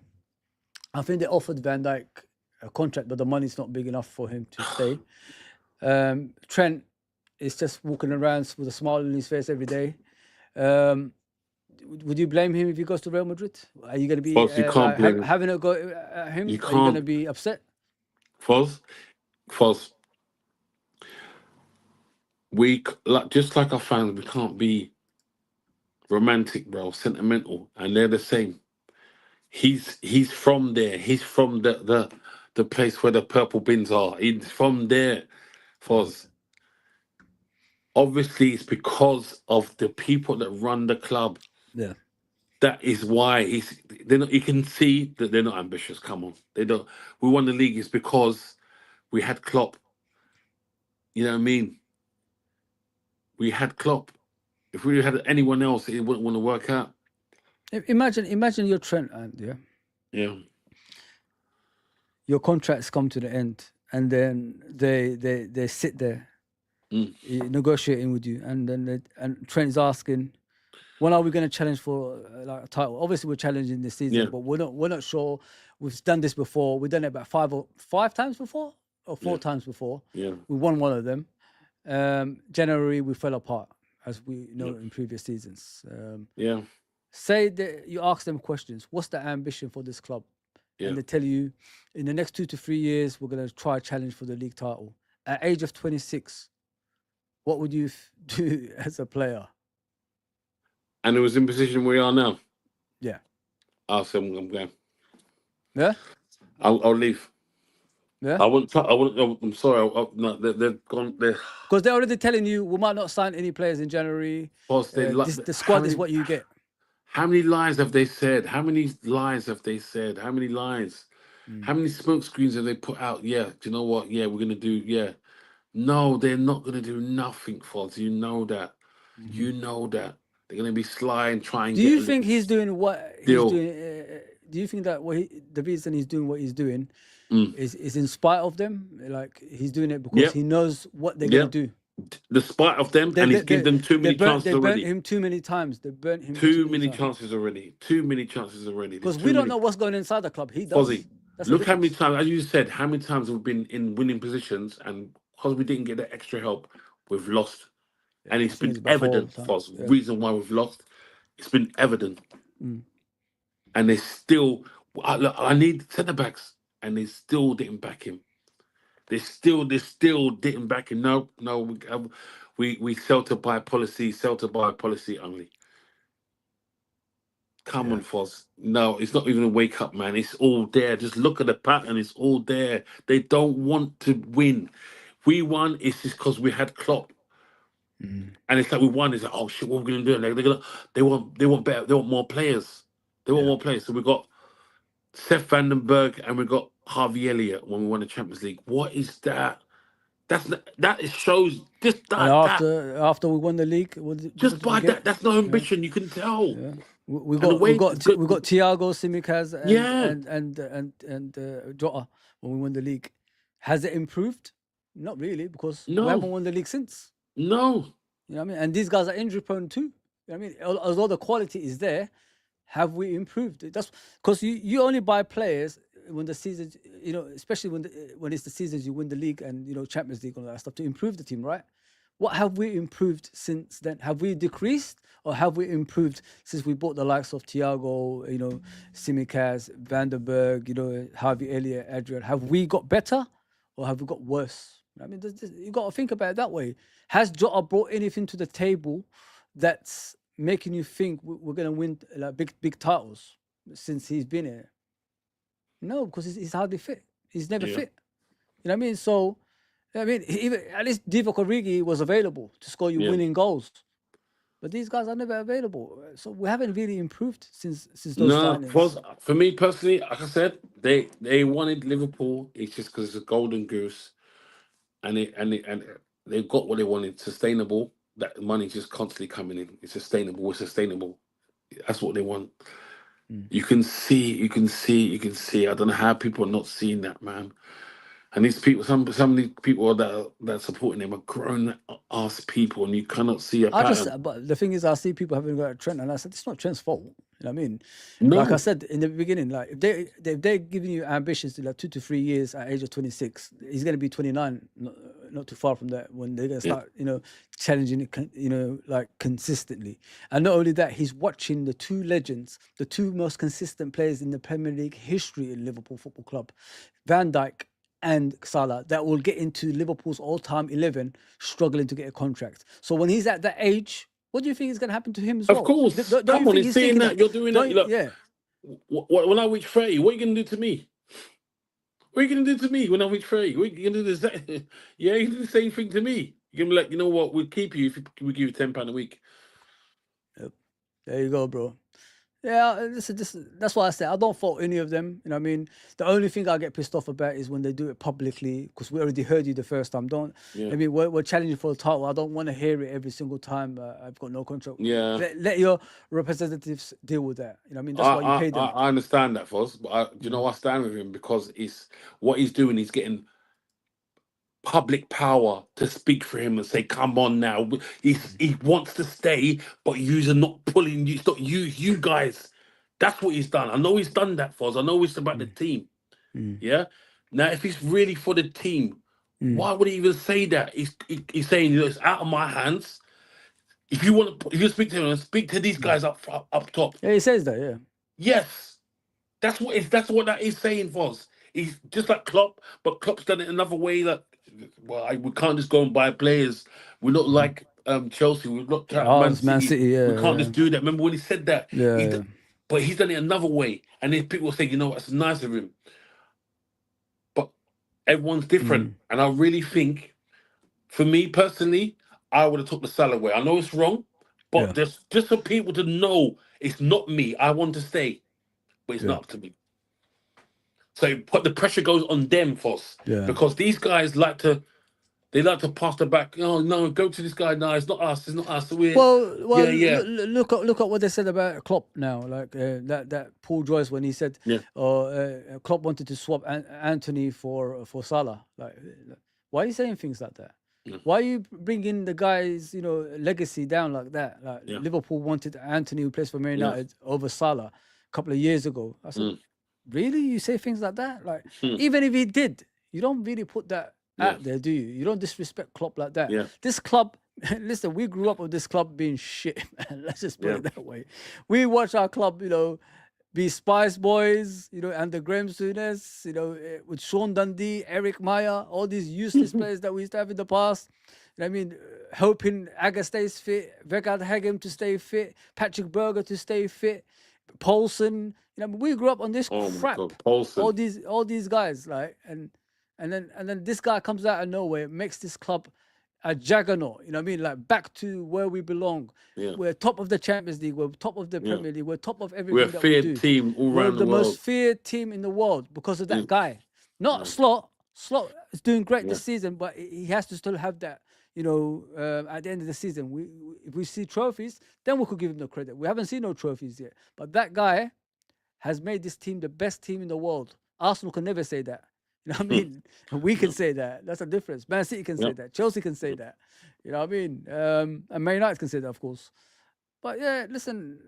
I think they offered Van Dijk a contract, but the money's not big enough for him to stay. Trent is just walking around with a smile on his face every day. Would you blame him if he goes to Real Madrid? Are you going to be Foz, you can't blame him. having a go at him? You Are you going to can't. be upset? Foz, just like our fans, we can't be romantic, bro, sentimental, and they're the same. He's from there. He's from the place where the purple bins are. He's from there, Foz. Obviously, it's because of the people that run the club. Yeah. That is why they're not. You can see that they're not ambitious. Come on, they don't. We won the league is because we had Klopp. You know what I mean? We had Klopp. If we had anyone else, it wouldn't want to work out. Imagine your Trent, and Yeah. your contracts come to the end, and then they sit there negotiating with you, and then and Trent's asking, when are we going to challenge for like a title? Obviously, we're challenging this season, but we're not sure. We've done this before. We've done it about five times before, or four times before. Yeah. We won one of them. January we fell apart, as we know in previous seasons. Say that you ask them questions. What's the ambition for this club? And they tell you, in the next 2 to 3 years, we're going to try a challenge for the league title. At age of 26, what would you do as a player? And it was in position we are now. Yeah. I'll say I'm going. Yeah. I'll leave. Yeah. I wouldn't. I'm sorry. No, they've gone. Because they're already telling you we might not sign any players in January. The squad is what you get. How many lies have they said? How many lies? How many lies? How many smoke screens have they put out? Yeah. Do you know what? Yeah, we're gonna do. Yeah. No, they're not gonna do nothing, Foz. You know that. You know that. They're going to be sly and try and Do you think he's doing what he's doing? Do you think that the reason he's doing what he's doing is in spite of them? Like he's doing it because he knows what they're going to do? Despite of them, and he's given them too many chances already. They burnt him too many times. They burnt him too many chances already. Too many chances already. Because we don't know what's going on inside the club. He does. Fozzie, look how many times, as you said, how many times we've been in winning positions, and because we didn't get that extra help, we've lost. And it's been evident, Foz. Reason why we've lost, it's been evident. And they still, I need centre backs, and they still didn't back him. They still didn't back him. No, we sell to buy policy only. Come on, Foz. No, it's not even a wake up, man. It's all there. Just look at the pattern. It's all there. They don't want to win. We won. It's just because we had Klopp. And it's like we won. It's like, oh shit, what are we gonna do? They want better. They want more players. They want more players. So we got Seth Vandenberg and we got Harvey Elliott when we won the Champions League. What is that? That shows just that. After we won the league, just by that, that's no ambition. You can tell. Yeah. We got Thiago, Simicaz, and Jota when we won the league. Has it improved? Not really, because we haven't won the league since. No. You know what I mean? And these guys are injury prone too. You know what I mean? Although the quality is there, have we improved? That's because you only buy players when the season, especially when it's the seasons you win the league and Champions League and all that stuff to improve the team, right? What have we improved since then? Have we decreased or have we improved since we bought the likes of Thiago, Simicaz, Vandenberg, Harvey Elliott, Adrian? Have we got better or have we got worse? I mean, you got to think about it that way. Has Jota brought anything to the table that's making you think we're going to win like big titles since he's been here? No, because he's hardly fit. He's never fit. You know what I mean? So, at least Divock Origi was available to score you winning goals. But these guys are never available. So we haven't really improved since those signings. For me personally, like I said, they wanted Liverpool. It's just because it's a golden goose. And they've got what they wanted, sustainable. That money's just constantly coming in. It's sustainable. We're sustainable. That's what they want. You can see. I don't know how people are not seeing that, man. And these people, some of these people that are supporting them are grown ass people, and you cannot see a pattern. But the thing is, I see people having got a Trent, and I said it's not Trent's fault. You know what I mean? No. Like I said in the beginning, like if they're giving you ambitions to like 2 to 3 years at age of 26, he's going to be 29, not too far from that when they're going to start, challenging it, like consistently. And not only that, he's watching the two legends, the two most consistent players in the Premier League history in Liverpool Football Club, Van Dijk and Salah, that will get into Liverpool's all-time 11, struggling to get a contract. So when he's at that age, what do you think is going to happen to him as well? Of course. Don't Come you on, think he's saying thinking that. You're doing that. Look, yeah. when I reach 30, what are you going to do to me? What are you going to do to me when I reach 30? What are you going to do yeah, you do the same thing to me. You're going to be like, you know what? We'll keep you if we give you £10 a week. Yep. There you go, bro. Yeah, that's why I said I don't fault any of them. You know what I mean? The only thing I get pissed off about is when they do it publicly, because we already heard you the first time. I mean, we're challenging for the title. I don't want to hear it every single time. I've got no control. Yeah. Let your representatives deal with that. You know what I mean? That's why you pay them. I understand that, Foz, but do you know I stand with him because what he's doing. He's getting public power to speak for him and say, "Come on now." He wants to stay, but you're not pulling. It's not you guys. That's what he's done. I know he's done that, Foz. I know it's about the team. Yeah. Now, if he's really for the team, why would he even say that? He's saying, it's out of my hands. If you speak to him, speak to these guys up top. Yeah, he says that. Yeah. Yes, that's what that is saying, Foz. He's just like Klopp, but Klopp's done it another way. Like, we can't just go and buy players. We're not like Chelsea. We're not Man City. Yeah, we can't just do that. Remember when he said that? Yeah. But he's done it another way, and then people say, you know, it's nice of him. But everyone's different, and I really think, for me personally, I would have took the Salah way. I know it's wrong, but just for people to know it's not me. I want to stay, but it's not up to me. So the pressure goes on them, Foss, because these guys like to pass the back. Oh no, go to this guy. No, it's not us. It's not us. Look at what they said about Klopp now. Like that Paul Joyce when he said, Klopp wanted to swap Anthony for Salah. Like, why are you saying things like that? Yeah. Why are you bringing the guy's legacy down like that? Like Liverpool wanted Anthony, who plays for Man United, over Salah a couple of years ago. I said, really? You say things like that? Like, even if he did, you don't really put that out there, do you? You don't disrespect Klopp like that. Yeah. This club, listen, we grew up with this club being shit, man. Let's just put it that way. We watch our club, be Spice Boys, and the Graham Souness, with Sean Dundee, Eric Meyer, all these useless players that we used to have in the past. I mean, hoping Aga stays fit, Vegard Hegem to stay fit, Patrick Berger to stay fit, Paulson. We grew up on this crap. All these guys, like, and then this guy comes out of nowhere, makes this club a juggernaut. You know what I mean? Like, back to where we belong. Yeah. We're top of the Champions League. We're top of the Premier League. We're top of everything. We're a feared team all around the world. We're the most feared team in the world because of that guy. Not Slot. Slot is doing great this season, but he has to still have that. At the end of the season, if we see trophies, then we could give him the credit. We haven't seen no trophies yet, but that guy has made this team the best team in the world. Arsenal can never say that. You know what I mean? We can say that. That's a difference. Man City can say that. Chelsea can say that. You know what I mean? And Man United can say that, of course. But yeah, listen,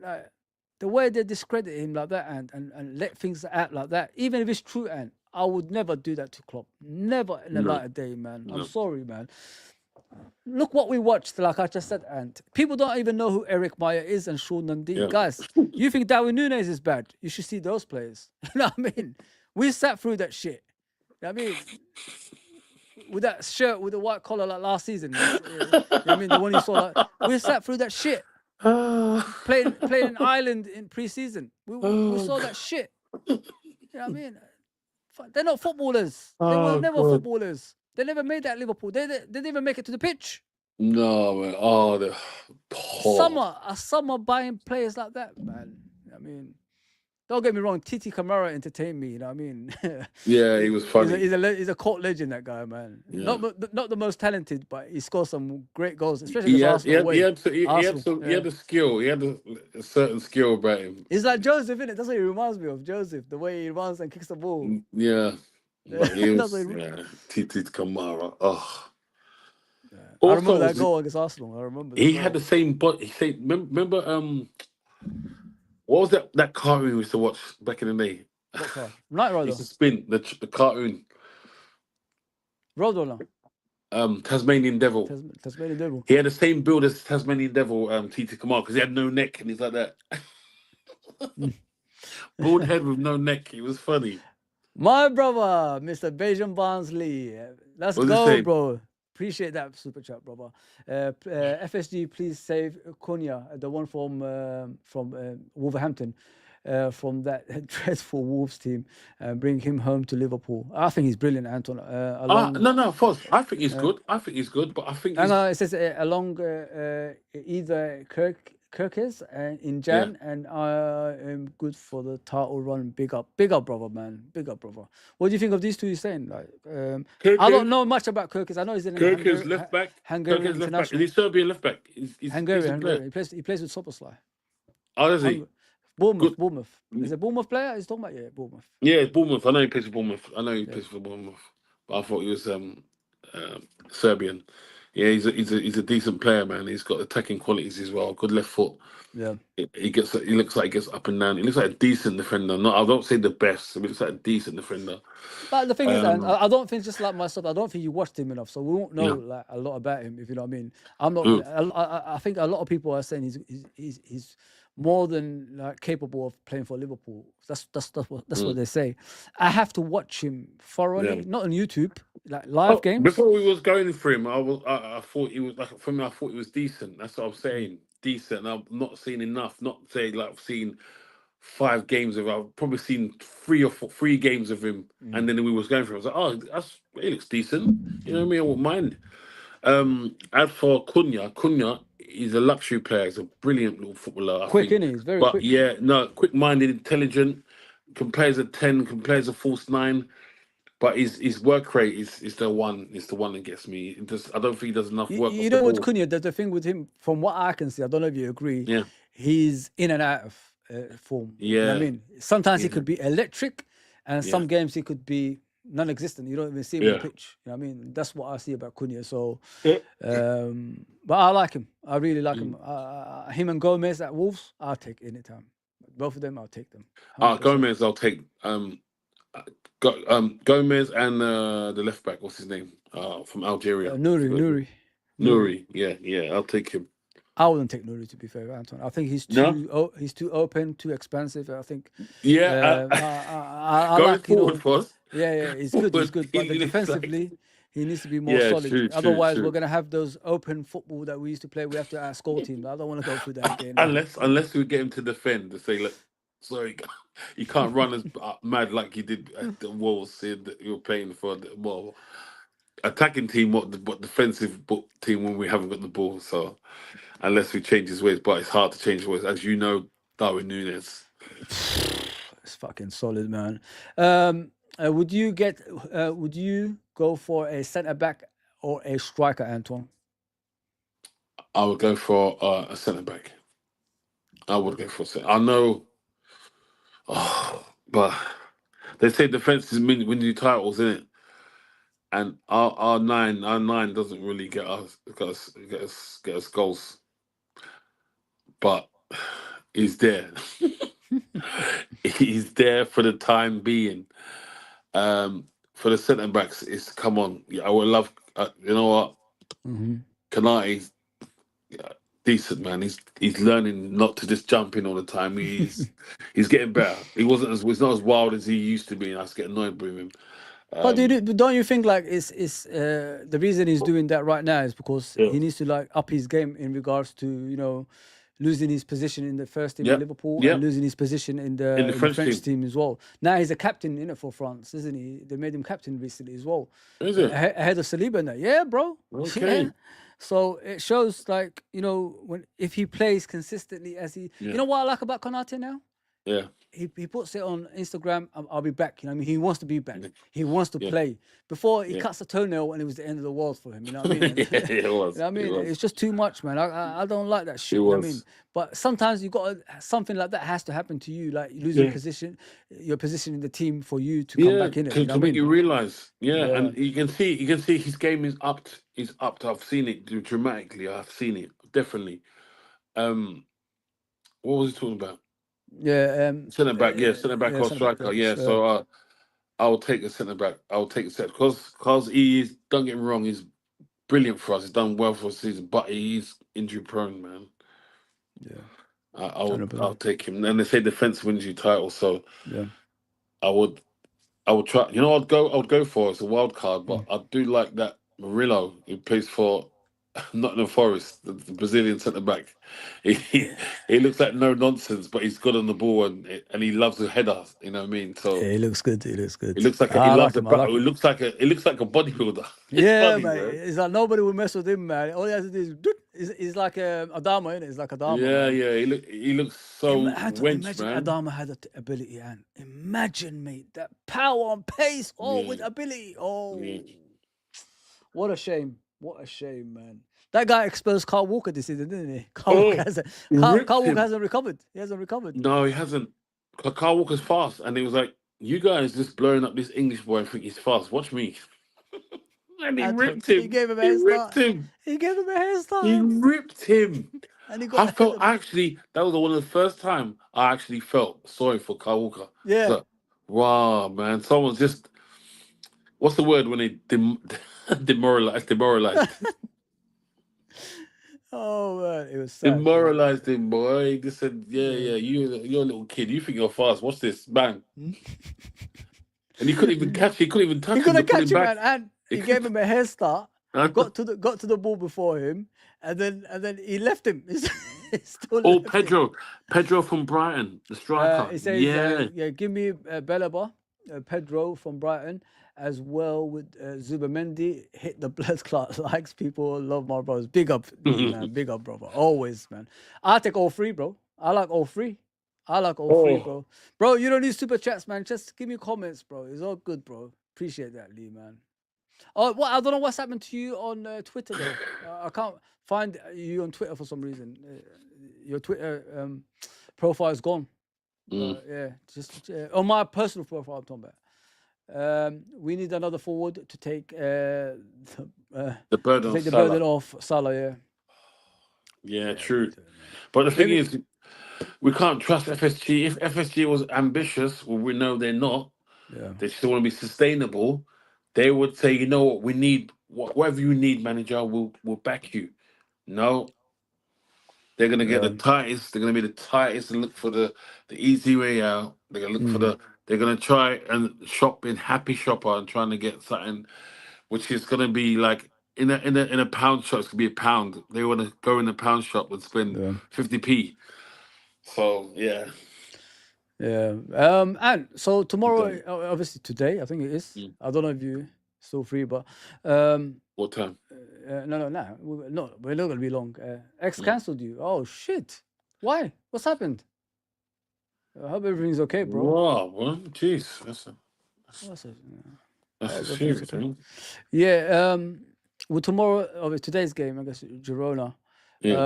the way they discredit him like that and let things out like that, even if it's true, and I would never do that to Klopp. Never in the light of day, man. I'm sorry, man. Look what we watched, like I just said, and people don't even know who Eric Meyer is and Sean Dundee. Yeah. Guys, you think Darwin Núñez is bad? You should see those players. You know what I mean? We sat through that shit. You know what I mean? With that shirt with the white collar like last season. You know what I mean? The one you saw, like, we sat through that shit. Playing in Ireland in pre-season. We saw that shit. You know what I mean? They're not footballers. They were never footballers. They never made that Liverpool. They didn't even make it to the pitch. No, man. Oh, they're poor. Summer buying players like that, man. I mean, don't get me wrong. Titi Camara entertained me. You know what I mean? Yeah, he was funny. He's a cult legend, that guy, man. Yeah. Not the most talented, but he scored some great goals, especially against Arsenal. He had a skill. He had a certain skill about him. He's like Joseph, isn't it? That's what he reminds me of. Joseph, the way he runs and kicks the ball. Yeah. Titi Camara. Oh. Yeah. Also, I remember that goal against Arsenal. I remember. He had the same, but remember What was that cartoon we used to watch back in the day? What car? Night He Rider. used to spin the cartoon. Roadrunner. Tasmanian Devil. Tasmanian Devil. He had the same build as Tasmanian Devil, Titi Kamal, because he had no neck and he's like that. Bald head with no neck. He was funny. My brother, Mr. Bejan Barnsley. Let's What was he go, saying? bro. Appreciate that super chat, brother. FSG, please save Cunha, the one from Wolverhampton, from that dreadful Wolves team, and bring him home to Liverpool. I think he's brilliant, Anton. No, Foz. I think he's good. I think he's good, but I think he's... it says along either Kirkes in Jan, and I am good for the title run. Big up, brother, man. Big up, brother. What do you think of these two you're saying? Like, I don't know much about Kirkes. I know he's in Kirkes left back. Hungarian Kirkes left back. international. Is he Serbian left back? He's Hungarian. player. He plays with Soboslai. Oh, does he? Bournemouth. Is it Bournemouth player? He's talking about Bournemouth. Yeah, Bournemouth. I know he plays for Bournemouth. Plays for Bournemouth. But I thought he was Serbian. Yeah, he's a decent player, man. He's got attacking qualities as well. Good left foot. Yeah. He looks like he gets up and down. He looks like a decent defender. I don't say the best, but he looks like a decent defender. But the thing is, I don't think, just like myself, I don't think you watched him enough, so we won't know like a lot about him. If you know what I mean. I'm not. I think a lot of people are saying he's more than like capable of playing for Liverpool. That's what they say. I have to watch him thoroughly, not on YouTube, like live games. Before we was going for him, I thought he was like, for me. I thought he was decent. That's what I'm saying. Decent. I've not seen enough. Not say like I've seen 5 games of. I've probably seen 3 games of him, and then we was going for him. I was like, he looks decent. You know what I mean? I wouldn't mind. As for Cunha, he's a luxury player. He's a brilliant little footballer. Quick, isn't he? He's very quick. Yeah, no, quick-minded, intelligent. Can play as a 10. Can play as a false 9. But his work rate is the one that gets me. I don't think he does enough work. You know what, Cunha? The thing with him, from what I can see, I don't know if you agree. Yeah, he's in and out of form. Yeah, you know what I mean, sometimes he could be electric, and some games he could be non-existent. You don't even see him on the pitch. You know what I mean? That's what I see about Cunha. So, but I like him. I really like him. Him and Gomez at Wolves, I'll take anytime. Both of them, I'll take them. 100%. Gomez, I'll take. Gomez and the left back, what's his name? From Algeria. Nouri. Yeah, I'll take him. I wouldn't take Nouri, to be fair, Anton. I think he's too open, too expansive. I think. Yeah, I going like, forward for us. Yeah, he's good. But defensively, he needs to be more solid. True, Otherwise, we're gonna have those open football that we used to play. We have to our school team. I don't want to go through that again. Unless we get him to defend to say, look, sorry, you can't run as mad like you did at the Wolves. Saying that you're playing for the attacking team, what defensive team when we haven't got the ball. So unless we change his ways, but it's hard to change his ways, as you know, Darwin Núñez. It's fucking solid, man. Would you go for a centre back or a striker, Antoine? I would go for a centre back. I would go for a centre. I know, but they say defence is win you titles, isn't it? And our nine doesn't really get us goals, but he's there. He's there for the time being. For the centre backs, it's come on. I would love. You know what? Kanati's decent, man. He's learning not to just jump in all the time. He's getting better. He's not as wild as he used to be, and I just get annoyed with him. But don't you think like it's the reason he's doing that right now is because he needs to like up his game in regards to losing his position in the first team in Liverpool and losing his position in the French team as well. Now he's a captain for France, isn't he? They made him captain recently as well. Is it? Ahead of Saliba now. Yeah, bro. Okay. Yeah. So it shows like, if he plays consistently as he... You know what I like about Konate now? Yeah. He puts it on Instagram, I'll be back. You know what I mean? He wants to be back. He wants to play. Before he cuts a toenail and it was the end of the world for him. You know what I mean? It was. You know what I mean? It's just too much, man. I don't like that shit. You know what I mean? But sometimes something like that has to happen to you, like losing your position in the team for you to come back in it. To make you realise. Yeah, and you can see his game is upped. He's upped. I've seen it dramatically. I've seen it definitely. What was he talking about? Yeah, Centre back, yeah, centre back or centre back. striker, yeah. So I'll take the centre back. I'll take the centre because he is. Don't get me wrong, he's brilliant for us. He's done well for the season, but he's injury prone, man. Yeah, I'll take him. And they say defense wins you title, so yeah. I would I would try. You know, I would go for it's a wild card, but Mm. I do like that Murillo who plays for Nottingham Forest, the Brazilian centre back. He Yeah. he looks like no nonsense, but he's good on the ball and he loves a header. You know what I mean? So Yeah, he looks good. He looks it good. looks like he I loves like a him. I like battle. him. It looks like a bodybuilder. It's Yeah, funny, man. man. It's like nobody will mess with him, man. All he has to do is he's like Adama, innit? He's like Adama, Yeah, man. yeah. He looks so wench, Imagine man. Adama had that ability, and imagine, mate, that power and pace. Oh, Yeah, with ability. Oh, yeah. what a shame. What a shame, man. That guy exposed Carl Walker this season, didn't he? Oh, Carl ripped Walker him. hasn't recovered. He hasn't recovered. No, he hasn't. Kyle Walker's fast, and he was like, "You guys just blowing up this English boy and think he's fast. Watch me." And he I told ripped he him. gave him a He head ripped start. him. He gave him a head He start, ripped him. and he I got ahead felt of him. actually that was one of the first time I actually felt sorry for Kyle Walker. It's Yeah. like, wow, man, someone's just what's the word when they demoralized Oh man, it was sad. It was demoralized him, boy. He just said, "Yeah, yeah. yeah, you're a little kid. You think you're fast? Watch this, bang!" Hmm? And he couldn't even catch. He couldn't even He touch him to couldn't pull catch him him, back. man, and He he gave couldn't. him a head start. Got to the ball before him, and then he left him. He still Oh, left him. Pedro from Brighton, the striker. He says, Yeah. yeah, give me Belaba, Pedro from Brighton, as well with Zubamendi. Hit the blood clot likes. People love my brothers. Big up, Lee, man. Big up, brother. Always, man. I take all three, bro. I like all three. I like all three, Oh, bro. Bro, you don't need super chats, man. Just give me comments, bro. It's all good, bro. Appreciate that, Lee, man. Oh, what? I don't know what's happened to you on Twitter though. I can't find you on Twitter for some reason. Your Twitter profile is gone. mm, Yeah, just on my personal profile, I'm talking about. We need another forward to take the burden of the Salah. burden off Salah. Yeah, Yeah, yeah, we true. do, man. But the thing Maybe, is, we can't trust FSG. If FSG was ambitious, well, we know they're not. yeah, They still want to be sustainable. They would say, you know what, we need whatever you need, manager. We'll back you. No, they're gonna get the yeah, tightest. They're gonna be the tightest and look for the easy way out. They're gonna look for mm, the. They're gonna try and shop in happy shopper and trying to get something which is gonna be like in a pound shop. It's gonna be a pound. They want to go in the pound shop and spend yeah, 50p. So yeah, yeah. And so tomorrow, done. obviously today, I think it is. Mm. I don't know if you still free, but um, What time? no. No, we're not gonna be long. X Mm. cancelled you. Oh shit! Why? What's happened? I hope everything's okay, bro. Wow, well, jeez, What's it? I that's a hope everything's serious okay. thing. Yeah. Well, tomorrow, today's game, I guess Girona. Yeah,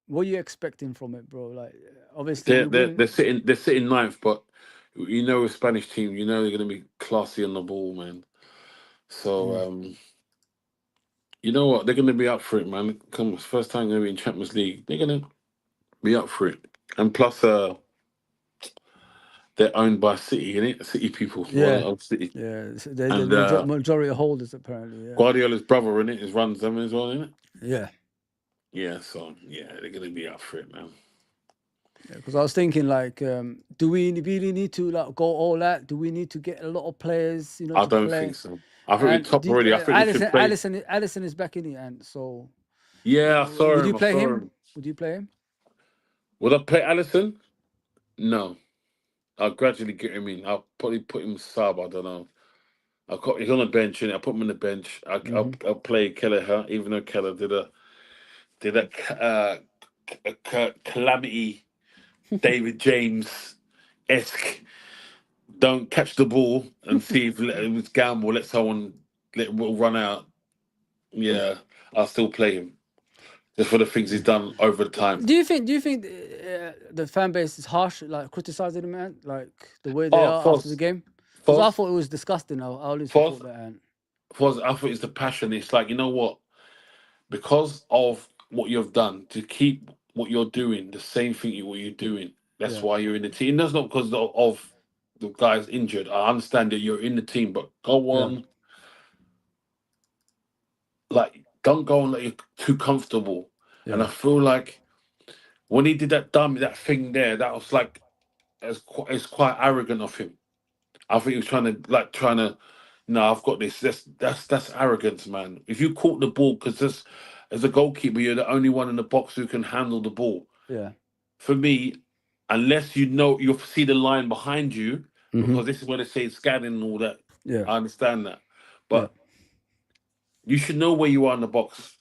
What are you expecting from it, bro? Like, obviously we win. they're sitting ninth, but you know, a Spanish team, you know, they're gonna be classy on the ball, man. Mm, So you know what? They're gonna be up for it, man. Come, first time they're gonna be in Champions League. They're gonna be up for it, and plus, they're owned by City, innit? City people, yeah, of City, yeah. They're the and majority of holders, apparently. Yeah, Guardiola's brother, in it, is runs them as well, innit? yeah. Yeah, so yeah, they're gonna be up for it, man. Because I was thinking, like, do we really need to like go all out? Do we need to get a lot of players, I to don't think play? so. I think we're And top already. I think we should play. Allison is back in the end. So, Yeah, I saw would you him. I play saw him? him. Would you play him? Would I play Allison? No. I'll gradually get him in. I'll probably put him sub. I don't know. He's on the bench, and I put him on the bench. Hmm. I'll play Kelleher, even though Keller did a calamity David James esque. Don't catch the ball and see if it was gamble. Let someone let it run out. Yeah, I'll still play him just for the things he's done over time. Do you think the fan base is harsh, like criticizing him, man, like the way they Oh, are after the Foz, game? Because I Foz, thought it was disgusting. I honestly Foz, thought that. And Foz. I think it's the passion. It's like, you know what? Because of what you've done to keep what you're doing, the same thing what you're doing. That's why you're in the team. That's not because of the guy's injured. I understand that you're in the team, but go on. Like, don't go on like you're too comfortable. And I feel like when he did that thing there, that was like it's quite arrogant of him. I think he was trying to. No, I've got this. That's arrogance, man. If you caught the ball, because as a goalkeeper, you're the only one in the box who can handle the ball. Yeah. For me, unless you see the line behind you, because this is where they say scanning and all that. Yeah. I understand that, but you should know where you are in the box.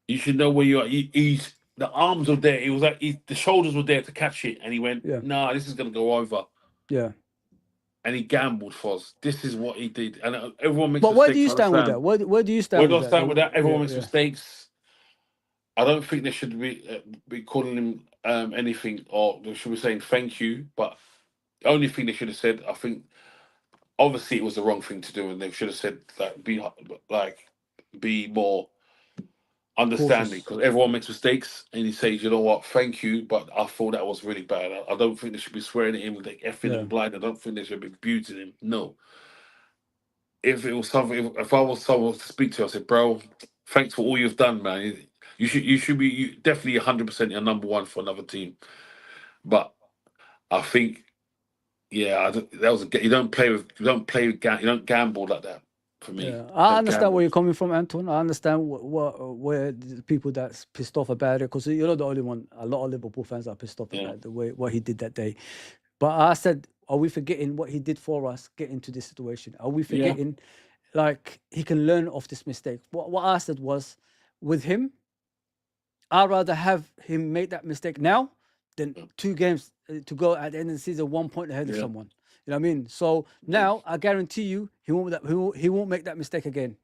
You should know where you are. The arms were there. It was like the shoulders were there to catch it, and he went, "Nah, this is gonna go over." Yeah. And he gambled for us. This is what he did, and everyone makes But mistakes. where do you stand with that? Where do you stand? Where do I stand with that? Everyone makes yeah. mistakes. I don't think they should be calling him anything, or they should be saying thank you. But the only thing they should have said, I think, obviously it was the wrong thing to do, and they should have said be more understanding, because everyone makes mistakes, and he says, you know what, thank you, but I thought that was really bad. I don't think they should be swearing at him, like effing and blind. I don't think they should be abusing him. No. If it was something, if I was someone to speak to, I said, bro, thanks for all you've done, man. You should be definitely 100% your number one for another team. But I think, that was you don't gamble like that. For me, I understand where you're coming from, Anton. I understand where the people that's pissed off about it, because you're not the only one. A lot of Liverpool fans are pissed off about the way what he did that day. But I said, are we forgetting what he did for us, get into this situation? Are we forgetting, like, he can learn off this mistake? What I said was, with him, I'd rather have him make that mistake now than 2 games to go at the end of the season 1 point ahead of someone. You know what I mean? So now I guarantee you he won't make that mistake again.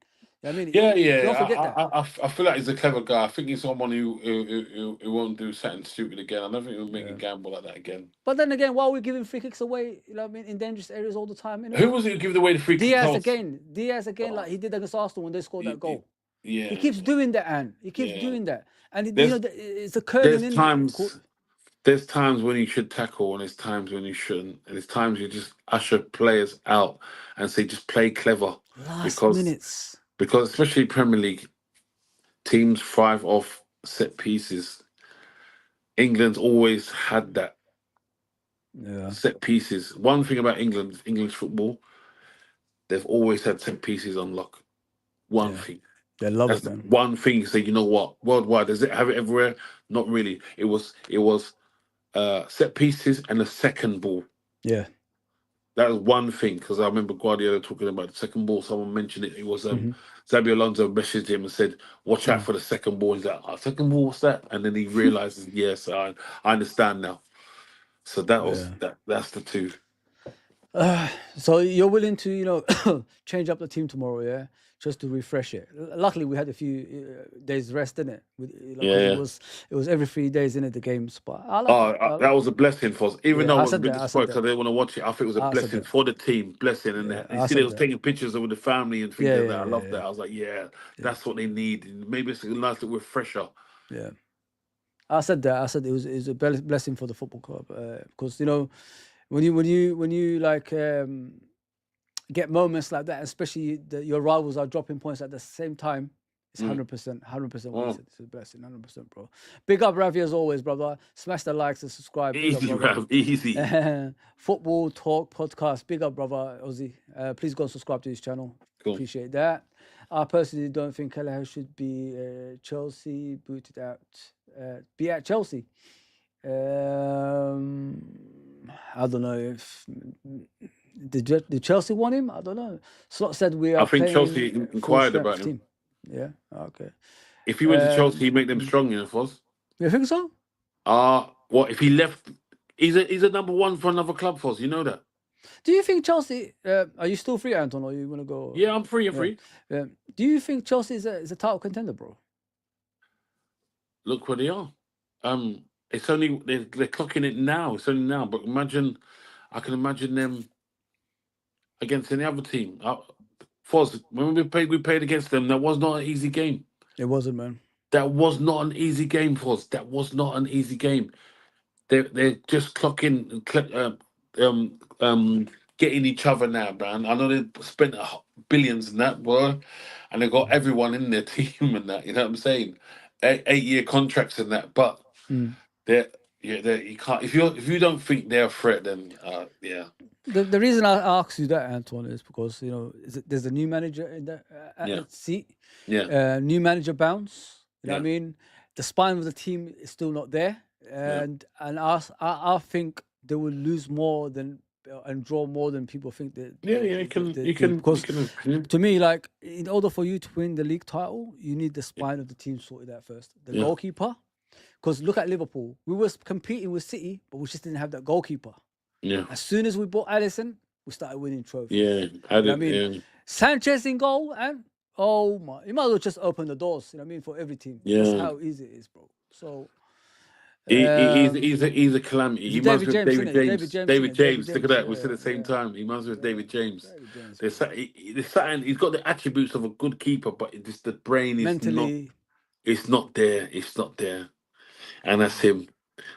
You know what I mean? Don't forget that. I feel like he's a clever guy. I think he's someone who won't do something stupid again. I don't think he'll make a gamble like that again. But then again, why are we giving free kicks away? You know what I mean? In dangerous areas all the time. You know? Who was it who gave away the free kick? Diaz again, like he did against Arsenal when they scored that goal. Yeah, he keeps doing that, and he keeps doing that, and it's a curling in. There's times when you should tackle, and there's times when you shouldn't. And there's times you just usher players out and say, just play clever. Last minutes. Because especially Premier League, teams thrive off set pieces. England's always had that. Set pieces. One thing about English football, they've always had set pieces on lock. One thing. They love it, man. One thing. Say, you know what? Worldwide, does it have it everywhere? Not really. It was set pieces and a second ball. Yeah. That was one thing, because I remember Guardiola talking about the second ball. Someone mentioned it. It was Xabi Alonso messaged him and said, watch out for the second ball. He's like, second ball, what's that? And then he realizes, yes, I understand now. So that was that's the two. So you're willing to, change up the team tomorrow, yeah? Just to refresh it. Luckily, we had a few days rest, didn't it? It was every 3 days in the games. But that was a blessing for us. Even though I was a bit disappointed because I didn't want to watch it, I think it was a blessing for the team. Blessing, and you see, they was taking pictures with the family and things like that. I love that. I was like, that's what they need. Maybe it's a nice little refresher. Yeah, I said that. I said it was a blessing for the football club, because when you like. Get moments like that, especially your rivals are dropping points at the same time. It's 100%, 100% worth it. It's a blessing, 100%, bro. Big up, Ravi, as always, brother. Smash the likes and subscribe. Easy, Rav, easy. Football Talk Podcast. Big up, brother, Ozzy. Please go and subscribe to his channel. Cool. Appreciate that. I personally don't think Kelleher should be Chelsea booted out. Be at Chelsea. I don't know if... Did Chelsea want him? I don't know. Slot said we are. I think Chelsea inquired about him. Team. Yeah. Okay. If he went to Chelsea, he'd make them strong enough for us. You think so? What if he left? He's a number one for another club for us. You know that. Do you think Chelsea? Are you still free, Anton, or you want to go? Yeah, I'm free. I'm free. Do you think Chelsea is a title contender, bro? Look where they are. It's only they're clocking it now. It's only now, but I can imagine them against any other team. Foz, when we played against them, that was not an easy game. It wasn't, man. That was not an easy game, Foz. That was not an easy game. they're just clocking, getting each other now, man. I know they spent billions in that, boy, and they got everyone in their team and that. You know what I'm saying? 8 year contracts and that, but they're yeah, you can't if you don't think they're a threat, then yeah, The reason I ask you that, Anton, is because there's a new manager in the yeah, seat, yeah, new manager bounce. You know what I yeah, mean? The spine of the team is still not there, yeah. and I think they will lose more than and draw more than people think Yeah, yeah, they do. you Because can, yeah, to me, like in order for you to win the league title, you need the spine of the team sorted out first. The yeah, goalkeeper, because look at Liverpool, we was competing with City, but we just didn't have that goalkeeper. yeah, As soon as we bought Allison, we started winning trophies. yeah. You know what I mean? Yeah, Sanchez in goal, and oh my, you might as well just open the doors. You know what I mean, for every team. That's yeah. how easy it is, bro. So He's a calamity. is He it reminds David me of James, David isn't it? David James. James, isn't David it? David James. Look at James, that. We yeah, said the same yeah, time. He reminds me of yeah. David James. David James, There's bro. there's something. He's got the attributes of a good keeper, but it just the brain is not. Mentally, It's not there. It's not there. And that's him.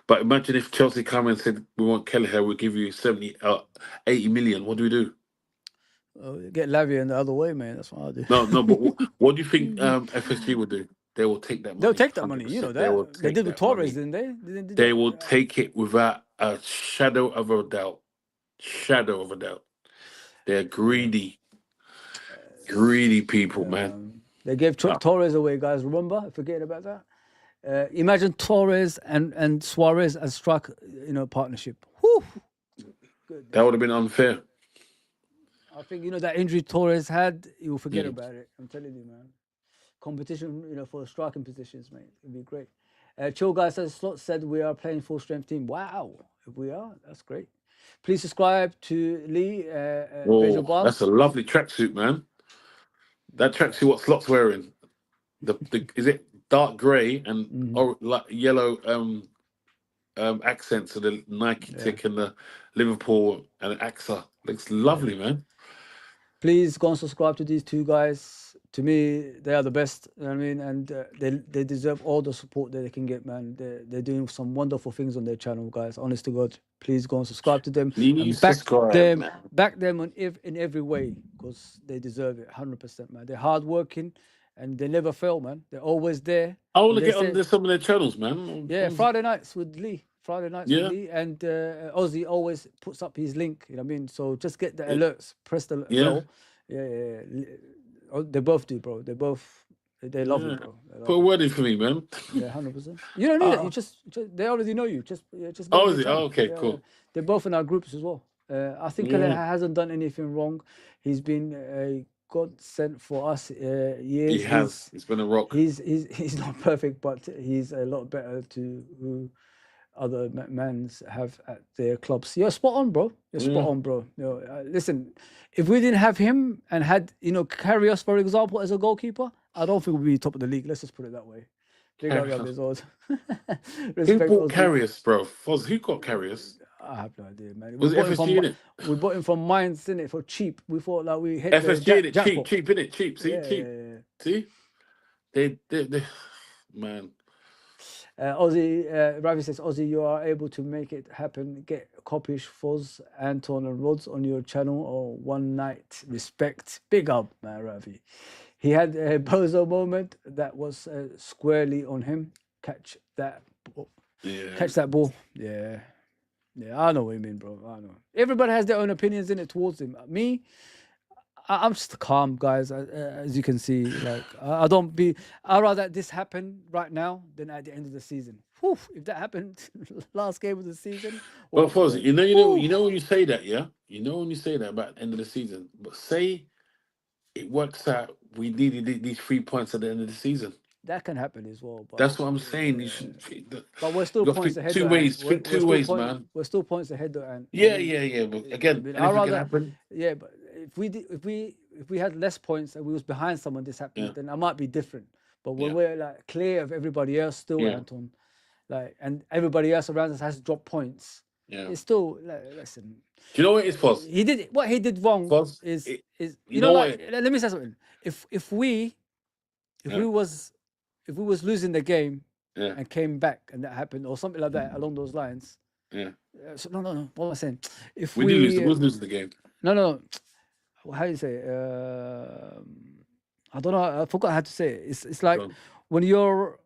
But imagine if Chelsea come and said, "We want Kelleher. We'll give you 80 million." What do we do? get Lavia in the other way, man. That's what I do. No, no. But what do you think FSG would do? They will take that They'll money. take that money. You know 100%. They will that they take did with that Torres, money. didn't they? Did They they? will take it without a shadow of a doubt. Shadow of a doubt. They're greedy. Greedy people, man. They gave Torres away, guys. Remember, forgetting about that. Imagine Torres and Suarez as strike, partnership. Whew. That would have been unfair. I think that injury Torres had, you will forget Yeah. about it. I'm telling you, man. Competition, for striking positions, mate. It'd be great. Chill guy says Slot said we are playing full strength team. Wow, if we are, that's great. Please subscribe to Lee Visual Oh, that's a Bars. lovely tracksuit, man. That tracksuit, what Slot's wearing? The is it dark grey and or like yellow accents of the Nike tick and the Liverpool and AXA. Looks lovely, man. Please go and subscribe to these two guys. To me, they are the best. You know what I mean, and they deserve all the support that they can get, man. They're doing some wonderful things on their channel, guys. Honest to God, please go and subscribe to them Please and back subscribe, them, man. in every way, because they deserve it, 100%, man. They're hardworking, and they never fail, man. They're always there. I want to They get say- on some of their channels, man. Yeah, Friday nights with Lee. Yeah. And Ozzy always puts up his link. You know what I mean? So just get the alerts, press the Yeah. bell. Yeah. Oh, they both do, bro. They love you, bro. They love Put a you. word in for me, man. Yeah, 100%. You don't need it. You just they already know you. Just go Oh, on is their it? channel. Oh, okay, Yeah, cool. They're both in our groups as well. I think Yeah. Khaled hasn't done anything wrong. He's been a godsend for us years. He has. It's been a rock. He's not perfect, but he's a lot better to who other mans have at their clubs. You're spot on, bro. You're spot on, bro. Listen, if we didn't have him and had Karius, for example, as a goalkeeper, I don't think we'd be top of the league. Let's just put it that way. Big up, Karius. Rizos. Who bought Carrius, bro? Foz, who got Carrius? I have no idea, man. Was it FSG in it? We bought him from Mainz, innit, for cheap. We thought like we hit FSG in the it, jackpot. cheap, innit? Cheap, see, Yeah, cheap. yeah. See? They, man. Ravi says, Ozzy, you are able to make it happen. Get Kopish, Foz, Anton, and Rods on your channel or one night. Respect. Big up, man, Ravi. He had a bozo moment that was squarely on him. Catch that ball. Yeah. Catch that ball. Yeah. Yeah, I know what you mean, bro. I know. Everybody has their own opinions in it towards him. Me, I'm just calm, guys. As you can see, like I'd rather this happen right now than at the end of the season. Whew, if that happened last game of the season. Well, Foz, you know when you say that, yeah? You know when you say that about the end of the season. But say it works out, we needed these 3 points at the end of the season. That can happen as well. But, That's what I'm saying. You should. But we're still You got points think ahead. two though, ways. Ant. Think two ways, man. We're still points ahead, though, and Yeah. But again, anything can happen. Yeah, but if we had less points and we was behind someone, this happened, then I might be different. But when we're like clear of everybody else, still, Anton, like, and everybody else around us has to drop points. Yeah. It's still listen. Do you know what it is, Foz? What he did wrong Foz, is you know like, what? let me say something. If we was losing the game, Yeah. and came back, and that happened, or something like that along those lines. Yeah. So no. What am I saying? If We do lose. we We was losing the game. no, how do you say? I don't know. I forgot how to say it. It's like Go on. when you're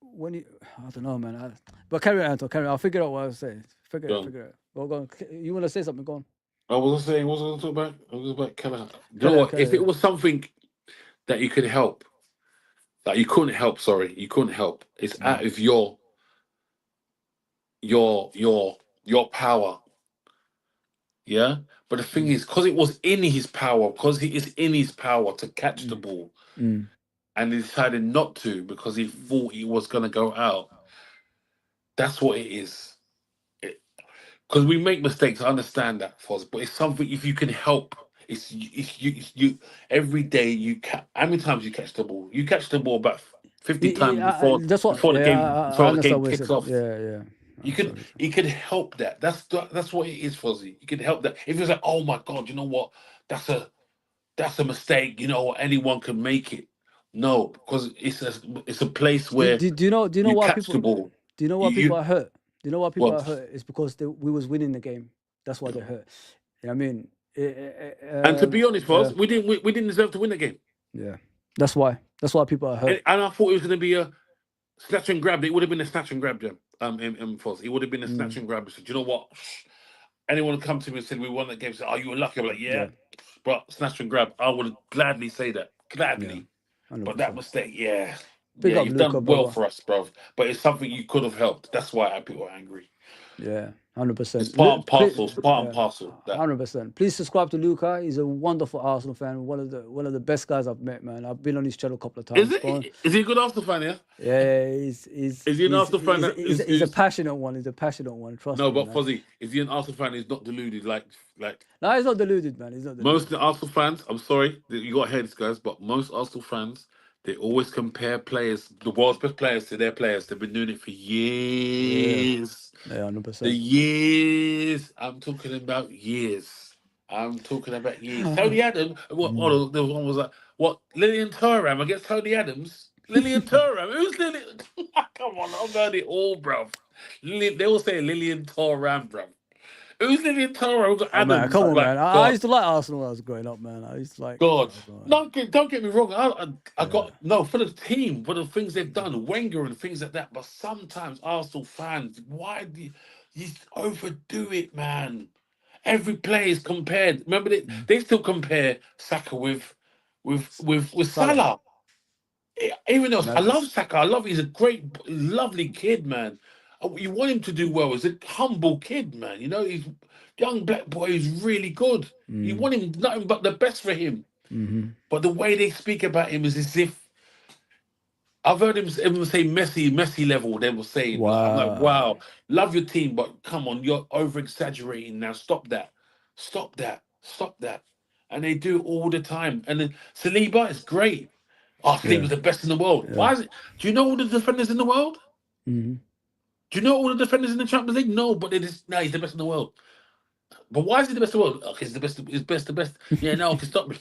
when you. I don't know, man. But carry on, Anton. Carry on. I'll figure out what I was saying. Figure it Go out. on. Figure it out. Well, go on. You want to say something? Go on. I was saying, what was I going to talk about? I was about Keller. You know Carry on. what? If Carry it on. was something that you could help, that you couldn't help, sorry, you couldn't help. It's out of your power. Yeah. But the thing is, because it was in his power, because it is in his power to catch the ball, Mm. and he decided not to because he thought he was going to go out. That's what it is. Because we make mistakes, I understand that, Foz. But it's something if you can help. It's you every day. How many times you catch the ball? You catch the ball about 50 times That's what. before the Yeah, game I before the understand game what you kicks said. off. Yeah. I understand what you said. You can help that. That's what it is, Fozzy. You can help that. If it's like, oh my God, you know what? That's a mistake. You know, anyone can make it. No, because it's a place where Do you know? Do you know you why catch the people? ball. Do you know why people You are hurt? Do you know why people what? are hurt? It's because we was winning the game. That's why they're hurt. You know what I mean? And to be honest, Yeah, Foz, we didn't deserve to win the game. yeah. That's why. That's why people are hurt. And I thought it was going to be a snatch and grab. It would have been a snatch and grab, Jim. In Foz, it would have been a snatch and grab. I said, "Do you know what? Anyone come to me and said we won that game, said, "Are you lucky?" I'm like, "Yeah." Yeah, But snatch and grab, I would gladly say that, yeah. gladly. But that 100%. mistake, yeah, Big up you've Luca, done well brother. for us, bro. But it's something you could have helped. That's why people are angry. Yeah, It's 100%. part and parcel. It's part and Yeah, parcel. That 100%. Please subscribe to Luca. He's a wonderful Arsenal fan. One of the best guys I've met, man. I've been on his channel a couple of is times. Go on. it. Is he a good Arsenal fan? Yeah. Yeah, Is he an Arsenal fan he's a passionate one. He's a passionate one. Trust no? me, But man. Fozzy, is he an Arsenal fan? He's not deluded like No, he's not deluded, man. He's not most of deluded. the Arsenal fans. I'm sorry that you got to hear this, guys, but most Arsenal fans they always compare players, the world's best players, to their players. They've been doing it for Yeah, years. yeah, The 100%. years. I'm talking about years. I'm talking about years. Tony Adams. What? Mm. Oh, there was one was like what? Lillian Thuram against Tony Adams. Lillian Thuram. Who's Lillian? Come on, I've heard it all, bruv. They all say Lillian Thuram, bruv. Who's Lillian Thuram? Who's Oh man, Adams? come I'm on, like, man. I God, used to like Arsenal when I was growing up, man. I used to like. God. I don't know. No, don't get me wrong. I Yeah. got no for the team, for the things they've done, Wenger and things like that. But sometimes Arsenal fans, why do you overdo it, man? Every player is compared. Remember, Mm. they still compare Saka with Salah. Salah. Even though I love Madness. Saka, I love he's a great, lovely kid, man. You want him to do well. He's a humble kid, man. You know, he's young black boy. He's really good. You Mm. want him nothing but the best for him. Mm-hmm. But the way they speak about him is as if I've heard him say Messi level. They were saying, like, I'm like, Wow. wow, love your team, but come on, you're over exaggerating now. Stop that, stop that, stop that. And they do it all the time. And then Saliba is great. Oh, Yeah. Saliba's the best in the world. Yeah. Why is it? Do you know all the defenders in the world? Mm-hmm. Do you know all the defenders in the Champions League? No, but they just no, he's the best in the world. But why is he the best in the world? Okay, he's the best. He's best. The best. Yeah, no, okay, stop me.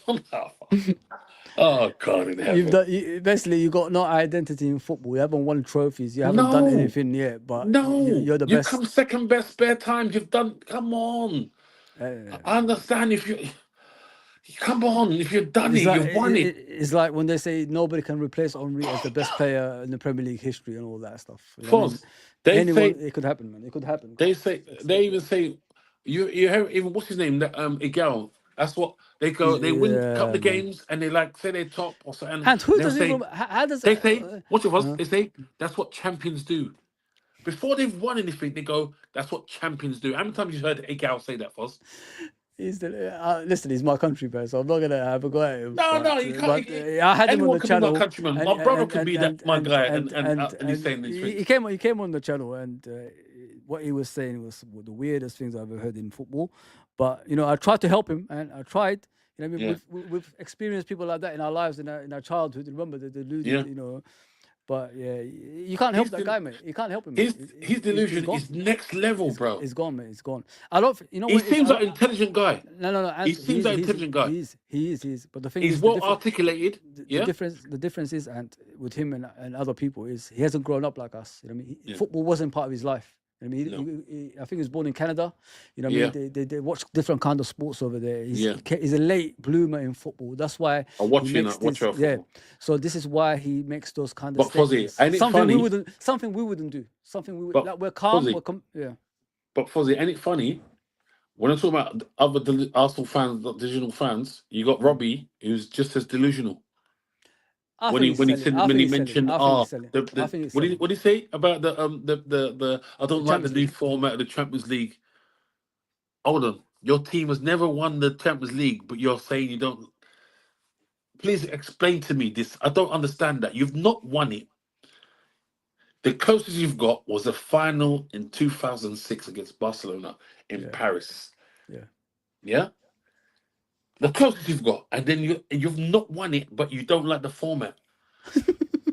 Oh God in You've heaven. done basically you got no identity in football. You haven't won trophies. You haven't done No. anything yet, but No, you're the you come best. second best spare times. You've done. Come on, I understand if you. Come on, if you've done It's it, like you've won it. it's like when they say nobody can replace Henry as the best player in the Premier League history and all that stuff. You know what I mean, First, they anyone, say it could happen, man. It could happen. they even say you have even what's his name that Igel. That's what they go. They win a couple Yeah, of man. games and they like say they're top or something. And who They'll does say even? How does? they say what's it was? Uh, They say that's what champions do. Before they've won anything, they go, "That's what champions do." How many times you heard Igel say that, Foz? he's the listen. He's my country man, so I'm not gonna have a go at him. No, no, you can't. I had him on Anyone the can be my channel, countryman. My brother could be that my guy, and he's saying these things. he came on the channel, and what he was saying was the weirdest things I've ever heard in football. But I tried to help him, and I tried. You know, what I mean, Yeah, we've experienced people like that in our lives, in our childhood. Remember the deluded, yeah, But yeah, you can't help His that del- guy, mate. You can't help him, mate. his He's delusion gone. is next level, bro. He's gone, mate. He's gone. I don't. You know He what? Is seems like an intelligent guy. no, no, no. He Ant, seems like an intelligent guy. he is. But the thing He's is, the well difference, articulated. the Yeah, difference, the difference is, and with him and other people is he hasn't grown up like us. You know what I mean? yeah, Football wasn't part of his life. You know what I no, mean? I think he was born in Canada. You know what I yeah, mean? They watch different kind of sports over there. yeah. He's a late bloomer in football. That's why I he watch you, makes watch this. our Yeah. football. So this is why he makes those kind of But Fozzy, statements. ain't it funny? Something we wouldn't do. Something we would, But like we're calm. Fozzy, Yeah. but Fozzy, ain't it funny? When I'm talking about other Arsenal fans, not delusional fans, you got Mm. Robbie, who's just as delusional. I think he's selling. I When think he he's selling. mentioned I think he's selling. I the think he's selling. what did he say about the I The don't like the Champions new League. format of the Champions League. Hold on, your team has never won the Champions League, but you're saying you don't. Please explain to me this. I don't understand that. You've not won it. The closest you've got was a final in 2006 against Barcelona in Yeah. Paris. Yeah. Yeah, the closest you've got, and then you've not won it, but you don't like the format.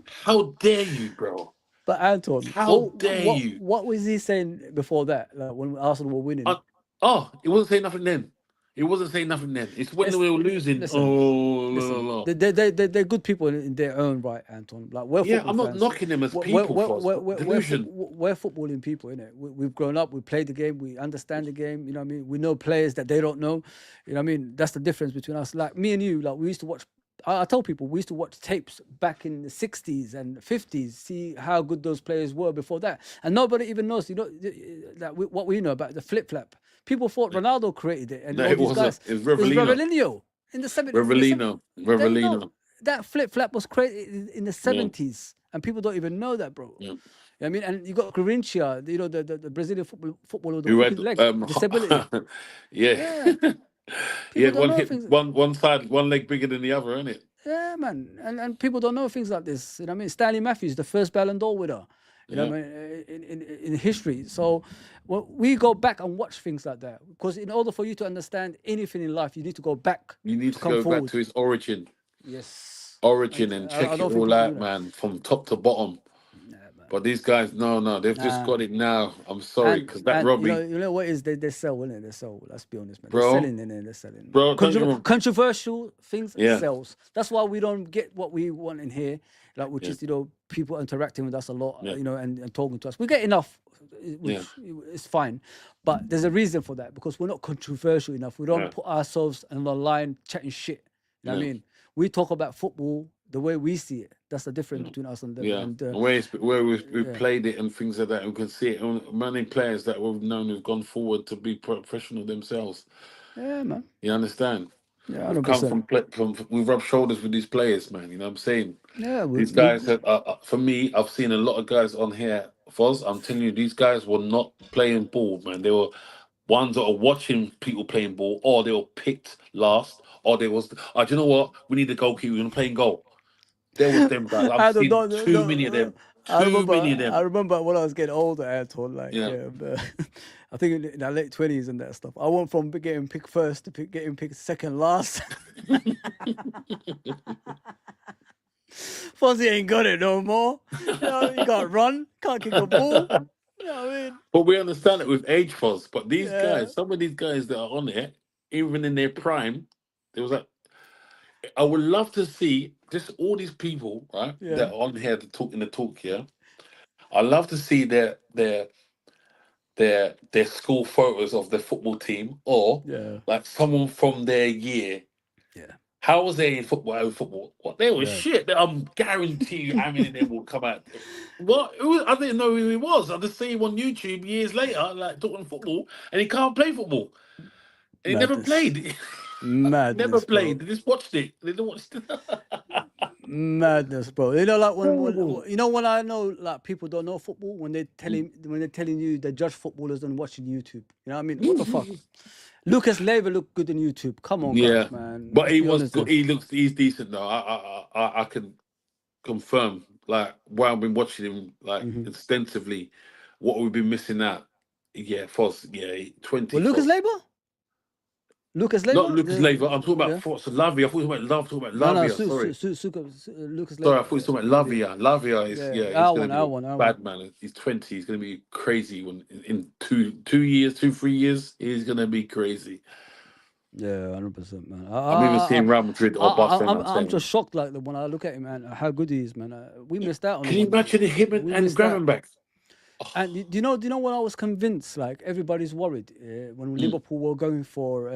How dare you, bro? But Anton, How dare you? what was he saying before that? Like when Arsenal were winning? Uh, oh, it wasn't saying nothing then. It wasn't saying nothing then. It's when It's, we were losing. listen, Oh, la, la, listen. la. They're good people in their own right, Anton. Like we're Yeah, football I'm not fans. knocking them as people, Foz, but delusion. We're footballing people, innit? We've grown up. We play the game. We understand the game. You know what I mean? We know players that they don't know. You know what I mean? That's the difference between us. Like me and you. Like we used to watch. I tell people we used to watch tapes back in the 60s and 50s, see how good those players were before that. And nobody even knows, you know, that what we know about the flip flap. People thought Ronaldo created it and No, all it these wasn't. guys. It was It was Revelino. Revelino in the 70s. Revelino. They know Revelino. that flip flap was created in the Yeah, 70s, and people don't even know that, bro. yeah. I mean, and you got Garincha, you know, the Brazilian footballer with the Who crooked had leg, disability. yeah. Yeah, He people had don't one know hip, things. one side, one leg bigger than the other, isn't it? Yeah, man, and people don't know things like this. You know what I mean? Stanley Matthews, the first Ballon d'Or winner. You know Yeah, what I mean? In history. So we go back and watch things like that because in order for you to understand anything in life, you need to go back you need to to come go back forward. to his Yes. and I check it don't think all people do out, that. man, from top to bottom. Nah, man. But these guys, no, they've just Nah. got it now. I'm sorry, because that Robbie, You know what is they sell, innit? They sell. Let's be honest, man. They're bro, selling, innit? They're selling. bro, don't you? Controversial things Yeah, sells. That's why we don't get what we want in here, like which yeah, is people interacting with us a lot, yeah, and talking to us. We get enough, which yeah, is fine, but there's a reason for that because we're not controversial enough. We don't yeah, put ourselves on the line chatting shit. You know what I yeah. mean? We talk about football the way we see it. That's the difference Yeah. between us and them. Yeah, And where we've yeah, played it and things like that, and we can see it. Many players that we've known who've gone forward to be professional themselves. yeah, man. You understand? Yeah, We've come 100%. we've rubbed shoulders with these players, man. You know what I'm saying? Yeah, These guys, for me, I've seen a lot of guys on here. Foz, I'm telling you, these guys were not playing ball, man. They were ones that are watching people playing ball, or they were picked last, or they was. Oh, do you know what? We need a goalkeeper. We're gonna play in goal. There was them guys. I've I don't seen know. too many of them. I Too remember. many of I them. remember when I was getting older, Anton. Like, Yeah. yeah, but I think in our late 20s and that stuff. I went from getting picked first to getting picked second last. Fonzie ain't got it no more. You know, you can't run, can't kick a ball. You know what I mean? But we understand it with age, Foz. But these Yeah, guys, some of these guys that are on it, even in their prime, there was like, I would love to see just all these people, right, yeah, that are on here to talk in the talk here. I love to see their school photos of the football team, or yeah, like someone from their year. yeah, How was they in football? What they were yeah. shit. I'm guarantee you, how many of them will come out? What? I didn't know who he was. I just see him on YouTube years later, like talking football, and he can't play football. And he never Madness. played. Never Madness, played. bro. They just watched it. They didn't watch it. Madness, bro. You know, like Oh. you know when I know like people don't know football when they're telling you they judge footballers and watching YouTube. You know what I mean? What the fuck? Lucas Leiva looked good on YouTube. Come on, Yeah, guys, man. but Let's he be was honest good. here. He's decent though. I can confirm, like, while I've been watching him like Hmm. extensively, what we've been missing out. Yeah, Foz. Yeah, 20 Well, Lucas Foz. Leiva? Lucas Not Leiva? Lucas Leiva. I'm talking Yeah. about Lavia. I thought you were talking about No, Lavia. Sorry. Lucas Sorry, I Leiva. thought you were talking about Lavia. Lavia is, Yeah, yeah, he's our going one, to be our a one, our one. bad man. He's 20. He's going to be crazy when in 2 years, 3 years, he's going to be crazy. Yeah, 100%, man. I'm even seeing Real Madrid or Barcelona. I'm just shocked, like when I look at him, man, how good he is, man. We missed out on Can the you one, man. imagine him We and missed out. Gravenberch? And do you know when I was convinced, like everybody's worried when Liverpool were going for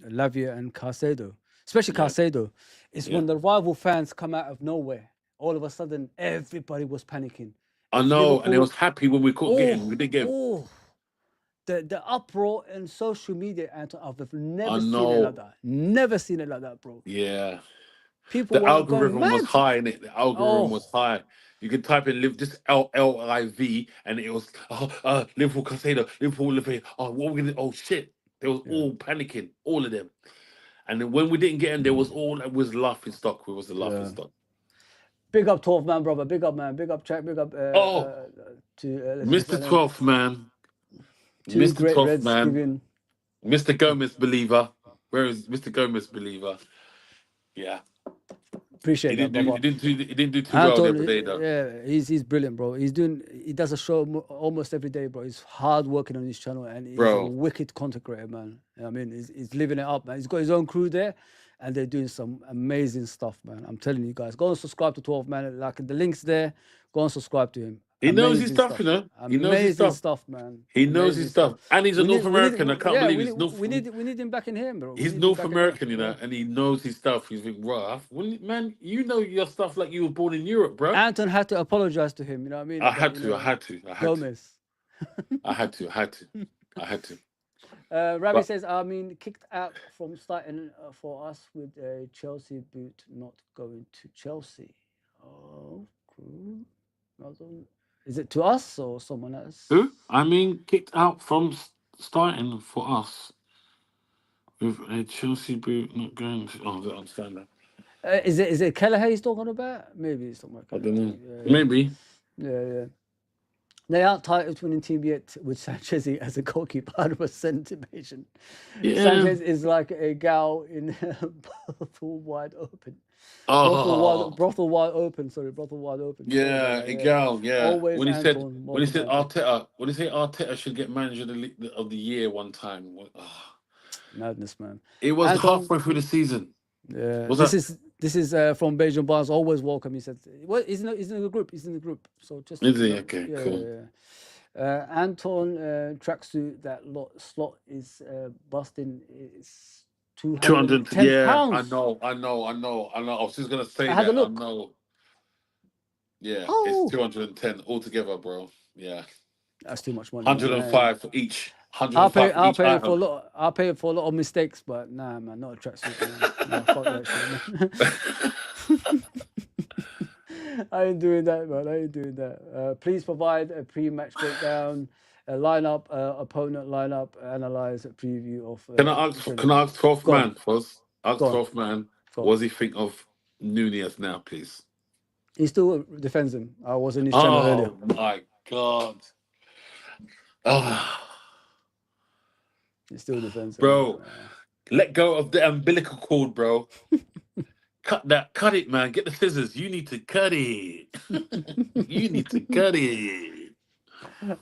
Lavia and Caicedo, especially Caicedo, is when the rival fans come out of nowhere. All of a sudden, everybody was panicking. I If know, and it Liverpool, was happy when we couldn't get him. We didn't get him. oh, the uproar in social media, Anton, I've never I seen it know. like that. Never seen it like that, bro. Yeah. People The were going algorithm was mad. high in it. The algorithm was Oh, high. You could type in just LLIV and it was Liverpool Caicedo, Liverpool Liverpool. Oh, what we gonna? Oh shit! They was yeah, all panicking, all of them. And then when we didn't get him, there was all it was laughing stock. It was the laughing yeah. stock. Big up 12 man, brother. Big up, man. Big up, Jack. Big up Oh, to let's just Mr. 12th man, two Mr. great 12th Reds man, giving. Mr. Gomez believer. Where is Mr. Gomez believer? Yeah, Appreciate that, brother. he didn't do too well the Anton, other day though, yeah, he's brilliant, bro. He does a show almost every day, bro. He's hard working on his channel and he's a bro. wicked content creator, man. I mean, he's living it up, man. He's got his own crew there and they're doing some amazing stuff, man. I'm telling you guys, go and subscribe to 12 man. Like the link's there. Go and subscribe to him. He knows his Amazing stuff, you know. He knows his Amazing stuff. stuff, man. He knows his Amazing stuff. stuff, and he's a North American. I can't believe he's North. We need him back in here, bro. He's North American, you know, and he knows his stuff. He's like, rough. Well, man, you know your stuff like you were born in Europe, bro. Anton had to apologize to him. You know what I mean? I had to. Gomez. I had to. Ravi But- says, I mean, kicked out from starting for us with a Chelsea boot not going to Chelsea. Oh, cool. Is it to us or someone else? Who? I mean, kicked out from starting for us with a Chelsea boot not going to. Oh, I don't understand that. Is it Kelleher he's talking about? Maybe it's talking about I Kelleher. don't know. Maybe. Yeah. They aren't titled winning team yet with Sanchez as a goalkeeper, 100% patient. Yeah. Sanchez is like a gal in brothel wide open. Oh. Brothel wide open. Sorry, brothel wide open. Yeah, a gal. Yeah. Always when he Anton, said Arteta should get manager of the year one time. Madness, man. It was Anton, halfway through the season. Yeah. Was This is from Beijing Barnes. Always welcome. He said, "Well, he's in the group. He's in the group. So just Is he? Okay, cool. Yeah. Anton tracksuit slot is busting. It's 210 yeah, pounds. I know. I was just gonna say I had that. a look. I know. Yeah, Oh. it's 210 altogether, bro. Yeah, That's too much money. 105 for each. I'll 105 pay for each item. for a lot of mistakes, but nah, man, not a tracksuit. Man. Nah, fuck that shit, man. I ain't doing that, man. I ain't doing that. Please provide a pre-match breakdown, a lineup, opponent lineup, analyze a preview of. Can I ask 12th man first? Ask 12th man. What does he think of Nunez now, please? He still defends him. I was in his channel earlier. Oh my god. Oh. He still defends him. Bro, let go of the umbilical cord, bro. Cut it, man. Get the scissors. You need to cut it. You need to cut it.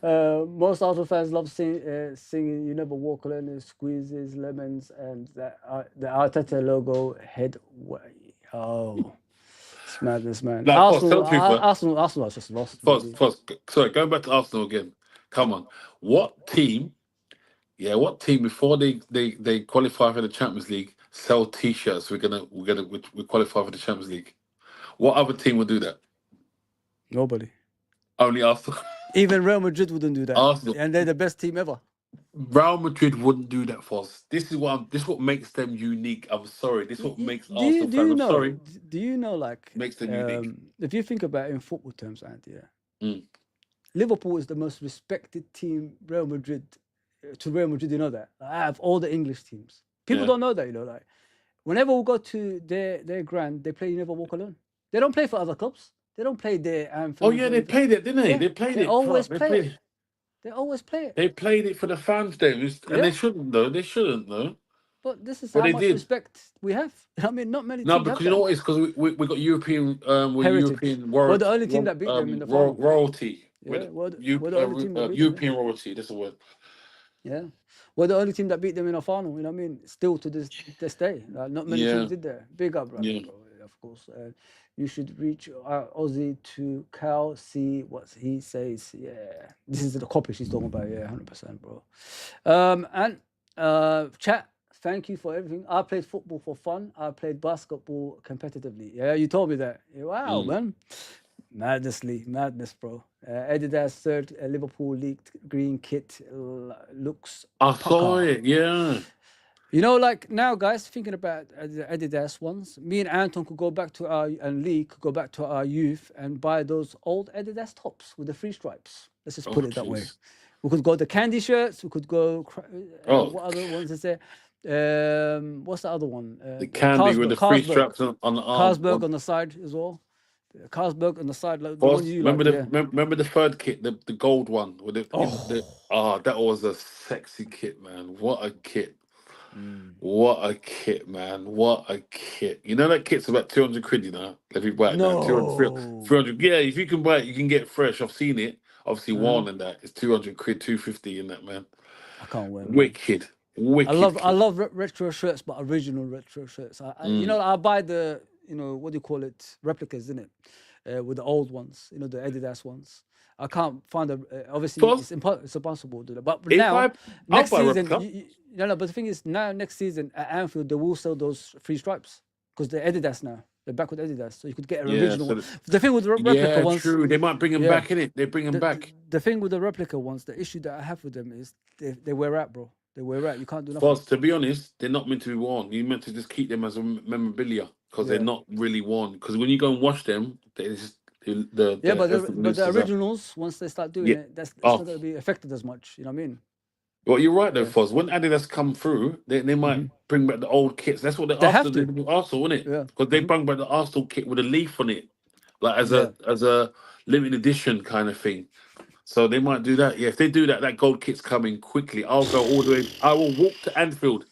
Most Arsenal fans love singing "You Never Walk Alone," and squeezes lemons, and the Arteta logo headway. Oh, it's madness, man. Like, Arsenal has just lost. Sorry, going back to Arsenal again. Come on, what team? Yeah, what team before they qualify for the Champions League sell T-shirts? We qualify for the Champions League. What other team would do that? Nobody. Only Arsenal. Even Real Madrid wouldn't do that. Arsenal. And they're the best team ever. Real Madrid wouldn't do that for us. This is what makes them unique. I'm sorry. This is what makes Arsenal fans. I'm sorry. Do you know, like, Makes them unique. if you think about it in football terms, Andy, Liverpool is the most respected team. Real Madrid, you know that. I have all the English teams. People don't know that, you know, like, whenever we go to their ground, they play "You Never Walk Alone." They don't play for other clubs. They don't play their anthem. Oh yeah, they played it, didn't they? Yeah, They played they it. always They play played it. They always play it. They played it for the fans, Davis, and Yeah. they shouldn't though. They shouldn't though. But this is But how they much did. respect we have. I mean, not many No, teams have because you that know what? It's because we got European, we're heritage. European We're the only team that beat them in the final. royalty. Yeah, we're the only team that beat them. European royalty. That's the word. Yeah, we're the only team that beat them in a final. You know what I mean? Still to this day, like, not many Yeah, teams did that. Big up, brother, yeah. bro. Of course. You should reach Aussie to Cal, see what he says. Yeah, this is the copy she's talking about. Yeah, 100%, bro. And chat. Thank you for everything. I played football for fun. I played basketball competitively. Yeah, you told me that. Yeah, wow, Mm. man. Madness, bro. Adidas third Liverpool League green kit looks I saw pucker. it. Yeah. You know, like now, guys, thinking about the Adidas ones, me and Anton could go back to and Lee could go back to our youth and buy those old Adidas tops with the three stripes. Let's just Oh, put it that way. jeez. We could go the candy shirts. We could go. Oh, What other ones is there? What's the other one? the candy with the three Carlsberg. straps on the arm. Carlsberg on the side as well. Carlsberg on the side, like the one Boss, you like, yeah. remember the third kit, the gold one with Oh, that was a sexy kit, man. What a kit. mm. What a kit, man. What a kit. You know that kit's about 200 quid, you know? If you buy it now, 200, No. 300. Yeah, if you can buy it, you can get it fresh. I've seen it. Obviously, Uh-huh. worn and that. It's 200 quid, 250 in that, man. I can't wait, man. Wicked. Wicked. I love retro shirts, but original retro shirts. You know, I buy the, you know, what do you call it, replicas, isn't it? With the old ones, you know, the Adidas ones. I can't find the. Obviously, Boss, it's impossible to do that. But if now, I'll next buy a season, replica. no. But the thing is, now next season at Anfield, they will sell those three stripes because they're Adidas now. They're back with Adidas, so you could get an Yeah, original so one. The thing with the replica yeah, ones, true. They might bring them yeah. back in it. They bring them back. The thing with the replica ones, the issue that I have with them is they wear out, bro. They wear out. You can't do nothing. Boss, to be honest, they're not meant to be worn. You're meant to just keep them as a memorabilia because they're not really worn. Because when you go and wash them, they just but the originals, once they start doing it, it's not going to be affected as much. You know what I mean? Well, you're right though, Foz. When Adidas come through, they might bring back the old kits. That's what They have did to. with Arsenal, isn't it? Yeah. Because they bring back the Arsenal kit with a leaf on it, like as a limited edition kind of thing. So they might do that. Yeah, if they do that, that gold kit's coming quickly. I'll go all the way. I will walk to Anfield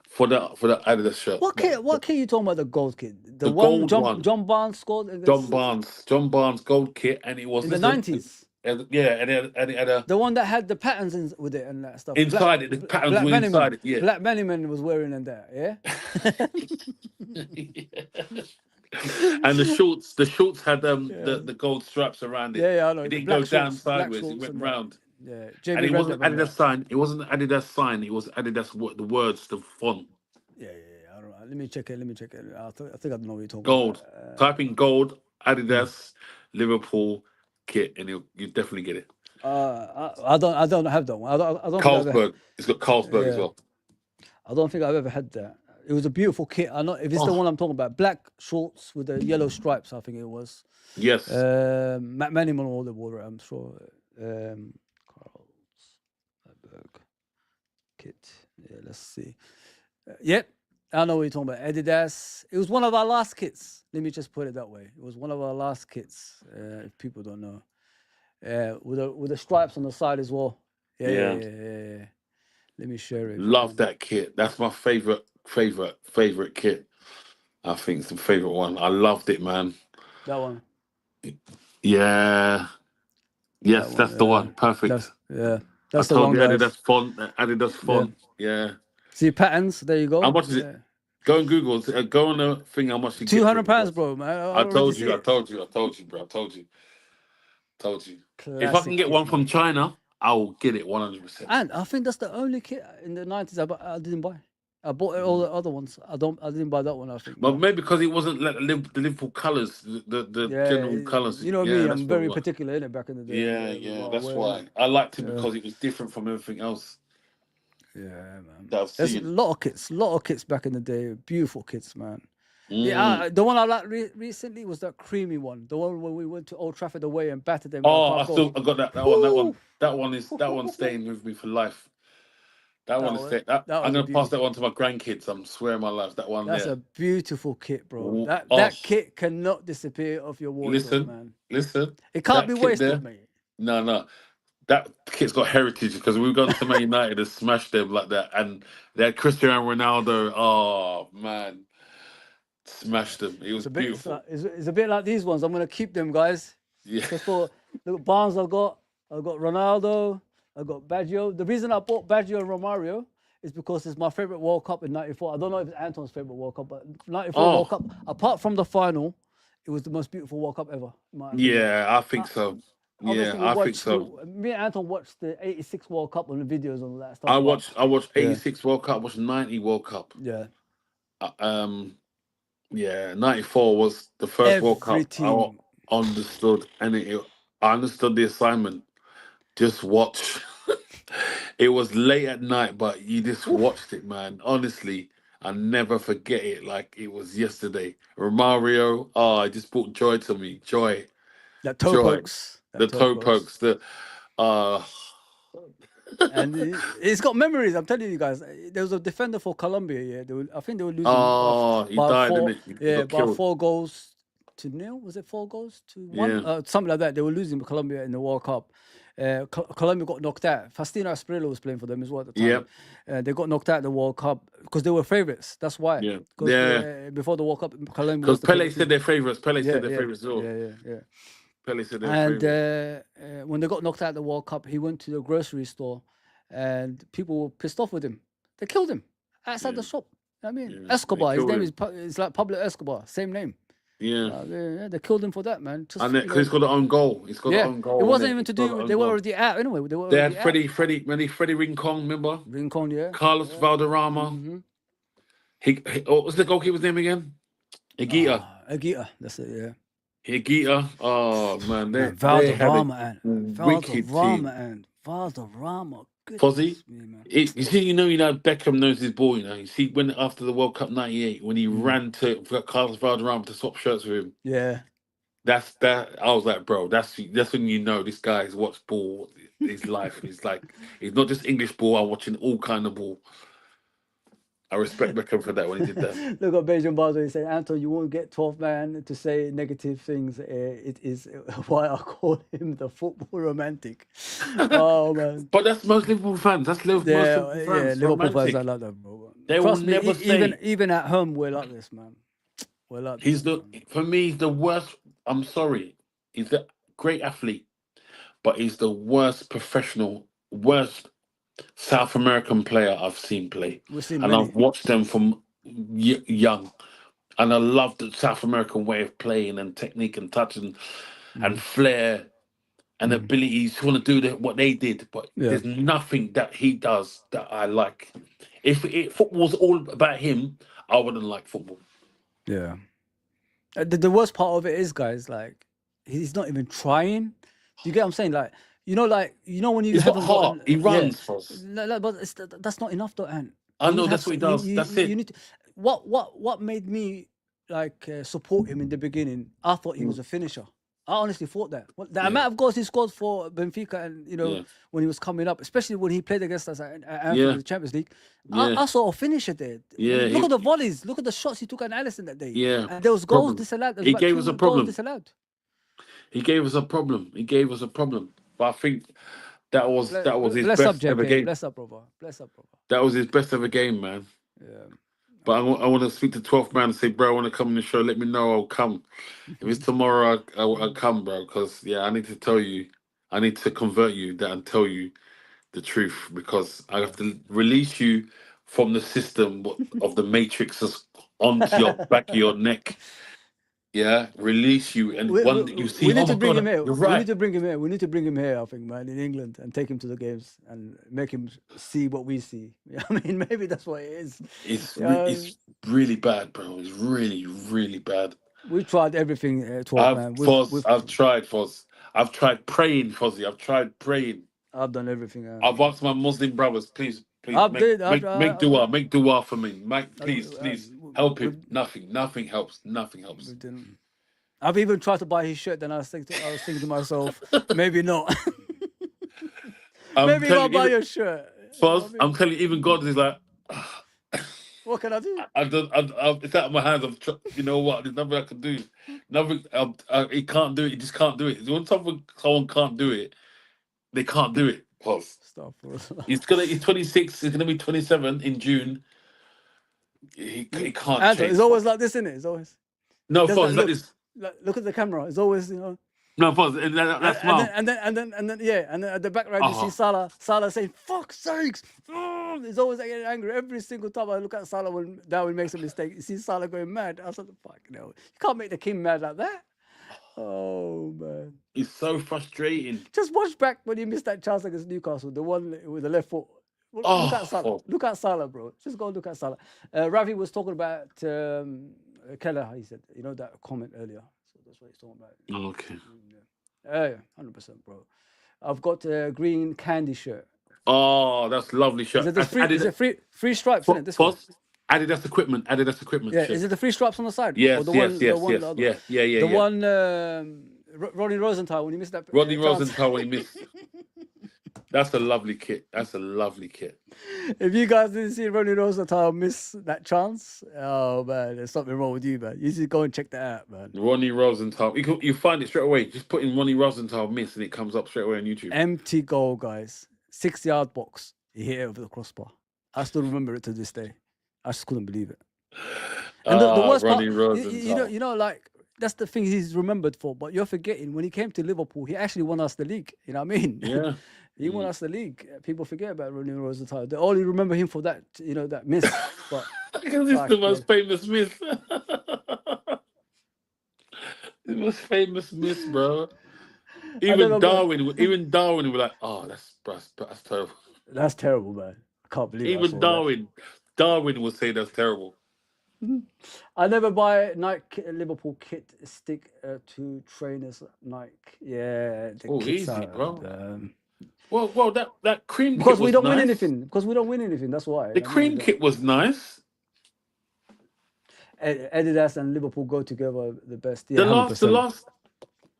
for the Adidas shirt. What kit you talking about? The gold kit, The gold one. John Barnes scored against John Barnes gold kit, and it was in the 90s. Yeah, and it had a the one that had the patterns with it and that stuff. inside it. The patterns were inside it. Yeah, Black Bennyman was wearing in there. Yeah. And the shorts had the gold straps around it. Yeah, I know. It didn't go down sideways. It went round. Yeah, and it wasn't Adidas sign. It wasn't Adidas sign. It was Adidas. The words, the font. Yeah. I don't know. Let me check it. I think I know what you're talking gold. about. Type in gold Adidas Liverpool kit, and you definitely get it. I don't have that one. I don't. Carlsberg. It's got Carlsberg as well. I don't think I've ever had that. It was a beautiful kit. I know if it's the one I'm talking about. Black shorts with the yellow stripes. I think it was. Yes. Matt Maniman all the wore it. I'm sure. Carlsberg kit. Yeah, let's see. Yep. I know what you're talking about. Adidas. It was one of our last kits. Let me just put it that way. It was one of our last kits. If people don't know, with the stripes on the side as well. Yeah. Let me share it. Love that kit. That's my favorite kit. I think it's the favorite one. I loved it, man. That one. Yeah. Yes, that's the one. Perfect. That's the one. Adidas font. Yeah. See patterns. There you go. How much is it? Go on Google. Go on the thing. How much you get? £200, bro, man. I told you, bro. I told you. Classic if I can get one from China, I will get it 100%. And I think that's the only kit in the 90s I didn't buy. I bought all the other ones. I didn't buy that one. I think. But maybe because it wasn't like the Liverpool colours, the general colours. You know me. I'm very particular in it back in the day. Yeah. That's why I liked it because it was different from everything else. Yeah, man. There's a lot of kits back in the day. Beautiful kits, man. Mm. Yeah, the one I liked recently was that creamy one. The one when we went to Old Trafford away and battered them. Oh, I got that one. That one's staying with me for life. I'm gonna pass that one to my grandkids. I'm swearing my life. That one. That's there. a beautiful kit, bro. That kit cannot disappear off your wardrobe, man. Listen. It can't be wasted, mate. No. that kid's got heritage because we've gone to Man United and smashed them like that, and they had Cristiano Ronaldo. Oh man, smashed them. It was beautiful. It's a bit like these ones. I'm gonna keep them, guys. Yeah. Because for the Barnes, I've got Ronaldo, I've got Baggio. The reason I bought Baggio and Romario is because it's my favorite World Cup in '94. I don't know if it's Anton's favorite World Cup, but '94 World Cup, apart from the final, it was the most beautiful World Cup ever. In my opinion. Yeah, I think so. Yeah, I think so. Me and Anton watched the '86 World Cup on the videos and all that stuff. I watched '86 World Cup. I watched '90 World Cup. Yeah. Yeah, '94 was the first World Cup I understood, and I understood the assignment. Just watch. It was late at night, but you just watched it, man. Honestly, I never forget it like it was yesterday. Romario, it just brought joy to me. Joy. That toe pokes. The toe pokes. And it's got memories. I'm telling you guys. There was a defender for Colombia. Yeah, I think they were losing. He died, didn't it? Yeah, by 4-0. Was it 4-1? Yeah. Something like that. They were losing Colombia in the World Cup. Colombia got knocked out. Faustino Asprilla was playing for them as well at the time. Yeah. They got knocked out in the World Cup because they were favourites. That's why. Yeah. Before the World Cup, Colombia. Because Pele said they're favourites. Pele said they're favourites as well. Yeah. Pele said they're favourites. And when they got knocked out of the World Cup, he went to the grocery store, and people were pissed off with him. They killed him outside the shop. I mean, Escobar. His name is like Pablo Escobar. Same name. Yeah. They killed him for that, man. And because he's got an own goal. He's got an own goal. It wasn't even to do. They were already out anyway. They had Freddie Rincon, remember? Rincon, yeah. Carlos Valderrama. Mm-hmm. What was the goalkeeper's name again? Higuita. Higuita, that's it, yeah. Higuita. Oh man, Valderrama and Valderrama. Fozzie, you know, Beckham knows his ball. You know, you see when after the World Cup '98 when he ran to Carlos Valderrama to swap shirts with him. Yeah, that's that. I was like, bro, that's when you know this guy has watched ball his life. He's not just English ball. I'm watching all kind of ball. I respect Beckham for that when he did that. Look at Beijing Basel. He said, Anton, you won't get 12 man to say negative things. It is why I call him the football romantic. Oh, man. But that's most Liverpool fans. That's Liverpool fans. Yeah, Liverpool fans are like that, bro. They will never say... Even at home, we're like this, man. We're like this. For me, he's the worst. I'm sorry. He's a great athlete, but he's the worst South American player I've seen play. I've watched them from young, and I love the South American way of playing and technique and touch and flair and abilities to want to do what they did. But there's nothing that he does that I like. If football was all about him, I wouldn't like football. Yeah. The worst part of it is, guys, like he's not even trying. Do you get what I'm saying? Like. You know when you he's got heart. He runs for us. But that's not enough, though, Ant. I know that's what he does. That's it. You need to, what made me support him in the beginning? I thought he was a finisher. I honestly thought that. The amount of goals he scored for Benfica, and when he was coming up, especially when he played against us at the Champions League, I saw a finisher there. Yeah, look at the volleys. Look at the shots he took at Alisson that day. Yeah, and there was goals disallowed. He gave us a problem. He gave us a problem. But I think that was his best ever game. Bless up, brother. That was his best ever game, man. Yeah. But I want to speak to 12th man and say, bro, I want to come on the show. Let me know. I'll come. If it's tomorrow, I'll come, bro. Because, I need to tell you. I need to convert you and tell you the truth. Because I have to release you from the system of the matrix onto your back of your neck. Yeah, release you and you see. We need to bring him here. You're right. We need to bring him here. We need to bring him here, I think, man, in England, and take him to the games and make him see what we see. I mean, maybe that's what it is. It's really bad, bro. It's really, really bad. We tried everything, man. I've tried, Foz. I've tried praying, Fozzy. I've tried praying. I've done everything. I've asked my Muslim brothers, please, make dua for me. Please, help him. Nothing helps. I've even tried to buy his shirt. Then I was thinking to myself, maybe not. Maybe I'll buy your shirt. Foz, I'm telling you, even God is like, what can I do? It's out of my hands. You know what? There's nothing I can do. Nothing. He can't do it. He just can't do it. When someone can't do it, They can't do it. Pause. Stop. He's 26. He's gonna be 27 in June. He can't Anton, chase. it's always like this, isn't it? It's always. No, Does pause. that Like look? this. Look at the camera. It's always, you know. No, pause. And that smile. And then, yeah, and then at the background you see Salah saying, "Fuck sakes!" He's always getting angry every single time I look at Salah when Darwin makes a mistake. You see Salah going mad. I was like, "Fuck no! You can't make the king mad like that." Oh man, It's so frustrating. just watch back when you missed that chance against Newcastle, the one with the left foot. Look at Salah. Look at Salah, bro. Just go and look at Salah. Ravi was talking about Keller. He said, you know, that comment earlier. So that's what he's talking about. Okay. Yeah, 100%, bro. I've got a green candy shirt. Oh, that's lovely shirt. Is it free stripes? Isn't it? This one? Adidas equipment. Yeah, shirt. Is it the free stripes on the side? Yes, or yes. The one Ronnie Rosenthal when he missed that. Rodney Rosenthal when he missed. That's a lovely kit. That's a lovely kit. If you guys didn't see Ronnie Rosenthal miss that chance, oh man, there's something wrong with you, man. You should go and check that out, man. Ronnie Rosenthal. You find it straight away. Just put in Ronnie Rosenthal miss and it comes up straight away on YouTube. Empty goal, guys. 6-yard box. He hit it over the crossbar. I still remember it to this day. I just couldn't believe it. And the worst part, you know, like, that's the thing he's remembered for. But you're forgetting, when he came to Liverpool, he actually won us the league. You know what I mean? Yeah. He won us the league. People forget about Ronnie Rosenthal. They only remember him for that, you know, that miss. But because it's the most famous miss. The most famous miss, bro. Even Darwin was like, "Oh, that's terrible." That's terrible, man. I can't believe it. Even Darwin will say that's terrible. I never buy Nike Liverpool kit stick to trainers Nike. Yeah, easy, bro. Well, that cream kit because was we don't nice. win anything. Because we don't win anything. That's why the cream kit was nice. Adidas and Liverpool go together the best. Yeah,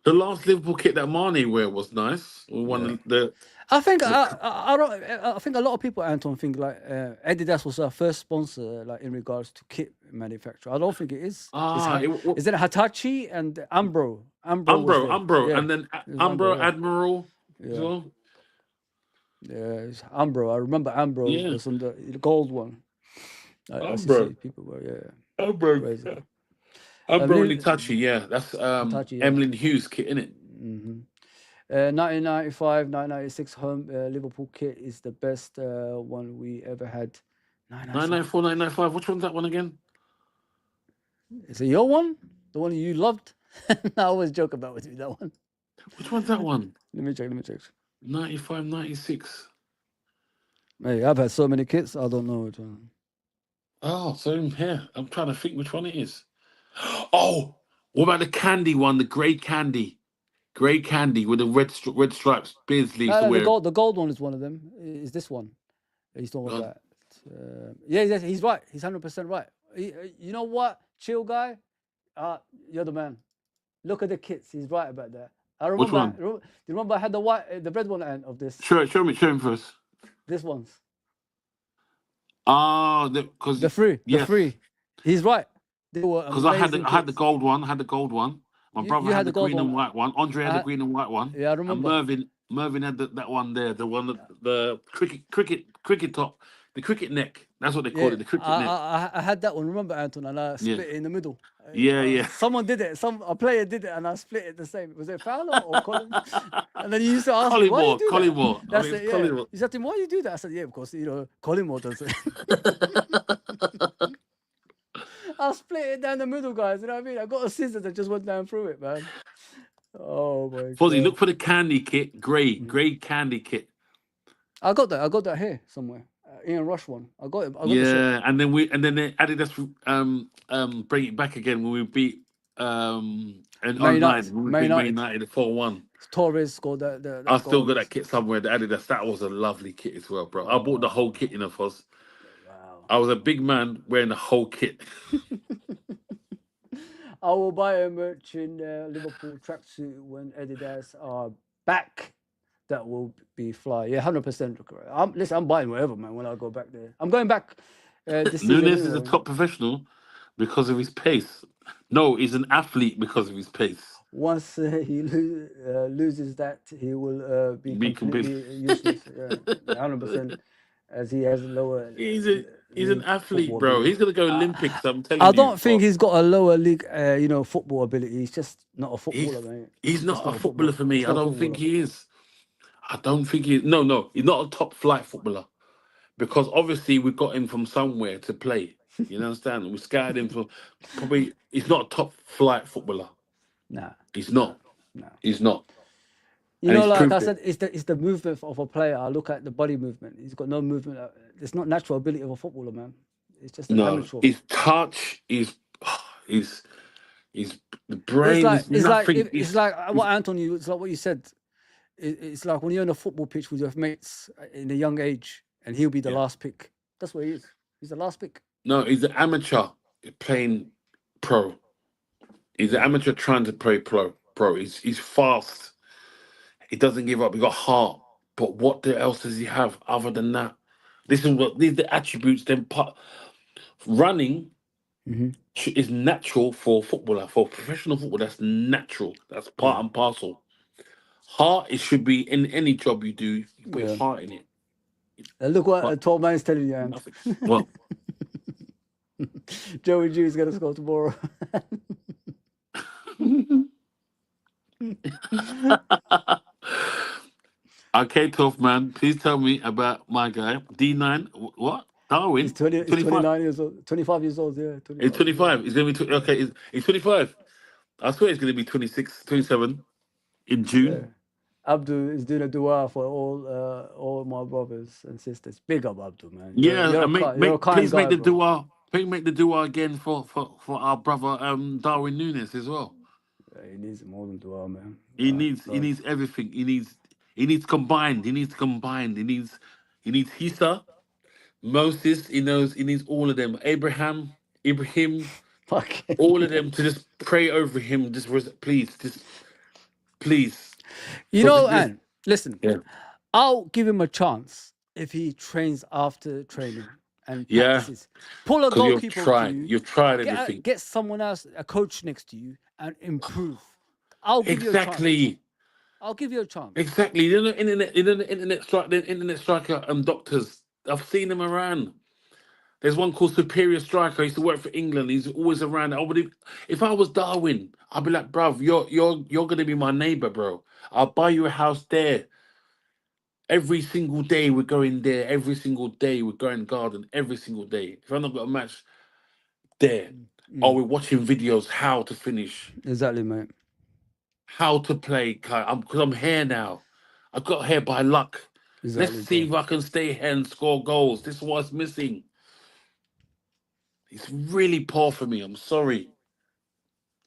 the last Liverpool kit that Mane wear was nice. I think I think a lot of people, Anton, think like Adidas was our first sponsor, like in regards to kit manufacturer. I don't think it is. Is it Hitachi and Umbro? Umbro, and then Umbro Admiral as well. Yeah, it's Umbro. I remember Umbro. Yeah. Was on the gold one. Umbro. People were, Umbro. Umbro and Hitachi, yeah. That's Hitachi, Emlyn Hughes kit, isn't it? 1995, 1996 home Liverpool kit is the best one we ever had. 994, 995. Which one's that one again? Is it your one? The one you loved? I always joke about with you, that one. Which one's that one? Let me check. 95, 96. Hey, I've had so many kits, I don't know which one. Oh, same here. I'm trying to think which one it is. Oh, what about the candy one? The grey candy with the red stripes. Beardsley used to wear. The gold one is one of them. Is this one? He's talking about. Yeah, he's right. He's 100% right. You know what? Chill guy. You're the man. Look at the kits. He's right about that. I remember. Which one? Do you remember I had the red one end of this? Show him first. This one's. Because the free. He's right. Because I had the gold one. My brother had the green and white one. Andre had the green and white one. Yeah, I remember. And Mervyn had that one there. The one the cricket top, the cricket neck. That's what they call it. The cricket neck. I had that one. Remember, Anton? And I split it in the middle. Yeah. Someone did it. A player did it, and I split it the same. Was it Fowler or Colin? And then you used to ask me, why you do that? Collymore. That's it. Yeah. You said to him, why you do that? I said, yeah, because Collymore does it. I split it down the middle, guys. You know what I mean? I got a scissors that just went down through it, man. Oh my Fozzie, God. look for the candy kit, grey candy kit. I got that here somewhere. Ian Rush one. I got it. And then they added us bring it back again when we beat Man United 4-1. Torres scored that I still got that kit somewhere. The Adidas. That was a lovely kit as well, bro. I bought the whole kit in a Foz. Wow. I was a big man wearing the whole kit. I will buy a merch in Liverpool tracksuit when Adidas are back. That will be fly. Yeah, 100%. Listen, I'm buying whatever, man, when I go back there. I'm going back this season. Nunes is a top professional because of his pace. No, he's an athlete because of his pace. once he loses that, he will be Be convinced. completely useless. Yeah, 100%, as he has lower He's a he's an league athlete, football bro. ability. He's gonna go I, Olympics. I'm I telling you. don't think he's got a lower league, football ability. He's just not a He's footballer, mate. he's Just not a not a footballer football. for me. He's I not a don't think footballer. he is. I don't think he. No, he's not a top flight footballer because obviously we got him from somewhere to play. You understand? We scouted him for probably. He's not a top flight footballer. Nah, He's nah, not. nah. He's not, You and know, he's like I proved it. said, it's the movement of a player. I look at the body movement. He's got no movement. It's not natural ability of a footballer, man. It's just an No, amateur. his touch is, his his the It's brain like is nothing. it's like what Anton you. It's like what you said. It's like when you're on a football pitch with your mates in a young age, and he'll be the Yeah. last pick. That's what he is. He's the last pick. No, he's an amateur playing pro. He's an Yeah. amateur trying to play pro. Pro. He's fast. He doesn't give up. He got heart. But what else does he have other than that? This is what these are the attributes. Then running Hmm. is natural for a footballer, for a professional footballer. That's natural. That's part Yeah. and parcel. Heart, it should be in any job you do. You put your Yeah. heart in it. And look what But a 12 man is telling you, Ant. nothing. Well, Joey G is gonna score tomorrow. okay, tough man. Please tell me about my guy D9. What He's Darwin? 20. He's 25. 29 years old. 25 years old. Yeah, He's 25 years old. 25. He's gonna be okay. He's 25. I swear he's gonna be 26, 27 in Yeah. June. Abdul is doing a dua for all my brothers and sisters. Big up, Abdul, man. Yeah, and You're a kind please make guy, the bro. dua. Please make the dua again for our brother Darwin Nunes as well. Yeah, he needs more than dua, man. He needs everything. He needs combined. He needs Hisa, Moses. He needs all of them. Ibrahim, Fucking all of hell. them to just pray over him. Please, please. You So know, this, and listen, yeah, I'll give him a chance if he trains after training and yeah, practices. Pull a because goalkeeper to you, you've tried everything. get someone else, a coach next to you, and improve. I'll give you a chance. Exactly. I'll give you a chance. Exactly. The internet striker doctors. I've seen them around. There's one called Superior Striker. He used to work for England. He's always around. If I was Darwin, I'd be like, bruv, you're gonna be my neighbor, bro. I'll buy you a house there. Every single day we're going there. Every single day we're going garden. Every single day. If I've not got a match there, or Mm, we're watching videos how to finish, exactly, mate. how to play. Because I'm here now. I got here by luck. Let's Exactly, see bro. if I can stay here and score goals. This is what's missing. It's really poor for me. I'm sorry.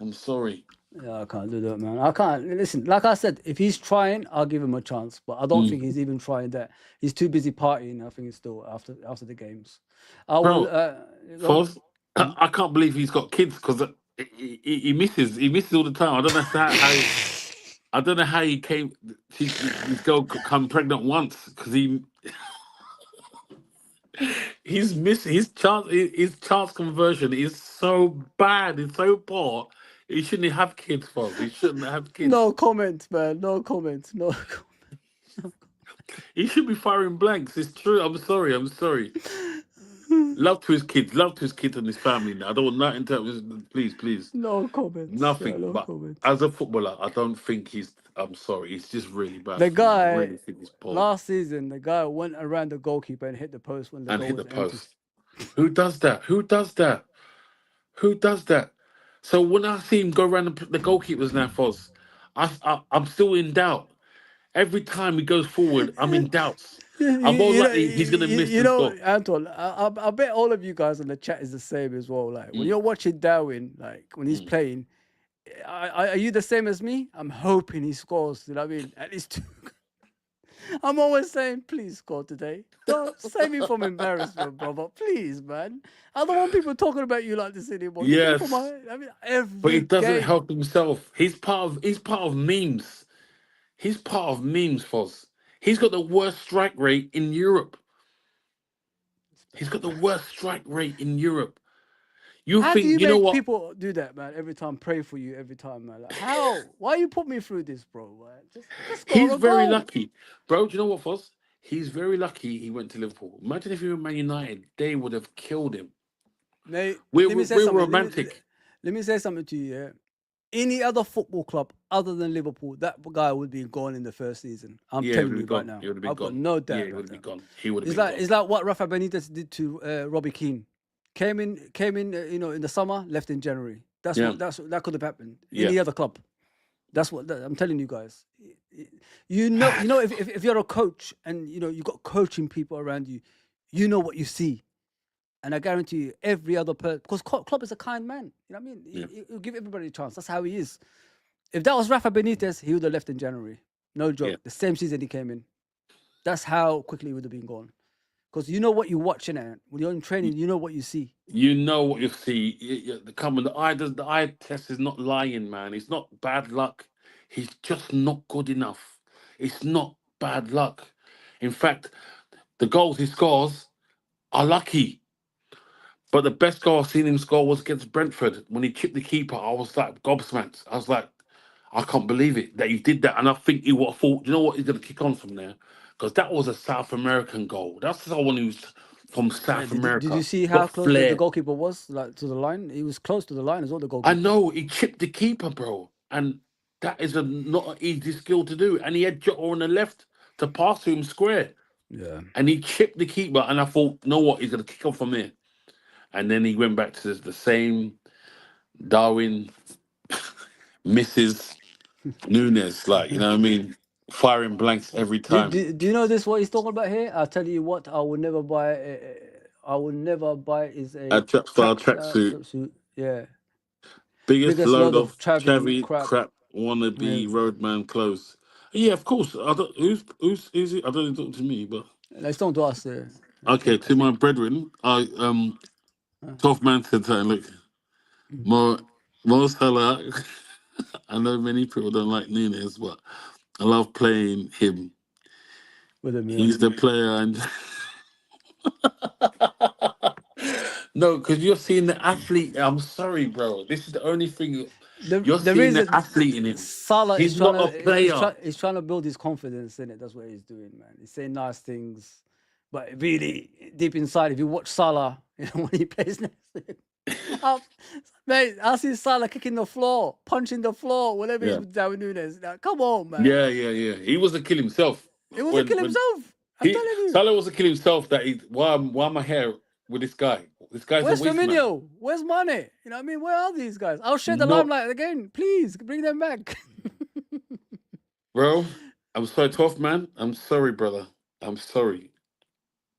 I'm sorry. Yeah, I can't do that, man. I can't listen. Like I said, if he's trying, I'll give him a chance. But I don't Mm. think he's even trying that. He's too busy partying. I think it's still after the games. I will. Bro, Go on. Foz, I can't believe he's got kids because he misses all the time. I don't know I don't know how he came. This girl could come pregnant once because he's missing his chance conversion is so bad. It's so poor. He shouldn't have kids, Foz. He shouldn't have kids. No comment, man. No comment. No. He should be firing blanks. It's true. I'm sorry. I'm sorry. Love to his kids. Love to his kids and his family. Now I don't want nothing to. Please, please. No comments. Yeah, Nothing. no But comments. as a footballer, I don't think he's. I'm sorry. It's just really bad The for me. I guy really think he's poor last season, the guy went around the goalkeeper and hit the post when the and goal hit the was empty. post. Who does that? Who does that? Who does that? So when I see him go around the goalkeepers now, Foz, I'm still in doubt. Every time he goes forward, I'm in doubts. I'm more likely he's going to miss You than know, score. Anton. I bet all of you guys in the chat is the same as well. Like when Mm, you're watching Darwin, like when he's mm. playing, are you the same as me? I'm hoping he scores. You know what I mean? At least two. I'm always saying, please score today. Don't save me from embarrassment, brother. Please, man. I don't want people talking about you like this anymore. You do it for Yes, my. I mean, but he every doesn't game. help himself. He's part of memes. He's part of memes, Foz. He's got the worst strike rate in Europe. It's He's bad, got the man. worst strike rate in Europe. You How do think, you you know make what? people do that, man? Every time, pray for you every time, man. Like, how? Why you put me through this, bro? Man? Just score He's a very goal. lucky. Bro, do you know what, Foss? He's very lucky he went to Liverpool. Imagine if he were Man United, they would have killed him. Mate, We're, let me we're, say we're something. romantic. Let me say something to you. Yeah? Any other football club other than Liverpool, that guy would be gone in the first season. I'm Yeah, it would telling have you been right gone. now. It would have been I've got gone. no Yeah, doubt it would about have been that. gone. He would have It's been like gone. it's like what Rafa Benitez did to Robbie Keane. Came in, in the summer, left in January. Yeah, That could have happened. yeah, Any other club. I'm telling you guys. If you're a coach and you got coaching people around you, you know what you see. And I guarantee you, every other person, because Klopp is a kind man. You know what I mean? yeah, He'll give everybody a chance. That's how he is. If that was Rafa Benitez, he would have left in January. No yeah. joke. The same season he came in. That's how quickly he would have been gone. Because you know what you're watching at. When you're in training, you know what you see. You know what you see. The eye test is not lying, man. It's not bad luck. He's just not good enough. It's not bad luck. In fact, the goals he scores are lucky. But the best goal I've seen him score was against Brentford when he chipped the keeper. I was like gobsmacked. I was like, I can't believe it that he did that. And I think he would have thought, you know what, he's going to kick on from there. Because that was a South American goal. That's someone who's from Yeah, South did you America. see how Got close the flair. goalkeeper was to the line? He was close to the line as well, the I goalkeeper. know he chipped the keeper, bro. And that is not an easy skill to do. And he had Jota on the left to pass to him square. Yeah. And he chipped the keeper. And I thought, you know what, he's going to kick off from there. And then he went back to the same Darwin, Mrs. Nunes, like, you know what I mean? Firing blanks every time. Do you know this? What he's talking about here? I'll tell you what. I will never buy. I will never buy is A a trap star tracksuit, suit. Yeah, biggest biggest load load of of chavvy chavvy crap. crap Yeah, wannabe roadman clothes. Yeah, of course. I don't, who's it? I don't talk to me, but let's don't do us. okay. I To my think. brethren, I Uh, 12th man said something. Look, mm, Mo Mo Salah. I know many people don't like Nunes, but I love playing him. with him, yeah. He's the player, and no, because you're seeing the athlete. I'm sorry, bro. This is the only thing you're The seeing the reason athlete in him. Salah is He's trying not a to player. he's trying to build his confidence in it. That's what he's doing, man. He's saying nice things, but really deep inside, if you watch Salah, when he plays next to him, I- mate, I see Salah kicking the floor, punching the floor, whatever he's Yeah, with Darwin Nunes. Now, come on, man. yeah. He was a kill himself It was a when kill himself. I'm he telling you. Salah was a kill himself. That why am I here with this guy? This guy's a Where's waste man, Firmino? Where's Mane? You know what I mean? Where are these guys? I'll share the no, limelight again. Please bring them back. bro. I'm sorry, 12th man. I'm sorry, brother. I'm sorry.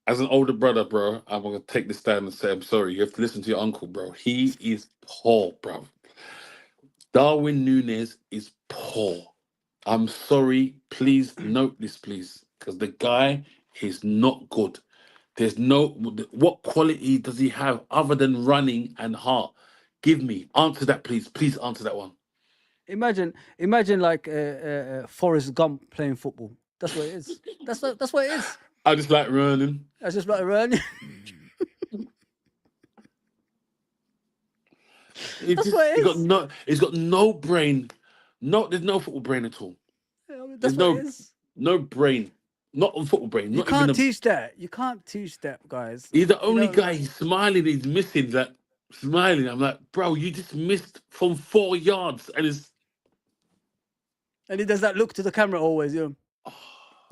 As an older brother, bro, I'm gonna take this stand and say I'm sorry. You have to listen to your uncle, bro. He is poor, bro. Darwin Nunes is poor. I'm sorry. Please note this, please, because the guy is not good. There's no what quality does he have other than running and heart? Give me answer that, please. Please answer that one. Imagine like Forrest Gump playing football. That's what it is. That's what it is. I just like running. That's just like run. That's what it is. He's got no brain. No, there's no football brain at all. There's That's what it is. no brain. Not on football brain. You Not even can't a. teach that. You can't teach that, guys. He's the You only know, guy. He's smiling. He's missing that smiling. I'm like, bro, you just missed from 4 yards, and it's and he does that look to the camera always.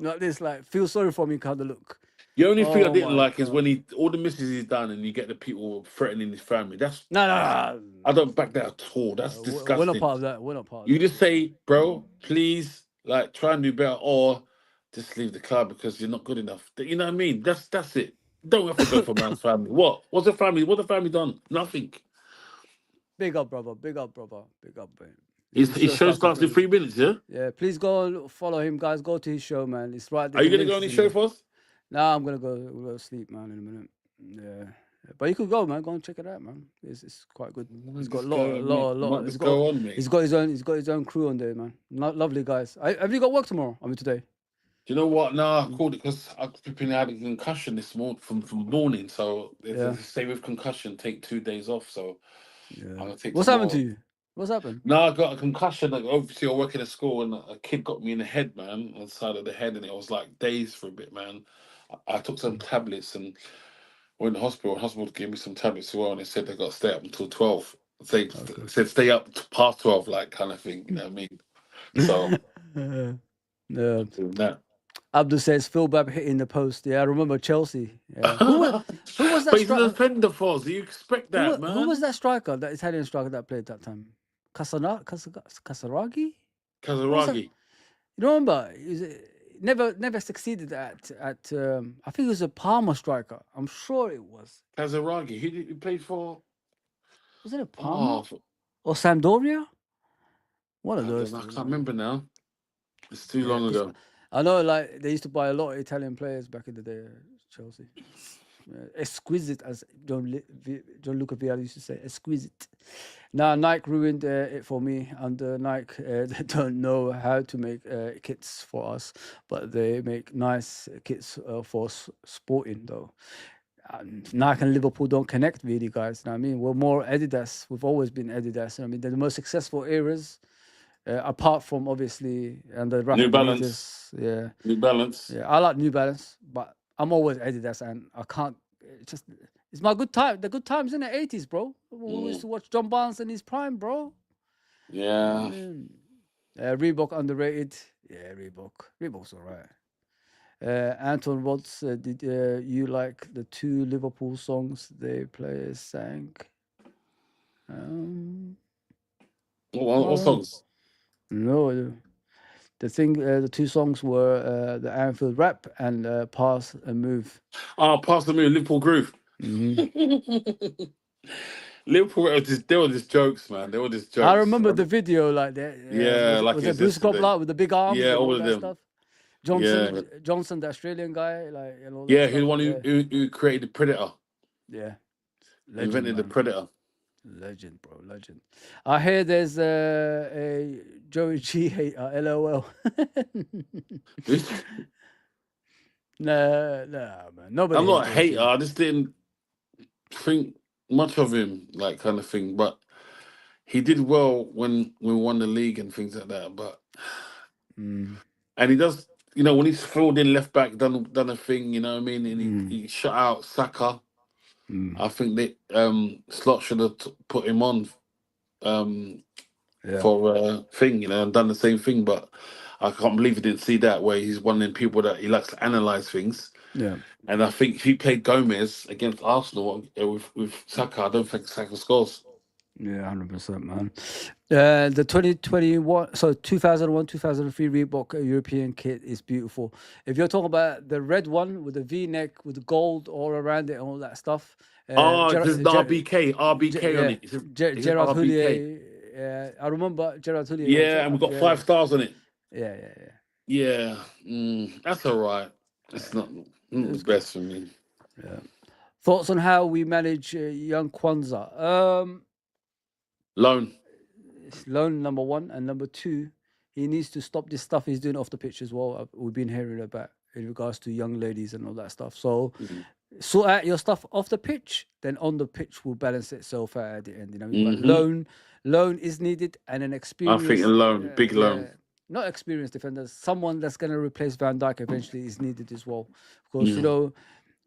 Like this, like feel sorry for me kind of look. the only thing I Oh didn't my like is god. when he all the misses he's done, and you get the people threatening his family. That's No, no, I don't back that at all. That's no. We're not disgusting. part of that. We're not part of You that. just say, bro, please, like, try and do better, or just leave the club because you're not good enough. You know what I mean? That's it. Don't have to go for man's family. What? What's the family? What the family done? Nothing. Big up, brother. Big up, brother. Big up, man. His, His his show show starts in starts in 3 minutes. 3 minutes, yeah? Yeah, please go and follow him, guys. Go to his show, man. It's right there. Are you The going to go on links his in show there. for us? Nah, I'm gonna go sleep, man, in a minute. Yeah. But you could go, man. Go and check it out, man. It's quite good. He's got a Just lot, go on, mate. Might He's just got go on, mate. he's got his own crew on there, man. Lovely guys. Have you got work tomorrow? I mean today. Do you know what? No, I called it because I flipping had a concussion this morning from morning. So they Yeah. say with concussion, take 2 days off. So I'm Yeah. gonna take What's happened to tomorrow. you? What's happened? No, I got a concussion. Like, obviously, I work in a school, and a kid got me in the head, man, on the side of the head, and it was like days for a bit, man. I took some tablets and went to the hospital. Hospital gave me some tablets as well, and they said they got to stay up until 12. They Okay. said stay up to past 12, like kind of thing. You know what I mean? So Yeah. doing that. Abdul says Phil Babb hitting the post. Yeah, I remember Chelsea. Yeah. Who was But that he's a striker? defender, for us. Do you expect that, Who was man? that striker? That Italian striker that played that time? Casaraghi? Who was that? Kazaragi. You remember? Never succeeded at. I think it was a Parma striker. I'm sure it was. Kazaragi. Who did he play for? Was it a Parma Oh, or Sampdoria? One of I don't those know. I two. can't remember now. It's too Yeah, long because ago. I know like they used to buy a lot of Italian players back in the day. Chelsea. Exquisite, as Gianluca Vialli used to say, exquisite. Now Nike ruined it for me, and Nike they don't know how to make kits for us, but they make nice kits for sporting though. And Nike and Liverpool don't connect really, guys. You know what I mean, we're more Adidas. We've always been Adidas. I mean, they're the most successful eras, apart from obviously and the Rafa New Balance. Benitez. Yeah, New Balance. yeah, I like New Balance, but I'm always Adidas, and I can't. It's just it's my good time. The good times in the '80s, bro. When we used Mm, to watch John Barnes in his prime, bro. You know what I yeah. mean? Reebok underrated. Yeah, Reebok. Reebok's alright. Anton Watts, did you like the two Liverpool songs they play sang? Um, What oh, songs? no, the two songs were the Anfield Rap and Pass and Move. Oh, Pass the Moon, Liverpool Groove. Hmm. Liverpool, they were just jokes, man. They were just I jokes. remember the video like that. Yeah, like Was it it's Bruce yesterday. Grobbelaar with the big arms Yeah, and all all of that them. stuff? Yeah. Johnson, the Australian guy, like and all that Yeah, he's the stuff. one Yeah, who created the Predator, yeah, legend, invented the man, Predator. legend, bro, legend. I hear there's a Joey G hater. LOL. Nah, man. Nobody I'm hates not a Joey hater. G. I just didn't think much of him, like kind of thing. But he did well when we won the league and things like that. But Mm, and he does, when he's filled in left back, done a thing. You know what I mean? And mm, he shut out Saka. mm. I think that Slot should have put him on um, Yeah, for thing, and done the same thing. But I can't believe he didn't see that. Where he's one of them people that he likes to analyze things. yeah. And I think if he played Gomez against Arsenal with Saka, I don't think Saka scores. Yeah, 100%, man. The 2021, so 2001, 2003 Reebok European kit is beautiful. If you're talking about the red one with the V-neck with the gold all around it and all that stuff, Oh, there's the RBK on Yeah, it. It says Gerard RBK. Houllier. I remember Gerard Houllier. Yeah, and we've got Yeah, 5 stars on it. yeah, yeah, yeah. Yeah, that's all right. It's It not the was good. best for me. Yeah. Thoughts on how we manage young Kwanzaa? Loan. Loan number one, and number two, he needs to stop this stuff he's doing off the pitch as well. We've been hearing about in regards to young ladies and all that stuff. So Mhm. sort out your stuff off the pitch, then on the pitch will balance itself out at the end. You know, what I mean? But Mhm. loan is needed, and an I think a experienced, loan, big yeah, loan. not experienced defenders, someone that's going to replace Van Dijk eventually is needed as well. Because Yeah.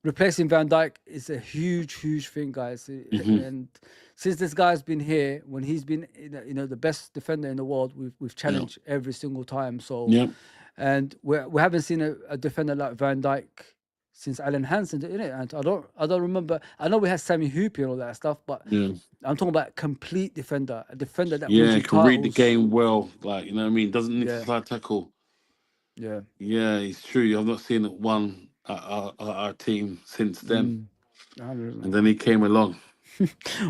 replacing Van Dijk is a huge thing, guys. Hmm. And since this guy's been here, when he's been, the best defender in the world, we've Yeah. challenged every single time. So, Yeah. and we haven't seen a defender like Van Dijk since Alan Hansen, innit? And I don't remember. I know we had Sammy Hoopy and all that stuff, but Yeah. I'm talking about complete defender, a defender that wins Yeah. you Can read the titles. game well. Like, you know what I mean? Doesn't need to Yeah, slide tackle. yeah. Yeah, it's true. I've not seen one at our team since then. 100%. And then he came along.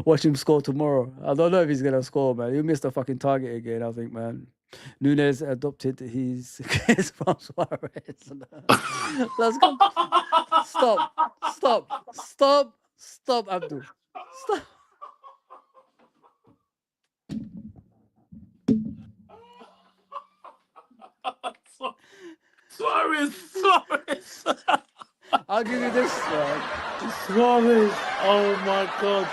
Watch him score tomorrow. I don't know if he's gonna score, man. He missed a fucking target again, I think, man. Nunes adopted his case from Suarez. Let's go. Stop. Stop. Stop. Stop, Abdul. Stop. Suarez. I'll give you this. Suarez. Oh my God.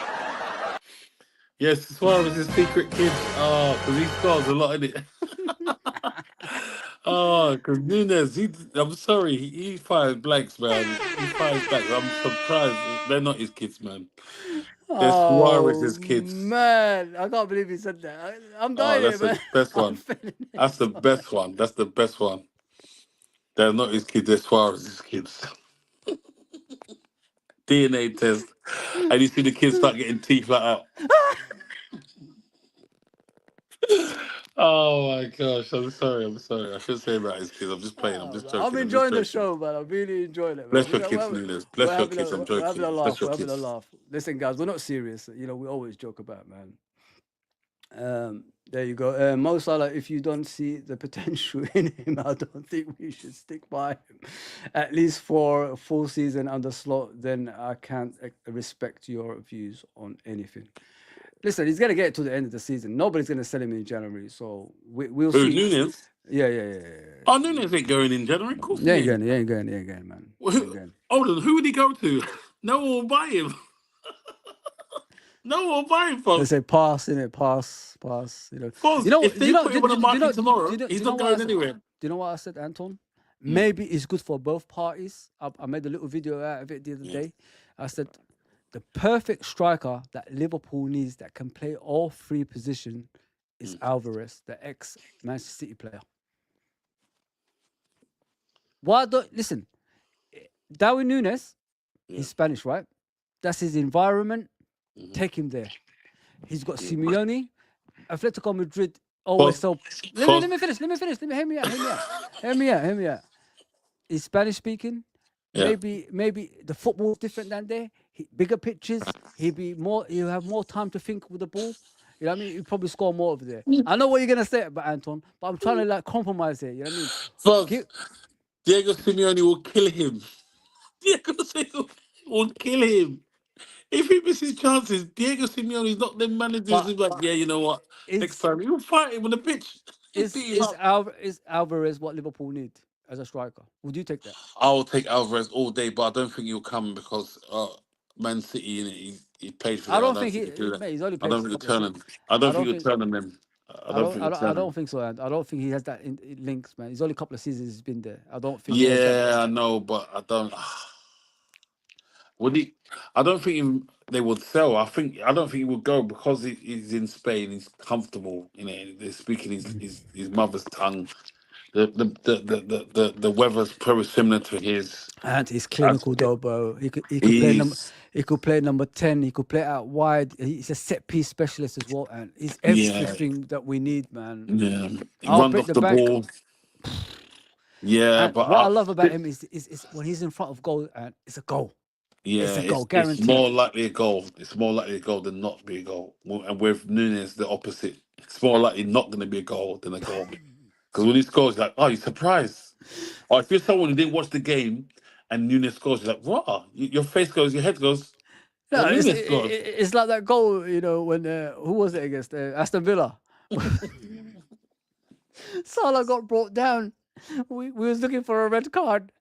Yes, Suarez is secret kid. Oh, because he scores a lot in it. Oh, because Nunes, I'm sorry, he fires blanks, man. He fires blanks. I'm surprised. They're not his kids, man. They're Oh Suarez's kids. man, I can't believe he said that. I'm Oh, dying here, that's the man. best I'm one. feeling That's it. the best one. That's the best one. They're not his kids, they're Suarez's kids. DNA test. And you see the kids start getting teeth like that. Oh my gosh, I'm sorry, I'm sorry. I shouldn't say about his kids. I'm just playing, I'm Oh, just man, I'm joking, I'm just enjoying the joking. show, man. I'm really enjoying it, man. Bless your kids, Nunes. We're Bless your kids, I'm we're having a joking. Bless laugh. your We're having a kids. laugh. Listen, guys, we're not serious. You know, we always joke about, man. There you go. Mo Salah, if you don't see the potential in him, I don't think we should stick by him. At least for a full season under slot, then I can't respect your views on anything. Listen, he's gonna get to the end of the season. Nobody's gonna sell him in January, so we'll Who, see. Nunes? Yeah. Oh, Nunes ain't going in January. Of course He he ain't ain't. going. He ain't going. He ain't going, man. Well, He ain't going. hold on, who would he go to? No one will buy him. No one will buy him, They folks. say pass, innit? Pass. You know. Folks, You know. if they put him on the market tomorrow, Do he's you know not what I going said? anywhere. Do you know what I said, Anton? Mm, Maybe it's good for both parties. I made a little video out of it the other mm, day. I said the perfect striker that Liverpool needs that can play all three positions is mm. Alvarez, the ex Manchester City player. Why don't listen? Darwin Nunes, Yeah. he's Spanish, right? That's his environment. Mhm. Take him there. He's got Mm. Simeone, Atletico Madrid. Always Folks, so. Let folks, me finish. Let me hear me out. He's Spanish speaking. yeah. Maybe the football's different than there. Bigger pitches. He'll have more time to think with the ball. You know what I mean? He'll probably score more over there. I know what you're gonna say about Anton, but I'm trying to like compromise here. You know what I mean? Folks, Give, Diego Simeone will kill him. Diego Simeone will kill him. If he misses chances, Diego Simeone's not the managers but who's like, yeah, you know what? Next is time he'll fight him on the pitch. He'll beat him up. is Alvarez what Liverpool need as a striker? Would you take that? I'll take Alvarez all day, but I don't think he'll come because Man City, he played for I them. I don't don't think think he'll do that. mate, he's only I played don't for a think he'll couple of turn seasons. him. I I don't think don't he'll think turn on them. I don't think he'll I turn don't them. think so, and I don't think he has that links, man. He's only a couple of seasons he's been there. I don't think he has that. Yeah, I know, but I don't. Would he? I don't think they would sell. I don't think he would go because he's in Spain. He's comfortable. You know, they're speaking his mother's tongue. The weather's probably similar to his. And he's That's clinical though, bro. he's he could play number 10. He could play out wide. He's a set piece specialist as well, and he's yeah everything that we need, man. yeah. He I'll runs break off the the bank. ball. Yeah, And but what I love about him is when he's in front of goal, and it's a goal. yeah, It's a goal, it's more guaranteed. likely a goal. It's more likely a goal than not be a goal. And with Nunes, the opposite. It's more likely not going to be a goal than a goal. Because when he scores, you're like, oh, you're surprised. Or if you're someone who didn't watch the game and Nunes scores, you're like, wow. Your face goes, your head goes, No, oh, Nunes scores. it's like that goal, you know, when who was it against Aston Villa? Salah got brought down. We was looking for a red card.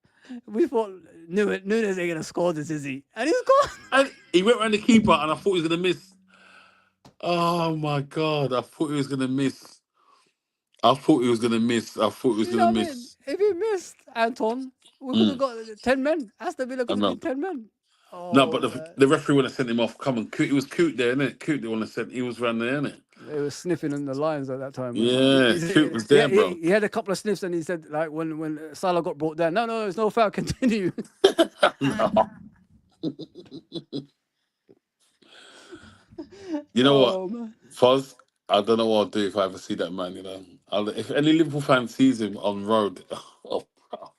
We thought Nunes ain't gonna score this, is he? And he scored. And he went around the keeper and I thought he was going to miss. Oh, my God. I thought he was going to miss. I thought he was going to miss. I thought he was You going to know what I mean? miss. If he missed Anton, we could have Mm, got 10 men. Aston Villa I could have know. been 10 men. No, but Oh man. the referee would have sent him off. Come on, Coot, it was Coot there, innit? Coot, they want to send. He was around there, innit? They were sniffing on the lines at that time, man. Yeah, Coot was there, bro. He had a couple of sniffs and he said, like, when Salah got brought down, no, it's no foul, continue. No. You know what, Oh man. Foz? I don't know what I'll do if I ever see that man. You know, if any Liverpool fan sees him on road, oh, bro,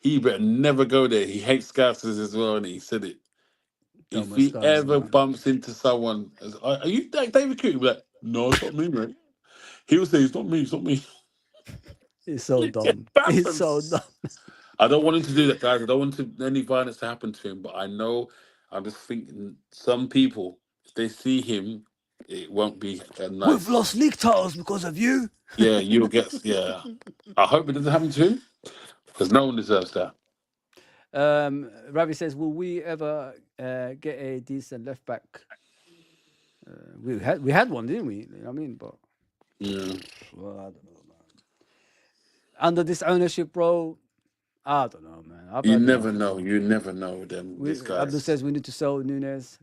he better never go there. He hates Scousers as well, and he said it. If Thomas he guys, ever man. bumps into someone, are you like David Coot? He'll be like, no, it's not me, mate. He will say, it's not me, it's not me. He's so It dumb. He's so happens. dumb. I don't want him to do that, guys. I don't want any violence to happen to him. But I know, I'm just thinking, some people, if they see him, it won't be We've nice. lost league titles because of you. Yeah, you'll get. Yeah, I hope it doesn't happen to him. because no one deserves that. Ravi says, "Will we ever get a decent left back?" We had one, didn't we? You know what I mean, but Yeah. well, I don't know, man. Under this ownership, bro, I don't know, man. I've You had never enough. know. You never know them. These Abdul guys. says we need to sell Nunes.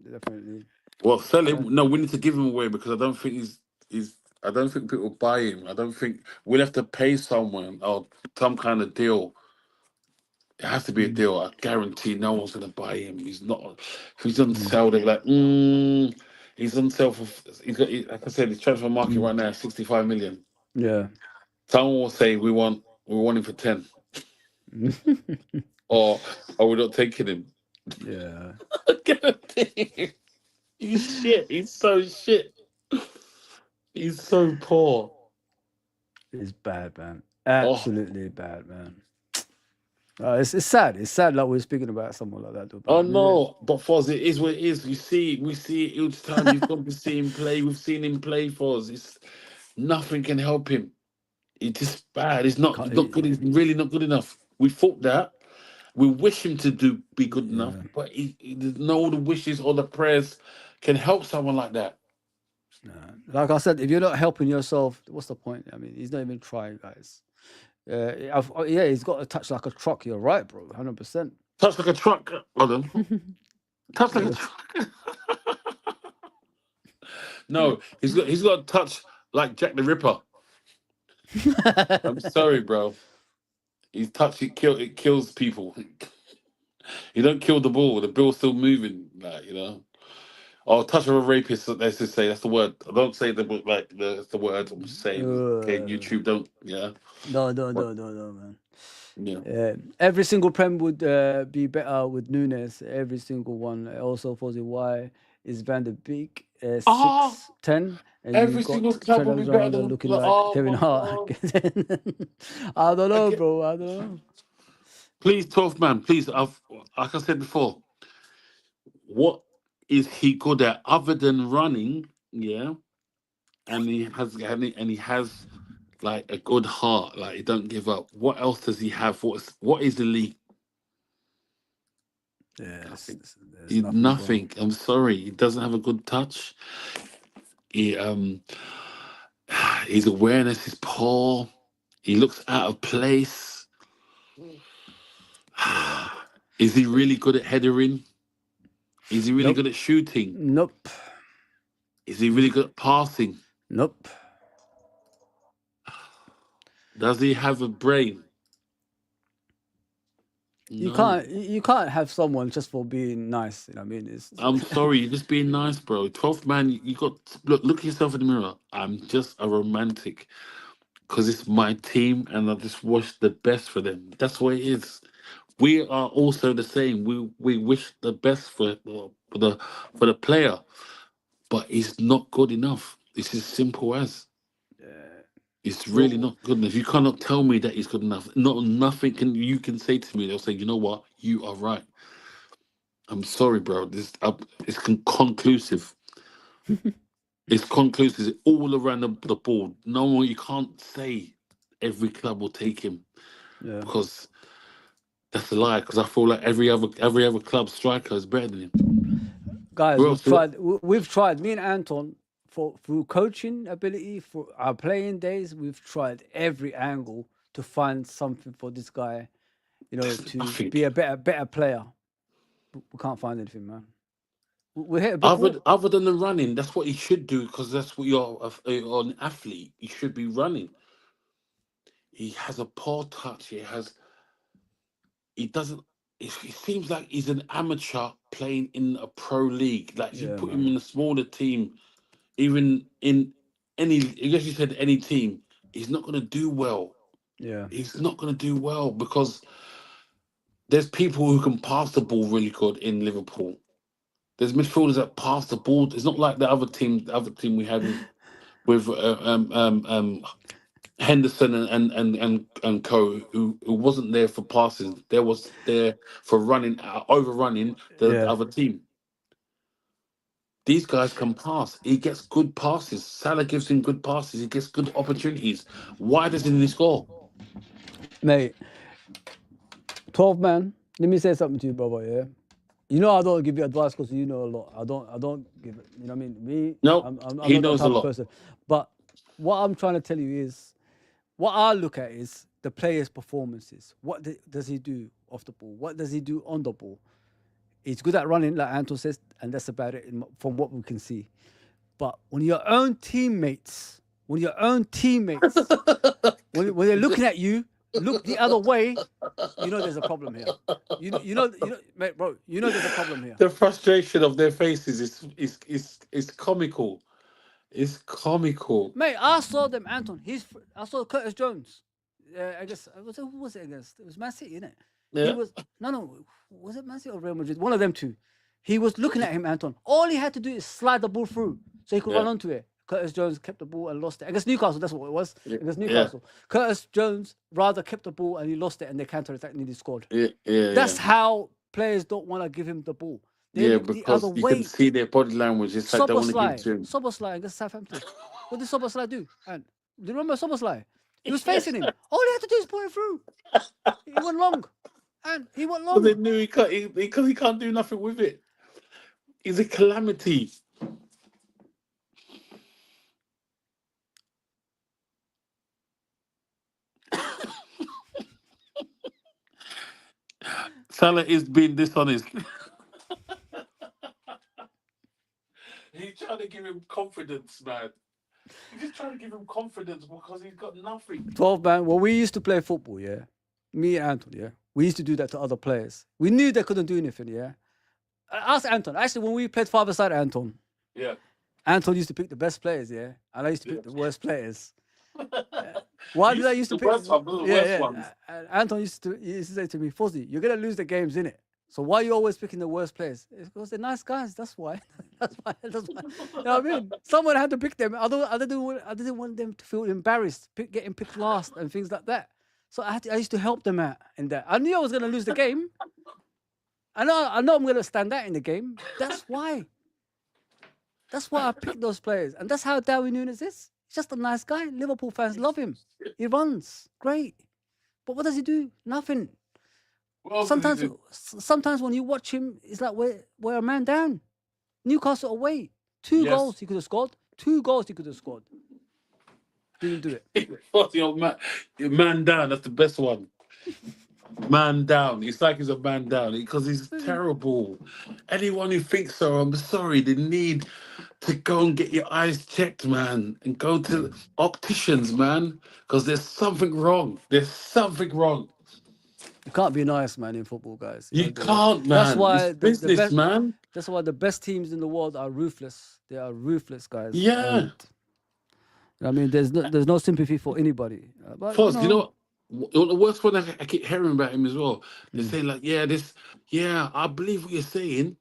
Definitely. Well, sell him. No, we need to give him away because I don't think he's. I don't think people buy him. I don't think we'll have to pay someone or some kind of deal. It has to be a Mm, deal. I guarantee no one's gonna buy him. He's not. If he's on mm, sale, they're like, he's on sale for. Like I said, his transfer market mm. right now is 65 million. Yeah. Someone will say we want him for 10, or we're not taking him. Yeah. I guarantee. He's shit. He's so shit. He's so poor. It's bad, man. Oh, Absolutely bad, man. It's sad. It's sad like we're speaking about someone like that, though, oh man. no. But Foz, it is what it is. We see it each time we've gone to see him play. We've seen him play, Foz. It's nothing can help him. It's just bad. He's not. Can't- He's not good. He's really not good enough. We thought that. We wish him to be good enough, Yeah. but there's no the wishes or the prayers can help someone like that. Like I said, if you're not helping yourself, what's the point? I mean, he's not even trying, guys. Yeah, he's got a touch like a truck. You're right, bro. 100%. Touch like a truck. Hold on. Touch like a truck. No, he's got a touch like Jack the Ripper. I'm sorry, bro. He's touch it kills people. You don't kill the ball. The ball's still moving. Like. Oh, touch of a rapist. Let's just say that's the word. I don't say that's the word. I'm just saying. Okay, YouTube don't. Yeah. No, man. Yeah. Every single Prem would be better with Nunes. Every single one. Also, for the why is Van der Beek Oh, 6'10", and every you've single got club Trent will be better Alexander than. looking like Oh Kevin my Hart. god. I don't I know, get, bro. I don't know. please, 12th man. Please. Like I said before. What is he good at other than running? Yeah, and he has like a good heart. Like he don't give up. What else does he have? What is the league? Yes, Nothing. there's nothing, bro. Nothing. I'm sorry. He doesn't have a good touch. He his awareness is poor. He looks out of place. Yeah. Is he really good at headering? Is he really Nope. good at shooting? Nope. Is he really good at passing? Nope. Does he have a brain? You No. can't. You can't have someone just for being nice. You know what I mean? It's I'm sorry, you're just being nice, bro. 12th man, you got look at yourself in the mirror. I'm just a romantic because it's my team and I just wish the best for them. That's what it is. We are also the same. We wish the best for the player, but he's not good enough. It's as simple as. It's really well, not good enough. You cannot tell me that he's good enough. Nothing can you can say to me. They'll say, you know what, you are right. I'm sorry, bro. It's conclusive. It's conclusive. It's all around the board. No one, you can't say every club will take him yeah. because that's a lie. Because I feel like every other club striker is better than him. Guys, Who we've else? tried. We've tried. Me and Anton, for through coaching ability, for our playing days, we've tried every angle to find something for this guy. You know, There's to nothing. be a better player. We can't find anything, man. We hit a brick Other wall. other than the running, that's what he should do because that's what you're an athlete. He should be running. He has a poor touch. He doesn't. It seems like he's an amateur playing in a pro league. Like if you Yeah, put him man. in a smaller team, even in any, I guess you said any team, he's not going to do well. Yeah, He's not going to do well because there's people who can pass the ball really good in Liverpool. There's midfielders that pass the ball. It's not like the other team we had with Henderson and co, who wasn't there for passing. There was there for running, overrunning the yeah. other team. These guys can pass. He gets good passes. Salah gives him good passes. He gets good opportunities. Why doesn't he score? Mate, 12 man. Let me say something to you, brother. Yeah, you know I don't give you advice because you know a lot. I don't give it. You know what I mean? Me, No, I'm he not that knows a type of lot. person. But what I'm trying to tell you is, what I look at is the player's performances. What does he do off the ball? What does he do on the ball? He's good at running, like Anton says, and that's about it from what we can see. But when your own teammates, when they're looking at you, look the other way, you know there's a problem here. Mate, bro, you know there's a problem here. The frustration of their faces is comical. It's comical. Mate, I saw them, Anton. I saw Curtis Jones. I guess who was it against? It was Man City, innit? He Yeah. was no. Was it Man City or Real Madrid? One of them two. He was looking at him, Anton. All he had to do is slide the ball through so he could run Yeah. onto it. Curtis Jones kept the ball and lost it. Against Newcastle, that's what it was. Against Yeah. Newcastle. Curtis Jones rather kept the ball and he lost it and they counter-attacked and he scored. Yeah. That's how players don't want to give him the ball. They Yeah, look the other because you way. can see their body language. It's like they want to give it to him. Soboslai against Southampton. What did Soboslai do? And do you remember Soboslai? He was facing him. All he had to do is pull it through. He went long. And he went long. But they knew because he can't do nothing with it. He's a calamity. Salah is being dishonest. He's trying to give him confidence, man. He's just trying to give him confidence because he's got nothing. 12 man. When we used to play football, yeah, me and Anton, yeah, we used to do that to other players. We knew they couldn't do anything, yeah. Ask Anton. Actually, when we played five-a-side, Anton, Yeah. Anton used to pick the best players, yeah, and I used to pick the worst players. Why did I used to pick worst ones? And Anton used to say to me, Fozzie, you're gonna lose the games, innit? So why are you always picking the worst players? It's because they're nice guys. That's why. That's why. You know what I mean? Someone had to pick them. I didn't want them to feel embarrassed, getting picked last and things like that. So I used to help them out in that. I knew I was gonna lose the game. I know I'm gonna stand out in the game. That's why. That's why I picked those players, and that's how Darwin Núñez is. He's just a nice guy. Liverpool fans love him. He runs great, but what does he do? Nothing. Sometimes when you watch him, it's like we're a man down. Newcastle away, two goals he could have scored. 2 goals he could have scored. Didn't do it. Man down. That's the best one. Man down. It's like he's a man down because he's terrible. Anyone who thinks so, I'm sorry. They need to go and get your eyes checked, man, and go to opticians, man, because there's something wrong. There's something wrong. You can't be nice, man, in football, guys. You can't, man. That's why it's business, best, man. That's why the best teams in the world are ruthless. They are ruthless, guys. Yeah. I mean, there's no sympathy for anybody. But, First, you know what? The worst one I keep hearing about him as well. They say like, I believe what you're saying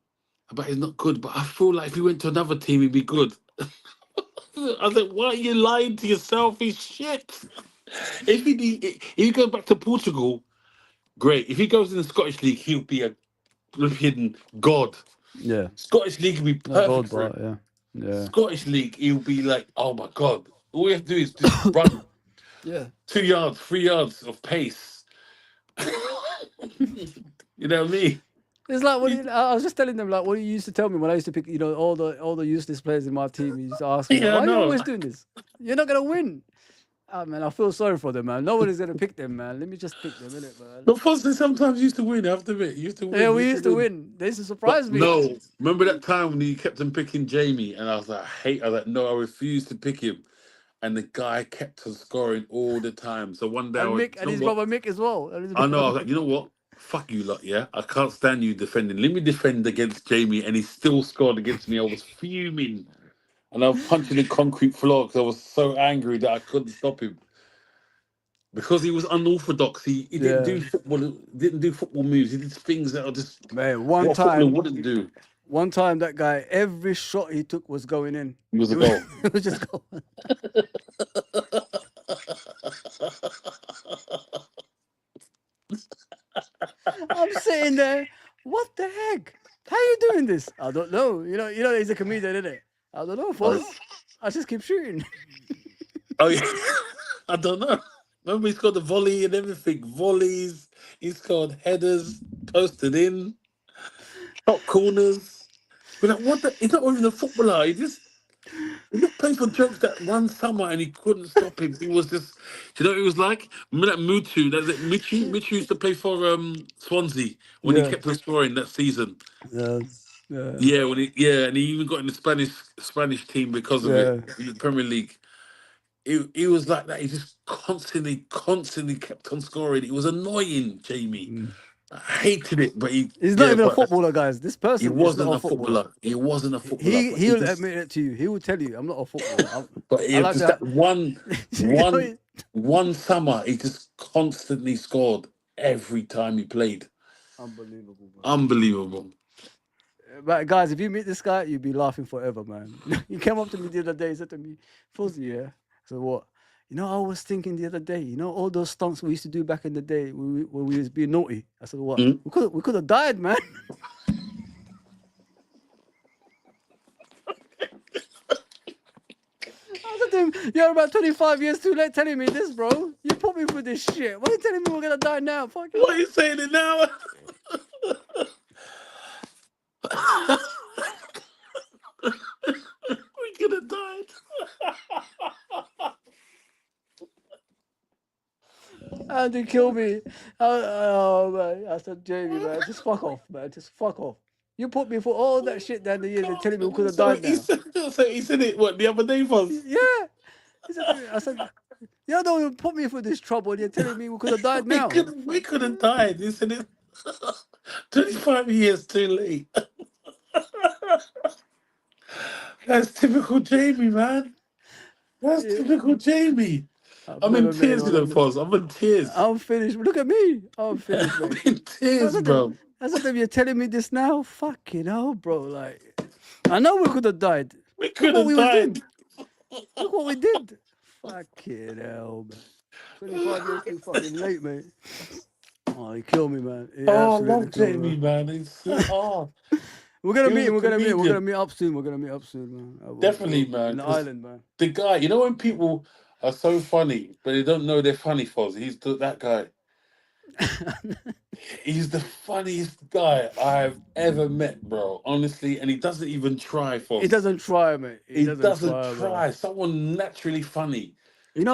about he's not good, but I feel like if he went to another team, he'd be good. I was like, why are you lying to yourself? He's shit. If he goes back to Portugal, great. If he goes in the Scottish League, he'll be a flipping god. Yeah. Scottish League will be perfect for him. Yeah. Yeah. Scottish League, he'll be like, oh my god. All you have to do is just run 2 yards, 3 yards of pace. You know what I mean? It's like I was just telling them like what you used to tell me when I used to pick, all the useless players in my team. You used to ask me, why are you always doing this? You're not gonna win. Oh man, I feel sorry for them, man. Nobody's gonna pick them, man. Let me just pick them, innit, man? But Foster sometimes used to win, I have to admit. Used to win. Yeah, we used to win. They used to surprise me. No, remember that time when you kept on picking Jamie, and I was like, I was like, no, I refused to pick him. And the guy kept on scoring all the time. So one day and his brother Mick as well. I know, I was like, you know what? Fuck you lot, yeah? I can't stand you defending. Let me defend against Jamie, and he still scored against me. I was fuming. And I was punching the concrete floor because I was so angry that I couldn't stop him. Because he was unorthodox. He didn't do football moves. He did things that are just one time wouldn't do. One time that guy, every shot he took was going in. It was a goal. It was just going. I'm sitting there. What the heck? How are you doing this? I don't know. You know, he's a comedian, isn't it? I don't know, Foz. I just keep shooting. Oh yeah. I don't know. Remember, he scored the volley and everything. Volleys. He scored headers, posted in, top corners. We're like, what the? He's not even a footballer. He just played for jokes that one summer and he couldn't stop him. He was just, do you know what it was like? Remember that Mutu? That's it. Michu. Michu used to play for Swansea when he Yeah, kept on scoring that season. yeah, yeah, Yeah, and he even got in the Spanish team because of it yeah. in the Premier League. He was like that. He just constantly kept on scoring. It was annoying, Jamie. Mm. I hated it, but He's not yeah, even a but footballer, guys. This he person is not wasn't a a footballer. footballer. He wasn't a footballer, He but he he'll just, admit it to you. He will tell you, I'm not a footballer. but I it like just that to. one, one summer, he just constantly scored every time he played. Unbelievable, man. Unbelievable. But guys, if you meet this guy, you'd be laughing forever, man. He came up to me the other day. He said to me, "Fuzzy, yeah." So what? I was thinking the other day. All those stunts we used to do back in the day when we was being naughty. I said, "What? Mm. We could have died, man." I said to him, "You're about 25 years too late telling me this, bro. You put me through this shit. Why are you telling me we're gonna die now? Fucking What are hell." you saying it now? We could have died. And they killed me. Oh, man. I said, Jamie, man, just fuck off, man. Just fuck off. You put me for all that shit down the years and telling me we could have So died he now. said, so he said it what the other day was. Yeah. He said to me, I said, you don't put me for this trouble. You're telling me we could have died now. We could have died. He said it 25 years too late. That's typical Jamie, man. That's Yeah. typical Jamie. I've I'm in never met tears, you anyone know, like this. Foz. I'm in tears. I'm finished. Look at me. I'm finished, I'm mate. in I tears, said to him, bro. you're telling me this now? Fucking hell, bro. Like, I know we could have died. We Look could what have we was died. doing. Look what we did. Fucking hell, man. 25 years too fucking late, mate. Oh, he killed me, man. He Oh, I absolutely love killed me, Jamie, man. He's oh, We're gonna he meet was a him. We're gonna comedian. meet up soon. We're gonna meet up soon, man. Definitely, In man. the Because island, man. the guy, you know, when people are so funny, but they don't know they're funny, Foz. That guy. He's the funniest guy I've ever met, bro. Honestly, and he doesn't even try, He Foz. doesn't try, mate. He He doesn't doesn't try, bro. try. Someone naturally funny.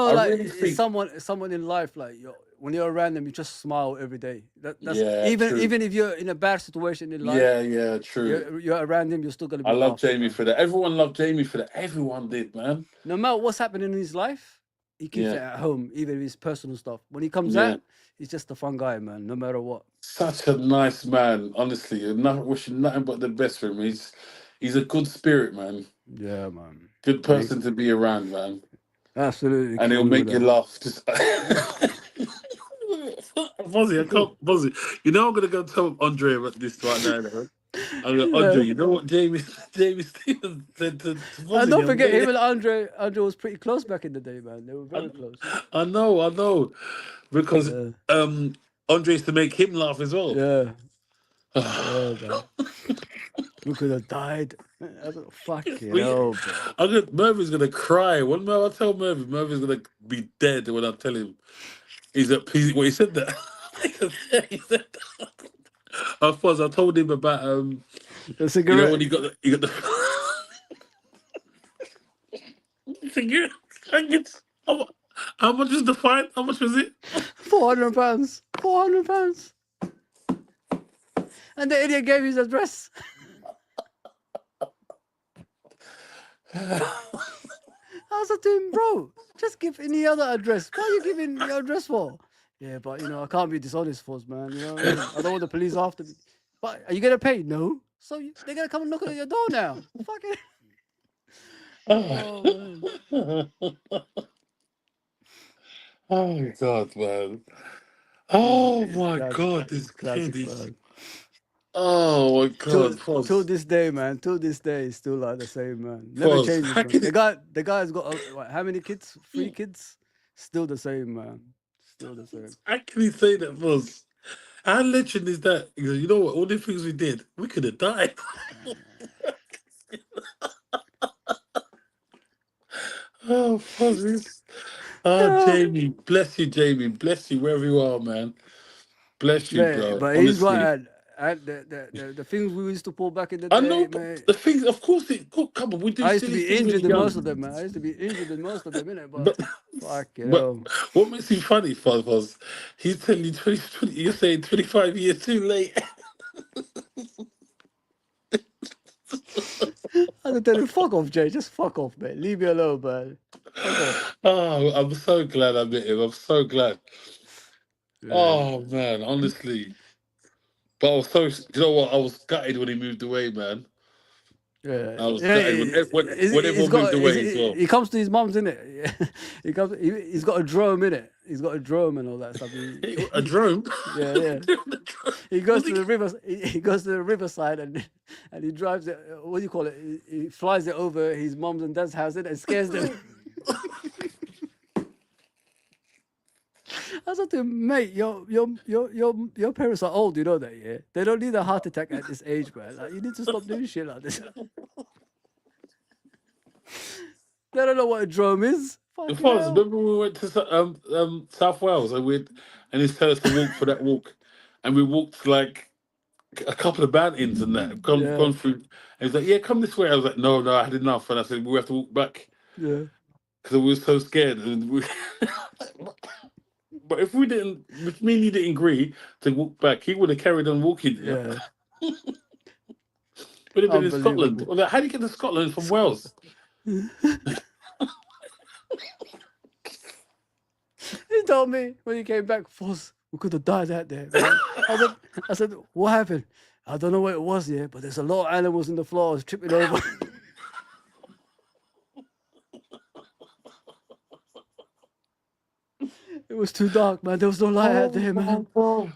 I Like really it's think, someone in life, like when you're around them, you just smile every day. That's yeah, even true. even if you're in a bad situation in life, Yeah, true. you're around him, you're still gonna I be love laughing, Jamie man. for that. Everyone loved Jamie for that. Everyone did, man. No matter what's happening in his life, he keeps Yeah, it at home, even his personal stuff. When he comes yeah. out, he's just a fun guy, man. No matter what. Such a nice man, honestly. I'm not wishing nothing but the best for him. He's a good spirit, man. Yeah, man. Good And he person to be around, man. absolutely And he'll killed me with make you that. laugh. Just Bozzy, I can't Bozzy. You know I'm gonna go tell Andre about this right now, though. I'm gonna Andre, Yeah. you know what Jamie Stevens said to And Bozzy don't the other forget, day? him and Andre was pretty close back in the day, man. They were very close. I know. Because Yeah. Andre used to make him laugh as well. Yeah. Yeah, man. We could have died. I don't fucking hell, bro. Murphy's gonna cry. I tell Murphy's gonna be dead when I tell him well, he said that. He said that. I told him about The you know when cigarette, he got the cigarette. How much is the fine? How much was it? £400. £400. And the idiot gave his address. I said to him, bro, just give any other address. What are you giving your address for? Yeah, but I can't be dishonest, for man. You know what I mean? I don't want the police after me. But are you gonna pay? No. So they're gonna come and knock at your door now. Fucking. Oh man. Oh God, man. It's, Oh it's my classic. God, It's this kid classic, is. man. Oh my Till God, till Foz. this day, man. Till this day, it's still like the same, man. Never Foz, changes, how man. can it? The guy's got how many kids? 3 kids. Still the same, man. Still the same. How can he say that, Foz? How legend is that? He goes, you know what? All the things we did, we could have died. Oh, Foz, Oh, Jamie, bless you, Jamie, bless you wherever you are, man. Bless you, Mate, bro. but he's Honestly, right. And the things we used to pull back in the I day, know, but mate. the things, of course, come on, we do I used to silly be things when injured you're in most of young. them, man. I used to be injured in most of them, innit? But But fuck, but what makes me funny, Fuzz, was he's telling you 20, you're saying 25 years too late. I had to tell him, fuck off, Jay. Just fuck off, mate. Leave me alone, man. Fuck off. Oh, I'm so glad I met him. I'm so glad. Yeah. Oh man, honestly. But I was so, you know what? I was gutted when he moved away, man. Yeah, I was yeah. gutted when He's everyone moved got. away as well. He comes to his mum's, innit? He comes. He's got a drone, innit? He's got a drone and all that stuff. A drone? Yeah, yeah. He goes to the river. He goes to the riverside and he drives it. What do you call it? He flies it over his mom's and dad's house and scares them. I said to him, mate, your parents are old. You know that, yeah? They don't need a heart attack at this age, man. Like, you need to stop doing shit like this. They don't know what a drone is. The Fucking Fonz, hell. remember when we went to South Wales and he's telling us to walk for that walk, and we walked like a couple of mountains and that Yeah, gone through. And he's like, "Yeah, come this way." I was like, "No, no, I had enough." And I said, "We have to walk back yeah, because we were so scared." And but if we didn't, if me and you didn't agree to walk back, he would have carried on walking. Yeah, yeah. would have been in Scotland. Unbelievable. Well, like, how do you get to Scotland from Wales? He told me when he came back, Foz, we could have died out there, man. I said, what happened? I don't know what it was, yeah, but there's a lot of animals in the floor. I was tripping over. It was too dark, man. There was no light out there, man. Oh,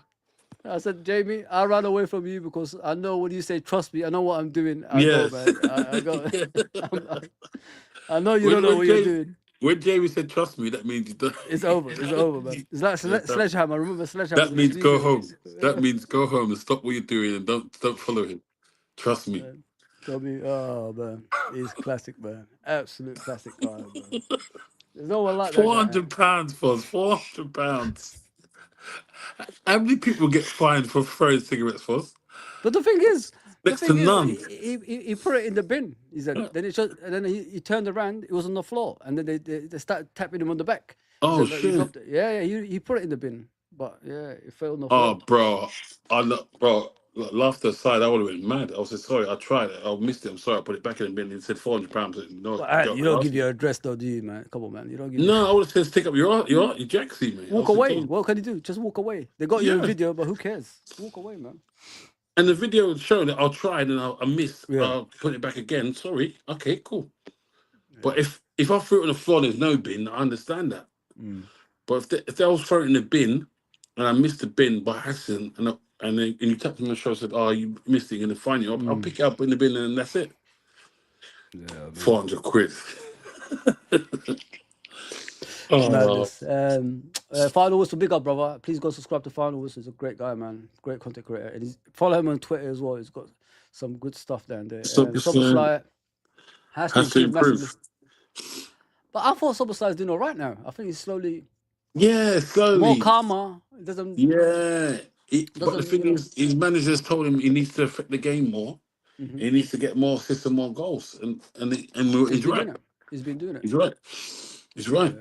I said, Jamie, I ran away from you because I know when you say trust me, I know what I'm doing. I go, yes. man. I go. I know you don't when know when what you're Jamie, doing. when Jamie said, "Trust me," that means you don't. It's over. It's over, man. It's like Yeah, Sledgehammer. Remember Sledgehammer that with the means go seagull? home. That means go home and stop what you're doing and don't follow him. Trust me. Told me, oh man, he's classic, man. Absolute classic guy, man. There's no one like that guy. £400, Foz. £400. How many people get fined for throwing cigarettes, Foz? But the Next to thing is, none. he put it in the bin. He said. Then it just, and then he turned around. It was on the floor, and then they started tapping him on the back. He Oh said, "Look, you shit. dropped it." Yeah, yeah. He put it in the bin, but yeah, it fell on the Oh, floor. bro. Bro. Laughter aside, I would have been mad. I was like, sorry, I tried it. I missed it. I'm sorry. I put it back in the bin. It said £400. No, But joke. you don't give your address, though, do you, man? Come on, man. You don't give. No, I would have said, stick up your jacksie, mate. I Walk would have away. told. What can you do? Just walk away. They got you in Yeah. video, but who cares? Walk away, man. And the video showed that I tried and I missed. Yeah. I'll put it back again. Sorry. Okay, cool. But if I threw it on the floor, there's no bin. I understand that. But if they was throwing it in the bin and I missed the bin by accident and you tapped me on the shoulder and said, "Oh, you missed it, you're gonna find it." I'll pick it up in the bin and that's it. Yeah, man. £400. Oh, Madness. Final Whistle, big up, brother. Please go subscribe to Final Whistle. He's a great guy, man. Great content creator. And follow him on Twitter as well. He's got some good stuff down there. Soberslide has to has to improve massively. improve. But I thought Soberslide is doing all right now. I think he's slowly Yeah, slowly. more calmer. It doesn't. Yeah. But the Doesn't, thing is, his managers told him he needs to affect the game more. He needs to get more assists and more goals. And He's he's been right. doing it. He's been doing it. He's right. He's right.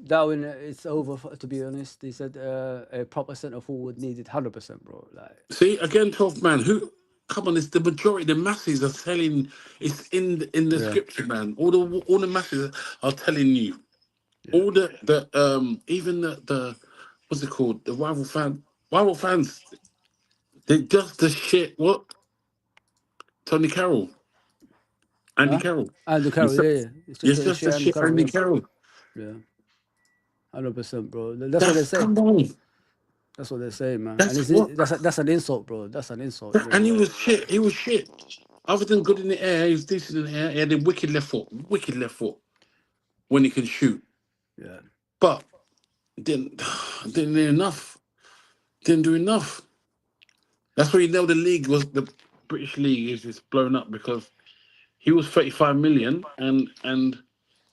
Darwin, it's over. To be honest, he said a proper centre forward needed 100%, bro. Like, See, again, 12 man. Who? Come on, it's the majority. The masses are telling. It's in the scripture, man. All the masses are telling you. All the even the what's it called? The rival fans. They just the shit. What? Tony Carroll, Andy Carroll. Andy Carroll, yeah. It's It's just just the shit, Andy Carroll. Yeah. 100%, bro. That's what they say. Come on. That's what they're saying, man. That's And that's an insult, bro. That's an insult. And he was shit. He was shit. Other than good in the air, he was decent in the air. He had a wicked left foot. Wicked left foot. When he can shoot. Yeah. But didn't do enough. Didn't do enough. That's why you know the league was the British league is just blown up because he was 35 million and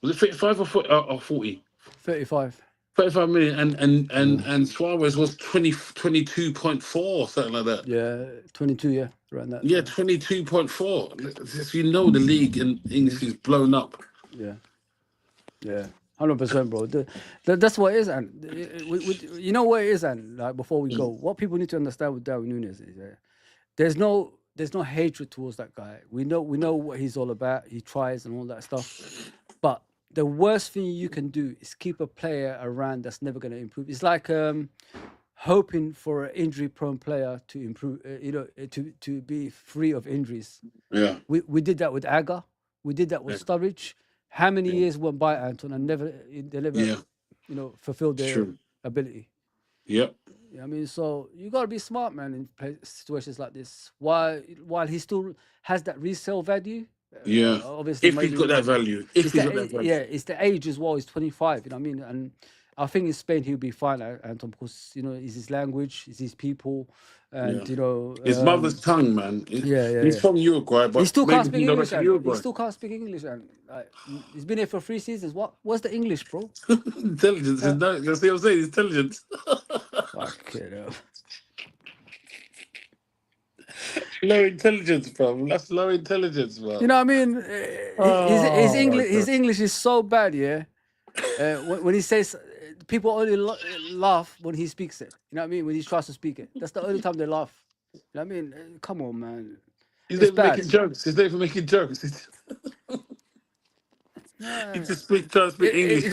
Was it 35 or 40? 35. 35 million, and Suarez was 22.4, something like that. Yeah, 22. Yeah, around that. Yeah, 22.4. You know, the league in English is blown up. Yeah. Yeah, 100%, bro. That's what it is, and you know what it is, and like before we go, what people need to understand with Darwin Núñez is there's no hatred towards that guy. We know what he's all about. He tries and all that stuff, but the worst thing you can do is keep a player around that's never going to improve. It's like hoping for an injury-prone player to improve. To be free of injuries. Yeah. We did that with Aga. We did that with Sturridge. How many years went by, Anton, and they never, fulfilled their ability. Yep. I mean, so you got to be smart, man, in situations like this. While he still has that resale value. Yeah. Obviously, If he's got that value. If he's got that value. Yeah, it's the age as well. He's 25. You know what I mean? And I think in Spain he'll be fine, Anton, because it's his language, it's his people, and his mother's tongue, man. He's from Uruguay, but he still can't speak maybe English. not Uruguay. He still can't speak English, and he's been here for 3 seasons. What's the English, bro? Intelligence. You see what I'm saying? Intelligence. Fuck it up. Low intelligence, bro. That's low intelligence, bro. You know what I mean? His English is so bad, yeah. When he says, people only laugh when he speaks it. You know what I mean? When he tries to speak it, that's the only time they laugh. You know what I mean? Come on, man. He's not even making jokes. He's not even making jokes. He just trying to speak English.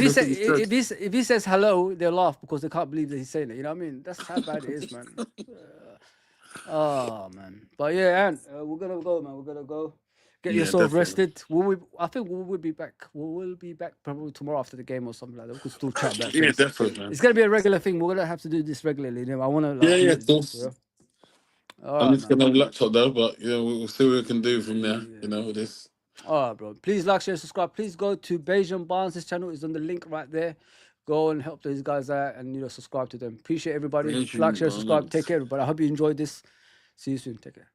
If he says hello, they'll laugh because they can't believe that he's saying it. You know what I mean? That's how bad it is, man. Oh man, but yeah, and we're gonna go, man. We're gonna go. Get yourself rested. I think we will be back. We will be back probably tomorrow after the game or something like that. We could still chat about Yeah, definitely, man. It's gonna be a regular thing. We're gonna have to do this regularly. You know, I wanna. Of course. I'm just gonna have a laptop though, but we'll see what we can do from there. With this. All right, bro. Please like, share, subscribe. Please go to Bejan Barnes' channel. It's on the link right there. Go and help these guys out and subscribe to them. Appreciate everybody. Like, share, subscribe. Take care, everybody. I hope you enjoyed this. See you soon. Take care.